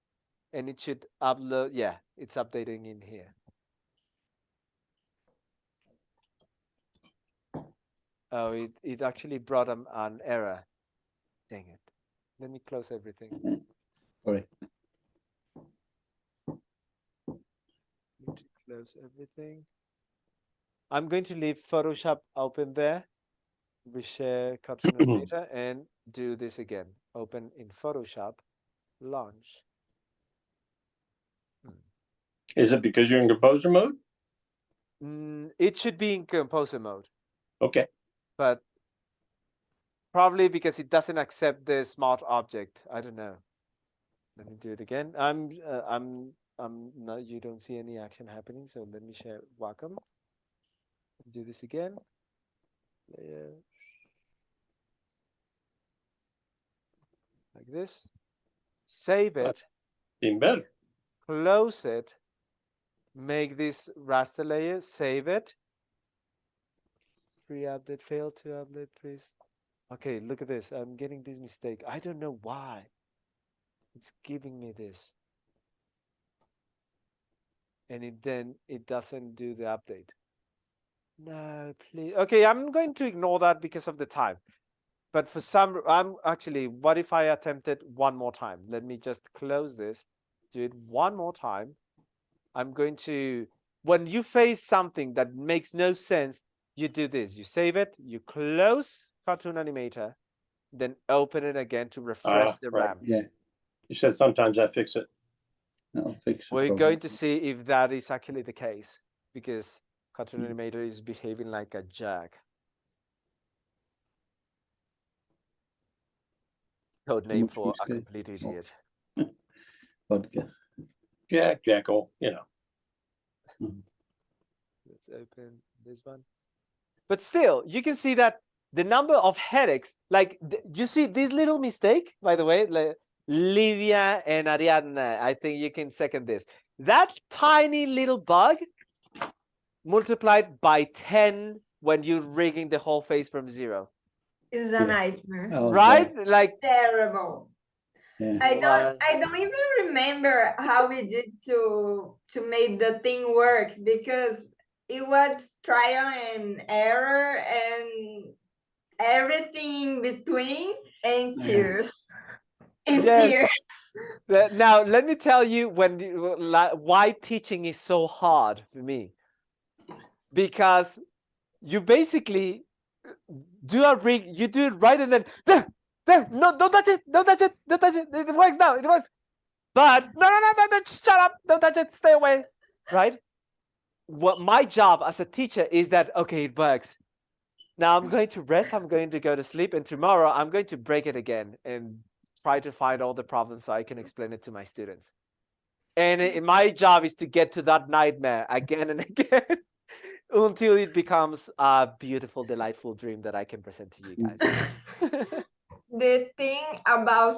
and it should upload. Yeah, it's updating in here. Oh, it actually brought an error. Dang it. Let me close everything. Sorry. Need to close everything. I'm going to leave Photoshop open there. We share Cartoon Animator and do this again. Open in Photoshop, launch. Is it because you're in composer mode? It should be in composer mode. Okay. But probably because it doesn't accept the smart object. I don't know. Let me do it again. No, you don't see any action happening. So let me share Wacom. Do this again. Layer. Like this. Save it. Even better. Close it. Make this raster layer. Save it. Free update. Fail to update, please. Okay, look at this. I'm getting this mistake. I don't know why. It's giving me this. And it doesn't do the update. No, please. Okay, I'm going to ignore that because of the time. But for some, what if I attempt it one more time? Let me just close this, do it one more time. I'm going to, when you face something that makes no sense, you do this. You save it, you close Cartoon Animator, then open it again to refresh the right. RAM. Yeah, You said sometimes I fix it. that'll fix the We're problem. going to see if that is actually the case, because Cartoon Animator is behaving like a jerk. Code name much for a mistake. complete idiot. Vodka. Jackal, you know. Let's open this one. But still, you can see that the number of headaches, like, you see this little mistake, by the way, like, Livia and Ariadna, I think you can second this. That tiny little bug multiplied by 10 when you're rigging the whole face from 0. It's a nightmare. Oh, Right? God. Like, Terrible. Yeah. I don't even remember how we did to make the thing work, because it was trial and error and everything in between and Yeah. tears. And Yes. tears. Now, let me tell you why teaching is so hard for me. Because you basically you do it right and then there, no, don't touch it, don't touch it, don't touch it. It works now, it works. But no, shut up, don't touch it, stay away, right? What my job as a teacher is that, okay, it works. Now I'm going to rest, I'm going to go to sleep, and tomorrow I'm going to break it again and try to find all the problems so I can explain it to my students. And my job is to get to that nightmare again and again until it becomes a beautiful, delightful dream that I can present to you guys. The thing about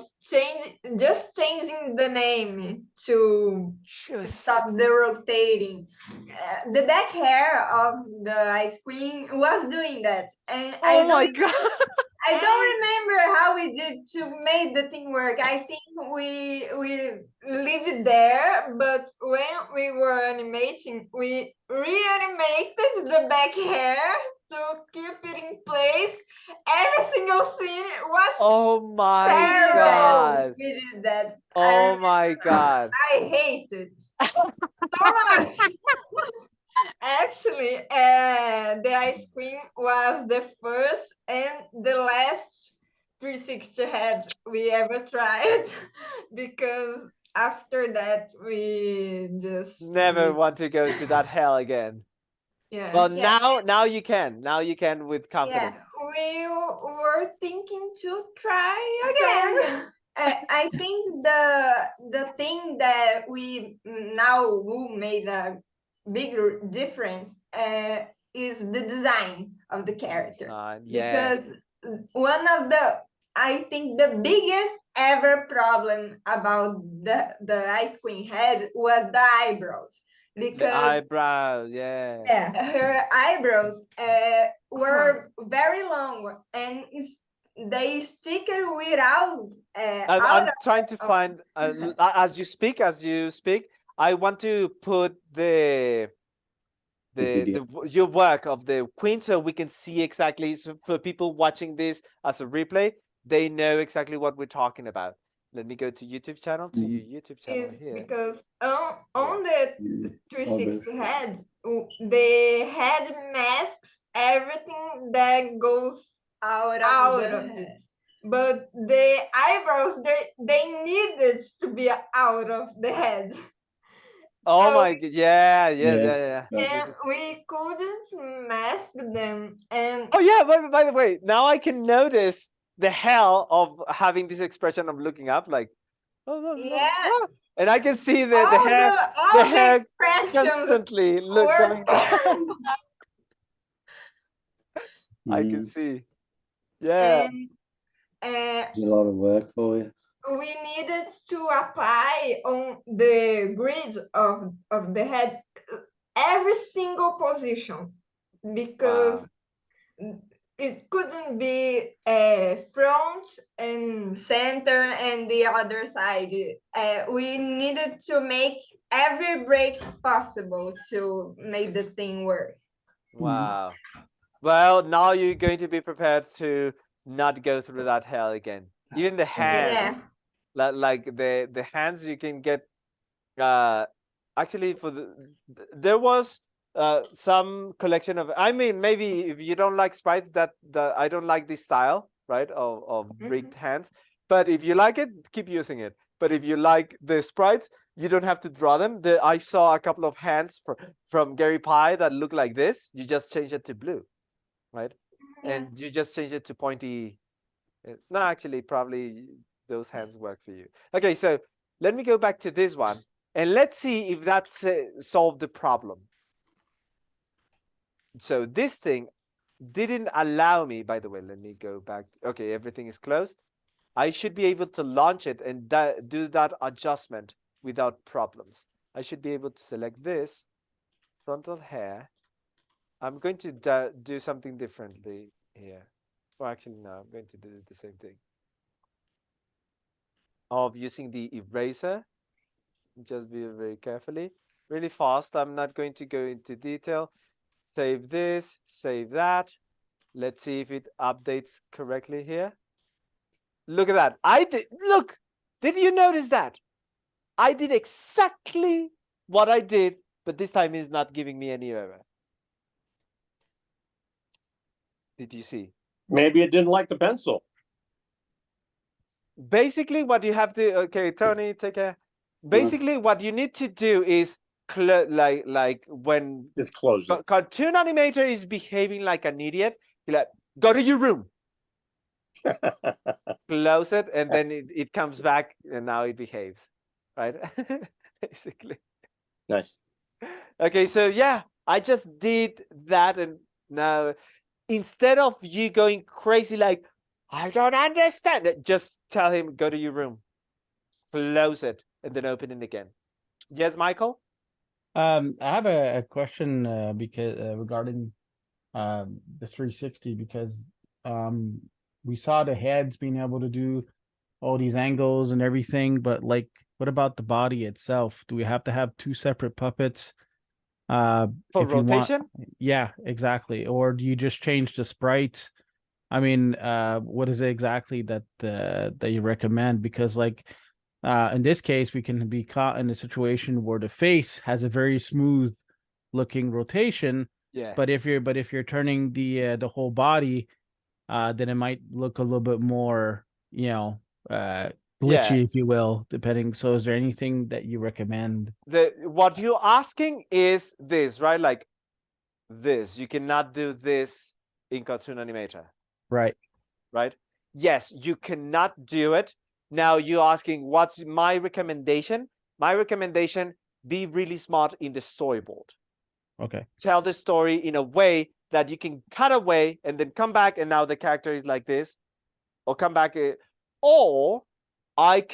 just changing the name to stop the rotating. The back hair of the ice cream was doing that, and Oh my god! I don't remember how we did to make the thing work. I think we leave it there, but when we were animating, we reanimated the back hair to keep it in place. Every single scene was Oh my terrible. god! We did that. Oh my god! I hate it so much. Actually, the ice cream was the first and the last 360 heads we ever tried because after that we just Never want to go to that hell again. yeah. Well, yeah. now you can. Now you can with Yeah, confidence. we were thinking to try again. I think the thing that we now who made a bigger difference is the design of the character. Yeah. Because one of the I think the biggest ever problem about the ice queen head was the eyebrows. The Because eyebrows, yeah. her eyebrows were very long and they stick without I'm trying to find as you speak, I want to put your work of the queen so we can see exactly, so for people watching this as a replay, they know exactly what we're talking about. Let me go to YouTube channel, to your YouTube channel is here. because on the 360 head the head masks everything that goes out of it. But the eyebrows they needed to be out of the head. Oh So my god, yeah. and we couldn't mask them and Oh yeah, by the way, now I can notice the hell of having this expression of looking up, like, yeah. and I can see the all hair, all the hair expressions constantly were going down. terrible. I Mm-hmm. can see. Yeah. And There's a lot of work for you. we needed to apply on the grid of the head every single position because it couldn't be front and center and the other side. We needed to make every break possible to make the thing work. Wow. Well, now you're going to be prepared to not go through that hell again. Even the hands, like the hands, you can get. Actually, there was some collection of. I mean, maybe if you don't like sprites, that I don't like this style, right? Of rigged hands. But if you like it, keep using it. But if you like the sprites, you don't have to draw them. I saw a couple of hands from Gary Pie that look like this. You just change it to blue, right? And you just change it to pointy. No, actually, probably those hands work for you. Okay, so let me go back to this one. And let's see if that solved the problem. So this thing didn't allow me, by the way, let me go back. Okay, everything is closed. I should be able to launch it and do that adjustment without problems. I should be able to select this frontal hair. I'm going to do something differently here. Well, actually, no, I'm going to do the same thing. Of using the eraser. Just be very carefully. Really fast. I'm not going to go into detail. Save this, save that. Let's see if it updates correctly here. Look at that. Look, did you notice that? I did exactly what I did, but this time it's not giving me any error. Did you see? Maybe it didn't like the pencil. Basically, what you have to, okay, Tony, take care. Basically, what you need to do is like when Just close it. cartoon animator is behaving like an idiot, you're like, go to your room. Close it, and then it comes back, and now it behaves, right? Basically. Nice. Okay, so yeah, I just did that, and now instead of you going crazy like, I don't understand it, just tell him, go to your room, close it, and then open it again. Yes, Michael? I have a question because regarding the 360, because we saw the heads being able to do all these angles and everything, but like, what about the body itself? Do we have to have two separate puppets? For if you want- rotation? Yeah, exactly. Or do you just change the sprites? I mean, what is it exactly that you recommend? Because like in this case, we can be caught in a situation where the face has a very smooth looking rotation. Yeah. But if you're turning the whole body, then it might look a little bit more, glitchy, if you will, depending. So is there anything that you recommend? What you're asking is this, right? Like this. You cannot do this in Cartoon Animator. Right. Right? Yes, you cannot do it. Now you're asking, what's my recommendation? My recommendation, be really smart in the storyboard. Okay. Tell the story in a way that you can cut away and then come back, and now the character is like this, or come back, or I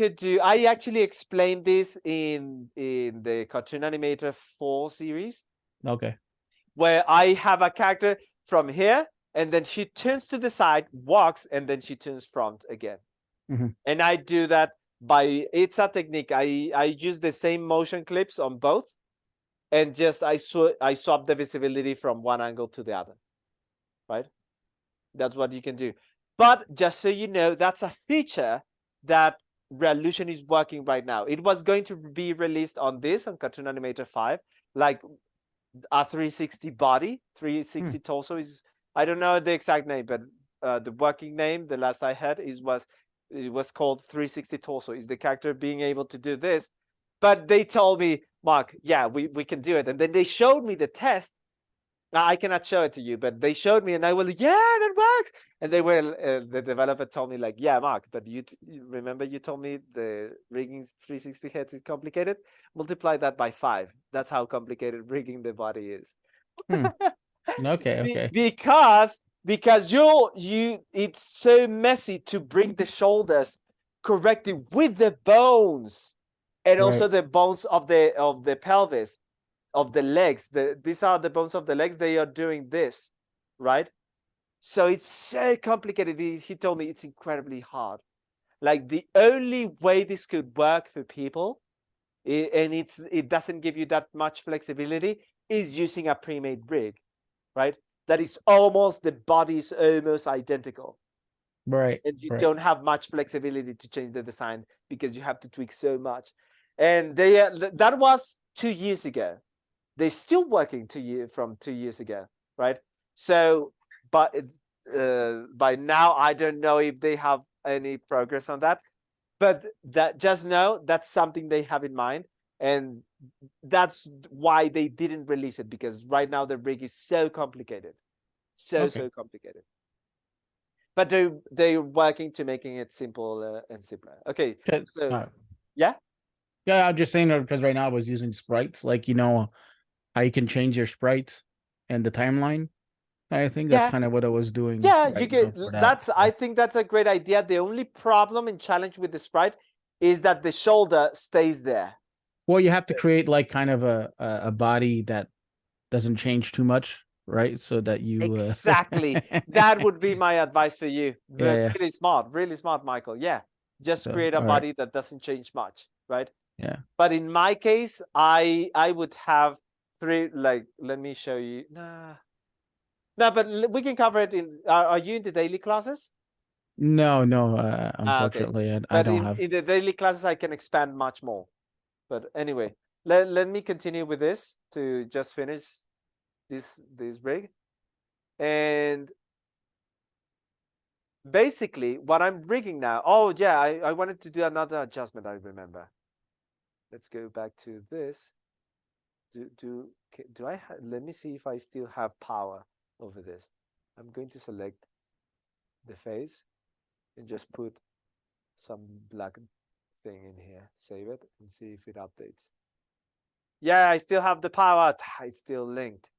actually explained this in the Cartoon Animator 4 series. Okay. Where I have a character from here, and then she turns to the side, walks, and then she turns front again. And I do that it's a technique. I use the same motion clips on both, and just I swap the visibility from one angle to the other, right? That's what you can do. But just so you know, that's a feature that Revolution is working right now. It was going to be released on Cartoon Animator 5, like a 360 body, 360 torso is, I don't know the exact name, but the working name, the last I heard, it was called 360 torso. Is the character being able to do this? But they told me, Mark, yeah, we can do it. And then they showed me the test. Now I cannot show it to you, but they showed me, and I was like, yeah, that works. And the developer told me like, yeah, Mark, but you remember you told me the rigging 360 heads is complicated? Multiply that by 5. That's how complicated rigging the body is. Okay. Because it's so messy to bring the shoulders correctly with the bones, and also the bones of the pelvis, of the legs. These are the bones of the legs. They are doing this, right? So it's so complicated. He told me it's incredibly hard. Like the only way this could work for people, and it doesn't give you that much flexibility, is using a pre-made rig, right? That is the body is almost identical. Right. And you don't have much flexibility to change the design because you have to tweak so much. And that was 2 years ago. They're still working from 2 years ago, right? So, but by now, I don't know if they have any progress on that. But just know that's something they have in mind. And that's why they didn't release it, because right now the rig is so complicated. So complicated. But they're working to making it simple and simpler. Okay. So, yeah? Yeah, I'm just saying that because right now I was using sprites, like, how you can change your sprites and the timeline. I think that's kind of what I was doing. Yeah, I think that's a great idea. The only problem and challenge with the sprite is that the shoulder stays there. Well, you have to create like kind of a body that doesn't change too much, right? So that you exactly that would be my advice for you. Yeah. Really smart, Michael. Yeah, just create a body that doesn't change much, right? Yeah. But in my case, I would have like, let me show you. Nah, but we can cover it in, are you in the daily classes? No, no, Okay. unfortunately, I But don't have. in the daily classes, I can expand much more. But anyway, let me continue with this to just finish this rig. And basically what I'm rigging now, oh yeah, I wanted to do another adjustment, I remember. Let's go back to this. Do I let me see if I still have power over this. I'm going to select the face and just put some black thing in here, save it, and see if it updates. Yeah, I still have the power. It's still linked.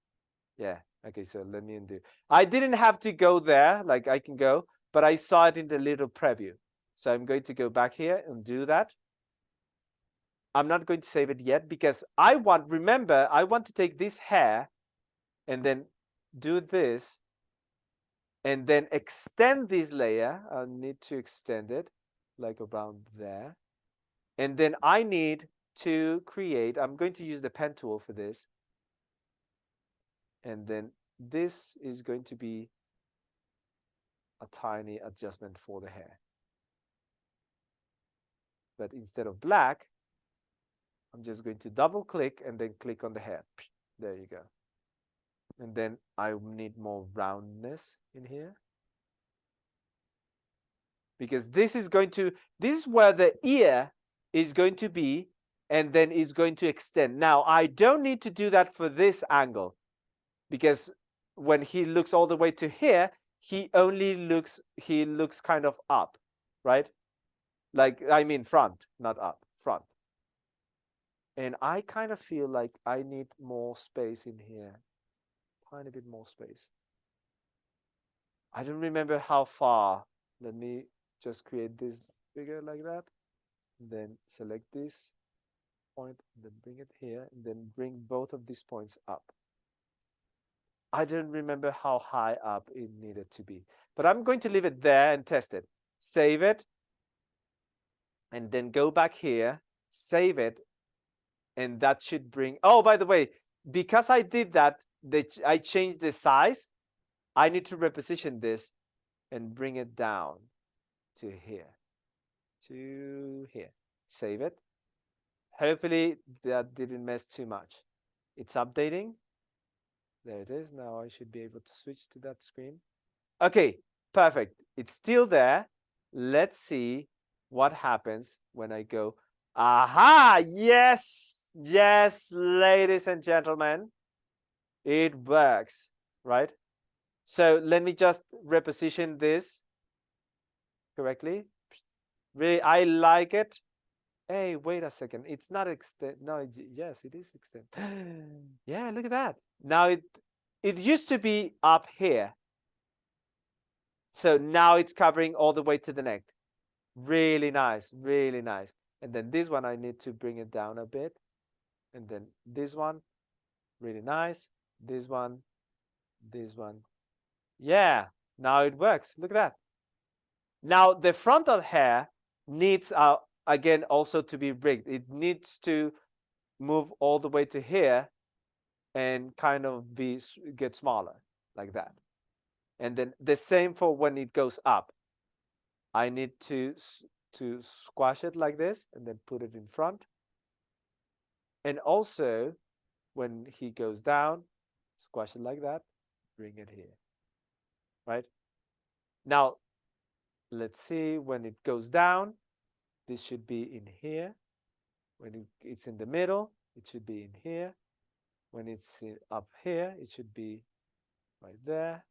Yeah, okay, so let me undo. I didn't have to go there, like I can go, but I saw it in the little preview. So I'm going to go back here and do that. I'm not going to save it yet because remember, I want to take this hair and then do this and then extend this layer. I need to extend it like around there. And then I need to create, I'm going to use the pen tool for this. And then this is going to be a tiny adjustment for the hair. But instead of black, I'm just going to double click and then click on the hair. There you go. And then I need more roundness in here. Because this is where the ear is going to be, and then it's going to extend. Now, I don't need to do that for this angle, because when he looks all the way to here, he looks kind of up, right? Like, I mean front, not up, front. And I kind of feel like I need more space in here. Tiny bit more space. I don't remember how far. Let me just create this bigger like that. And then select this point, and then bring it here, and then bring both of these points up. I don't remember how high up it needed to be, but I'm going to leave it there and test it. Save it, and then go back here, save it, and that should bring, oh, by the way, because I did that, I changed the size. I need to reposition this and bring it down to here, Save it. Hopefully that didn't mess too much. It's updating. There it is. Now I should be able to switch to that screen. Okay, perfect. It's still there. Let's see what happens when I go. Aha! Yes, ladies and gentlemen, it works, right? So let me just reposition this correctly. Really, I like it. Hey, wait a second. It's not extend. No, yes, it is extend. Yeah, look at that. Now it used to be up here. So now it's covering all the way to the neck. Really nice, really nice. And then this one, I need to bring it down a bit. And then this one, really nice. This one. Yeah, now it works. Look at that. Now the frontal hair needs again also to be rigged. It needs to move all the way to here and kind of get smaller like that. And then the same for when it goes up. I need to squash it like this and then put it in front. And also when he goes down, squash it like that, bring it here, right? Now, let's see when it goes down, this should be in here. When it's in the middle, it should be in here. When it's up here, it should be right there.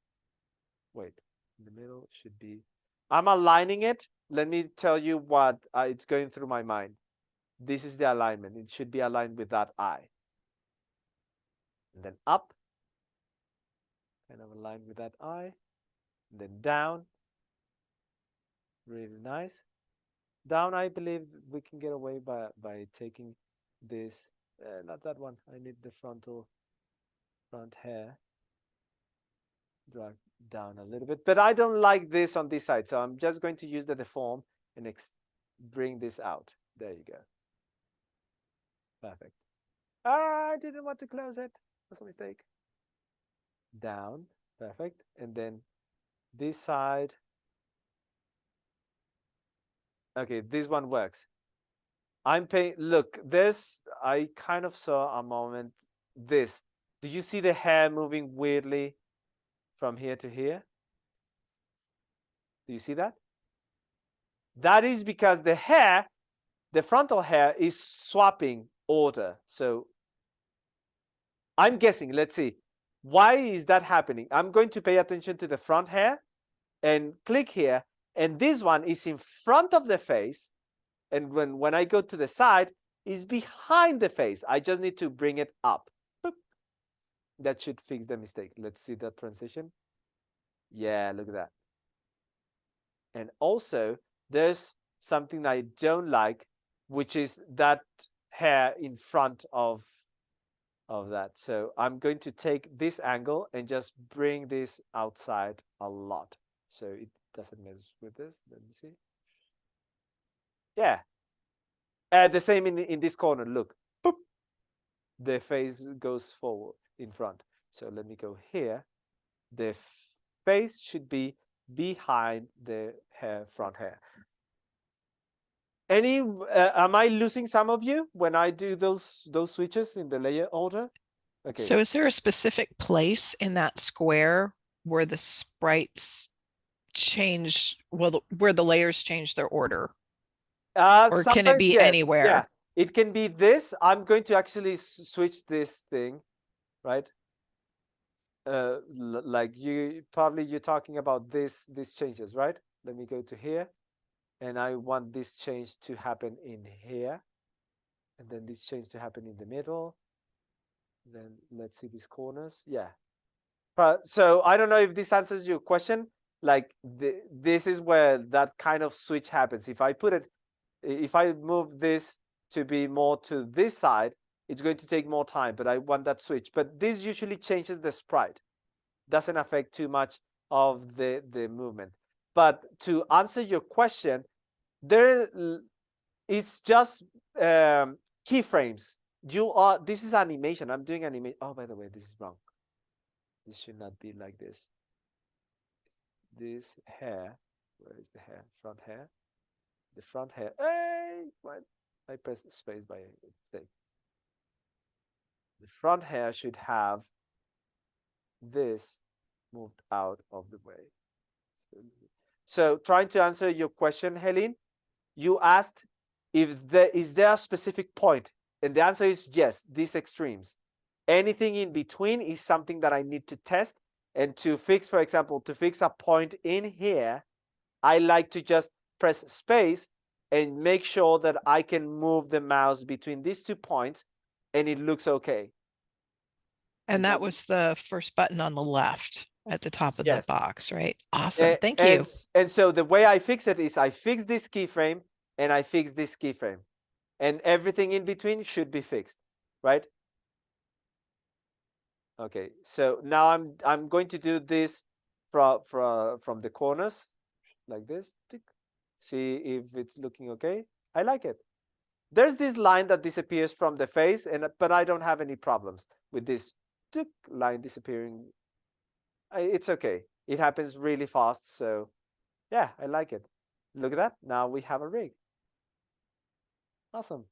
Wait, in the middle should be. I'm aligning it. Let me tell you what it's going through my mind. This is the alignment. It should be aligned with that eye. And then up, kind of aligned with that eye. And then down. Really nice. Down, I believe we can get away by taking this. Not that one. I need the front hair. Drag down a little bit, but I don't like this on this side, so I'm just going to use the deform and bring this out. There you go. Perfect. I didn't want to close it. That's a mistake. Down, perfect. And then this side. Okay, this one works. I'm paying, look, this, I kind of saw a moment, this. Do you see the hair moving weirdly from here to here? Do you see that? That is because the hair, the frontal hair is swapping order. So I'm guessing, let's see. Why is that happening? I'm going to pay attention to the front hair and click here. And this one is in front of the face. And when I go to the side, is behind the face. I just need to bring it up. Boop. That should fix the mistake. Let's see that transition. Yeah, look at that. And also, there's something I don't like, which is that hair in front of that. So I'm going to take this angle and just bring this outside a lot. So it doesn't mess with this. Let me see. Yeah. The same in this corner. Look. Boop. The face goes forward in front. So let me go here. The face should be behind the hair, front hair. Am I losing some of you when I do those switches in the layer order? Okay. So is there a specific place in that square where the sprites change, well, where the layers change their order? Or can it Sometimes, be yes. anywhere? Yeah, it can be this. I'm going to actually switch this thing, right? Like you're talking about these changes, right? Let me go to here, and I want this change to happen in here, and then this change to happen in the middle. Then let's see these corners. Yeah. So I don't know if this answers your question. Like this is where that kind of switch happens. If I move this to be more to this side, it's going to take more time, but I want that switch. But this usually changes the sprite. Doesn't affect too much of the movement. But to answer your question, it's just keyframes. This is animation. I'm doing animation. Oh, by the way, this is wrong. This should not be like this. This hair, where is the hair? Front hair. The front hair. Hey, what? I pressed space by mistake. The front hair should have this moved out of the way. So trying to answer your question, Helene, you asked is there a specific point? And the answer is yes, these extremes. Anything in between is something that I need to test. And to fix, for example, to fix a point in here, I like to just press space and make sure that I can move the mouse between these 2 points and it looks okay. And that was the first button on the left at the top of the box, right? Awesome. Thank you. And so the way I fix it is I fix this keyframe and I fix this keyframe. And everything in between should be fixed, right? Okay, so now I'm going to do this from the corners like this. See if it's looking okay. I like it. There's this line that disappears from the face, but I don't have any problems with this line disappearing. It's okay. It happens really fast, so yeah, I like it. Look at that. Now we have a rig. Awesome.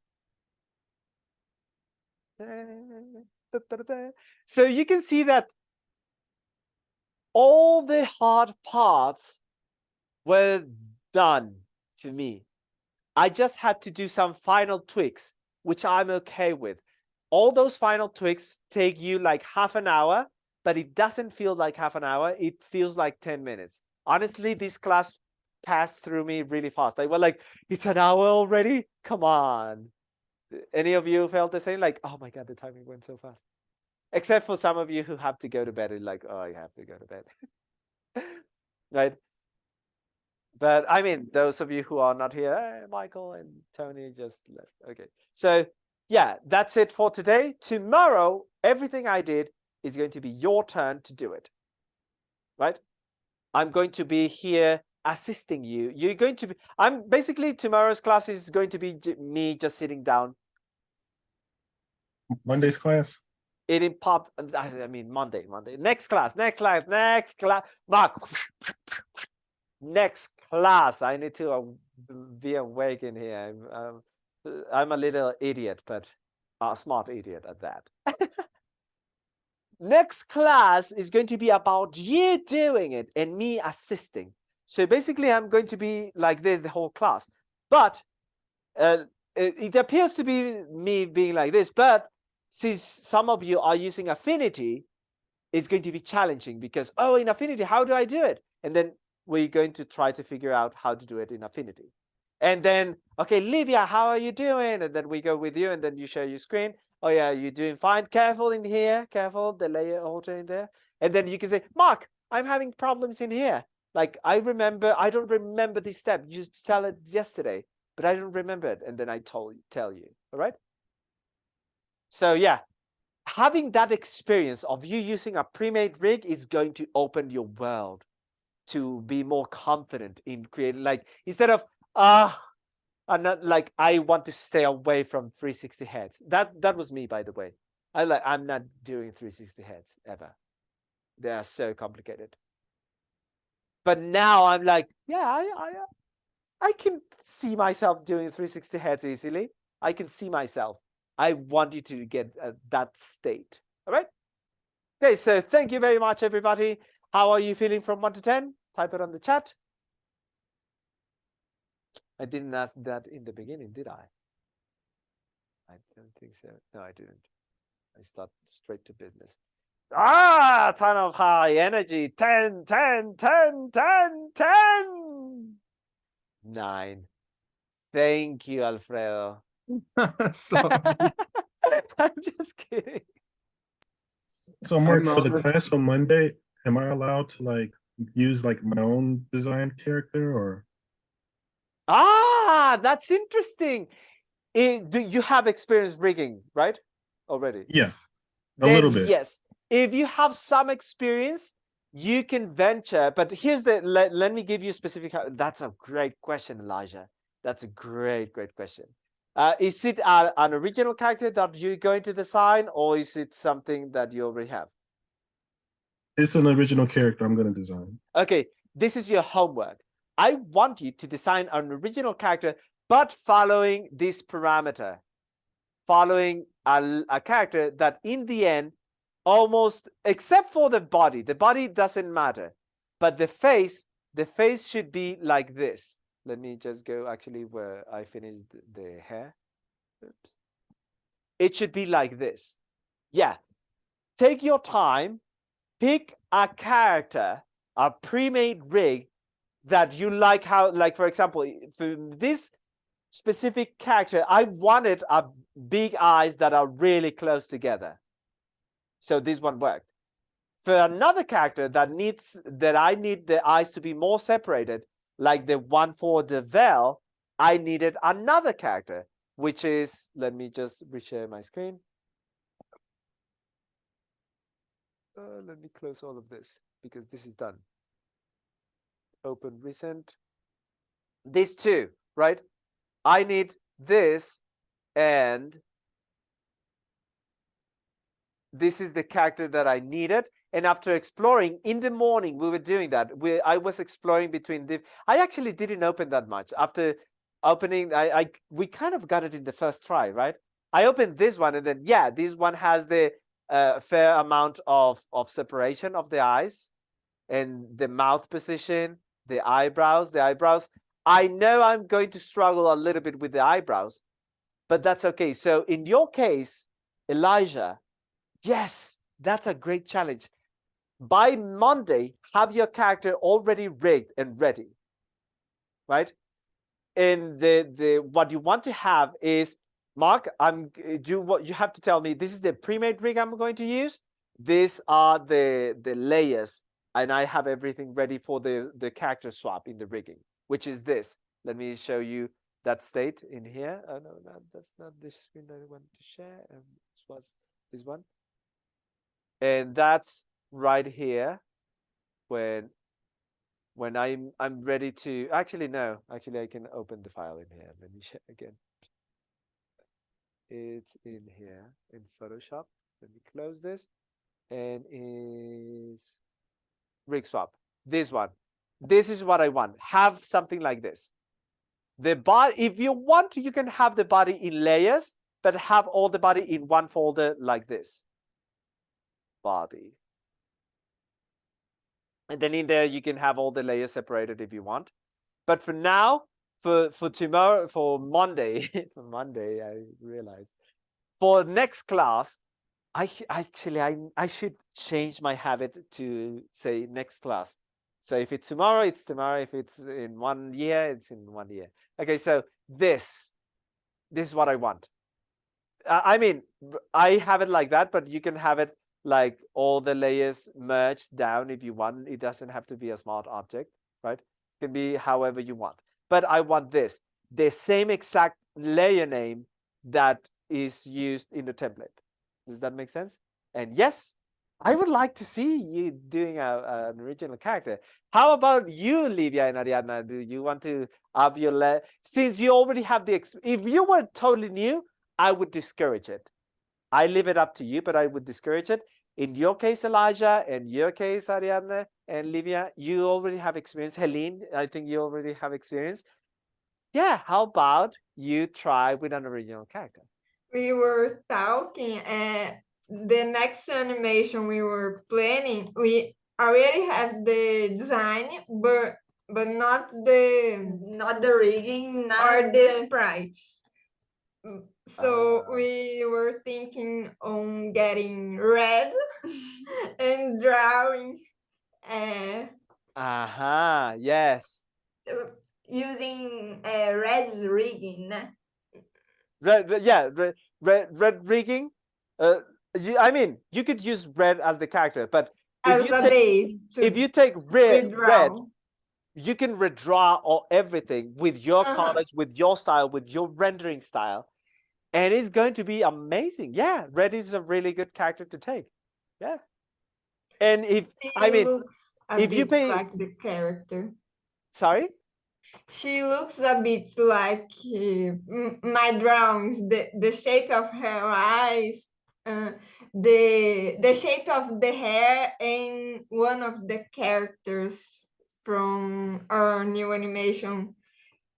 So you can see that all the hard parts were done for me. I just had to do some final tweaks, which I'm okay with. All those final tweaks take you like half an hour, but it doesn't feel like half an hour. It feels like 10 minutes. Honestly, this class passed through me really fast. I was like, it's an hour already? Come on. Any of you felt the same? Like, oh my God, the timing went so fast. Except for some of you who have to go to bed. Like, oh, I have to go to bed. Right? But I mean, those of you who are not here, hey, Michael and Tony just left. Okay. So yeah, that's it for today. Tomorrow, everything I did is going to be your turn to do it. Right? I'm going to be here assisting you. You're going to be, tomorrow's class is going to be me just sitting down Monday's class? It in pop. I mean Monday. Next class. Mark. Next class. I need to be awake in here. I'm a little idiot, but a smart idiot at that. Next class is going to be about you doing it and me assisting. So basically, I'm going to be like this the whole class. But it appears to be me being like this. But since some of you are using Affinity, it's going to be challenging because, oh, in Affinity, how do I do it? And then we're going to try to figure out how to do it in Affinity. And then, okay, Livia, how are you doing? And then we go with you and then you share your screen. Oh yeah, you're doing fine. Careful in here. Careful, the layer alter in there. And then you can say, Mark, I'm having problems in here. Like I don't remember this step. You just tell it yesterday, but I don't remember it. And then I tell you, all right? So yeah, having that experience of you using a pre-made rig is going to open your world to be more confident in creating, like, instead of, I'm not like, I want to stay away from 360 heads. That was me, by the way. I'm not doing 360 heads ever. They are so complicated. But now I'm like, yeah, I can see myself doing 360 heads easily. I can see myself. I want you to get that state. All right. Okay, so thank you very much, everybody. How are you feeling from 1 to 10? Type it on the chat. I didn't ask that in the beginning, did I? I don't think so. No, I didn't. I start straight to business. Ton of high energy. 10, 10, 10, 10, 10. 9. Thank you, Alfredo. Sorry. I'm just kidding. So Mark, I'm for the honest. class on Monday, am I allowed to like use like my own design character or? That's interesting. Do you have experience rigging, right? Already? Yeah, a Then little bit. yes. If you have some experience, you can venture. But here's let me give you a specific. That's a great question, Elijah. That's a great question. Is it an original character that you're going to design, or is it something that you already have? It's an original character I'm going to design. Okay, this is your homework. I want you to design an original character, but following this parameter, following a character that in the end, almost, except for the body doesn't matter, but the face should be like this. Let me just go actually where I finished the hair. Oops. It should be like this. Yeah, take your time, pick a character, a pre-made rig that you like. How, like, for example, for this specific character, I wanted a big eyes that are really close together. So this one worked. For another character that I need the eyes to be more separated, like the one for Devel, I needed another character, which is, let me just reshare my screen. Let me close all of this because this is done. Open recent. These two, right? I need this, and this is the character that I needed. And after exploring in the morning, we were doing that. I was exploring between the. I actually didn't open that much. After opening, we kind of got it in the first try, right? I opened this one, and then yeah, this one has the fair amount of separation of the eyes, and the mouth position, the eyebrows. I know I'm going to struggle a little bit with the eyebrows, but that's okay. So in your case, Elijah, yes, that's a great challenge. By Monday, have your character already rigged and ready, right? And the what you want to have is, Mark, what you have to tell me. This is the pre-made rig I'm going to use. These are the layers, and I have everything ready for the character swap in the rigging, which is this. Let me show you that state in here. Oh no, that's not the screen that I want to share. This was this one. And that's right here when I'm ready to actually I can open the file in here. Let me share again. it's in here in Photoshop. Let me close this. And is rig swap. This one. This is what I want. Have something like this. The body, if you want, you can have the body in layers, but have all the body in one folder like this. Body. And then in there, you can have all the layers separated if you want. But for now, for tomorrow, for Monday, for Monday, I realized, for next class, I should change my habit to say next class. So if it's tomorrow, it's tomorrow. If it's in 1 year, it's in 1 year. Okay, so this is what I want. I mean, I have it like that, but you can have it like all the layers merged down if you want. It doesn't have to be a smart object, right? It can be however you want. But I want this, the same exact layer name that is used in the template. Does that make sense? And yes, I would like to see you doing an original character. How about you, Livia and Ariadna? Do you want to up your since you already have the if you were totally new, I would discourage it. I leave it up to you, but I would discourage it. In your case, Elijah, in your case, Ariadna and Livia, you already have experience. Helene, I think you already have experience. Yeah, how about you try with an original character? We were talking, and the next animation we were planning, we already have the design, but not the rigging, or the sprites. So we were thinking on getting red and drawing Yes. using red's rigging. Red rigging. I mean, you could use red as the character, but As a base. if you take red, redraw. you can redraw all everything with your colors, with your style, with your rendering style, and it's going to be amazing. Yeah, red is a really good character to take. Yeah, and if if you pay like the character. Sorry. She looks a bit like my drawings. The shape of her eyes, the shape of the hair, and one of the characters from our new animation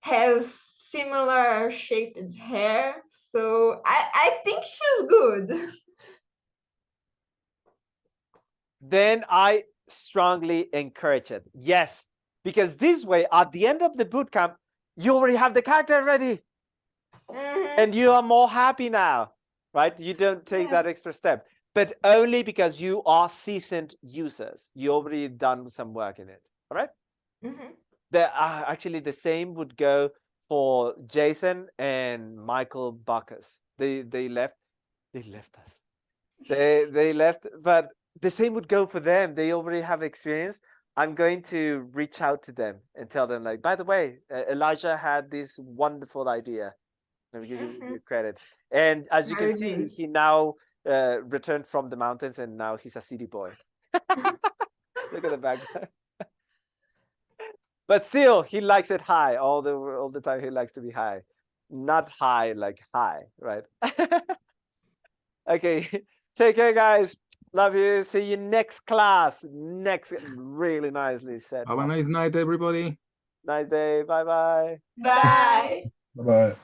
has similar shaped hair. So I think she's good. Then I strongly encourage it. Yes. Because this way, at the end of the bootcamp, you already have the character ready. And you are more happy now, right? You don't take that extra step, but only because you are seasoned users. You already done some work in it, all right? Actually, the same would go for Jason and Michael Bacchus. They left us. They left, but the same would go for them. They already have experience. I'm going to reach out to them and tell them, like, by the way, Elijah had this wonderful idea. Let me give you credit. And as you can see, he now returned from the mountains, and now he's a city boy. Look at the background. But still, he likes it high all the time. He likes to be high, not high like high, right? Okay, take care, guys. Love you. See you next class. Next, really nicely said. Have a nice night, everybody. Nice day. Bye-bye. Bye. Bye-bye.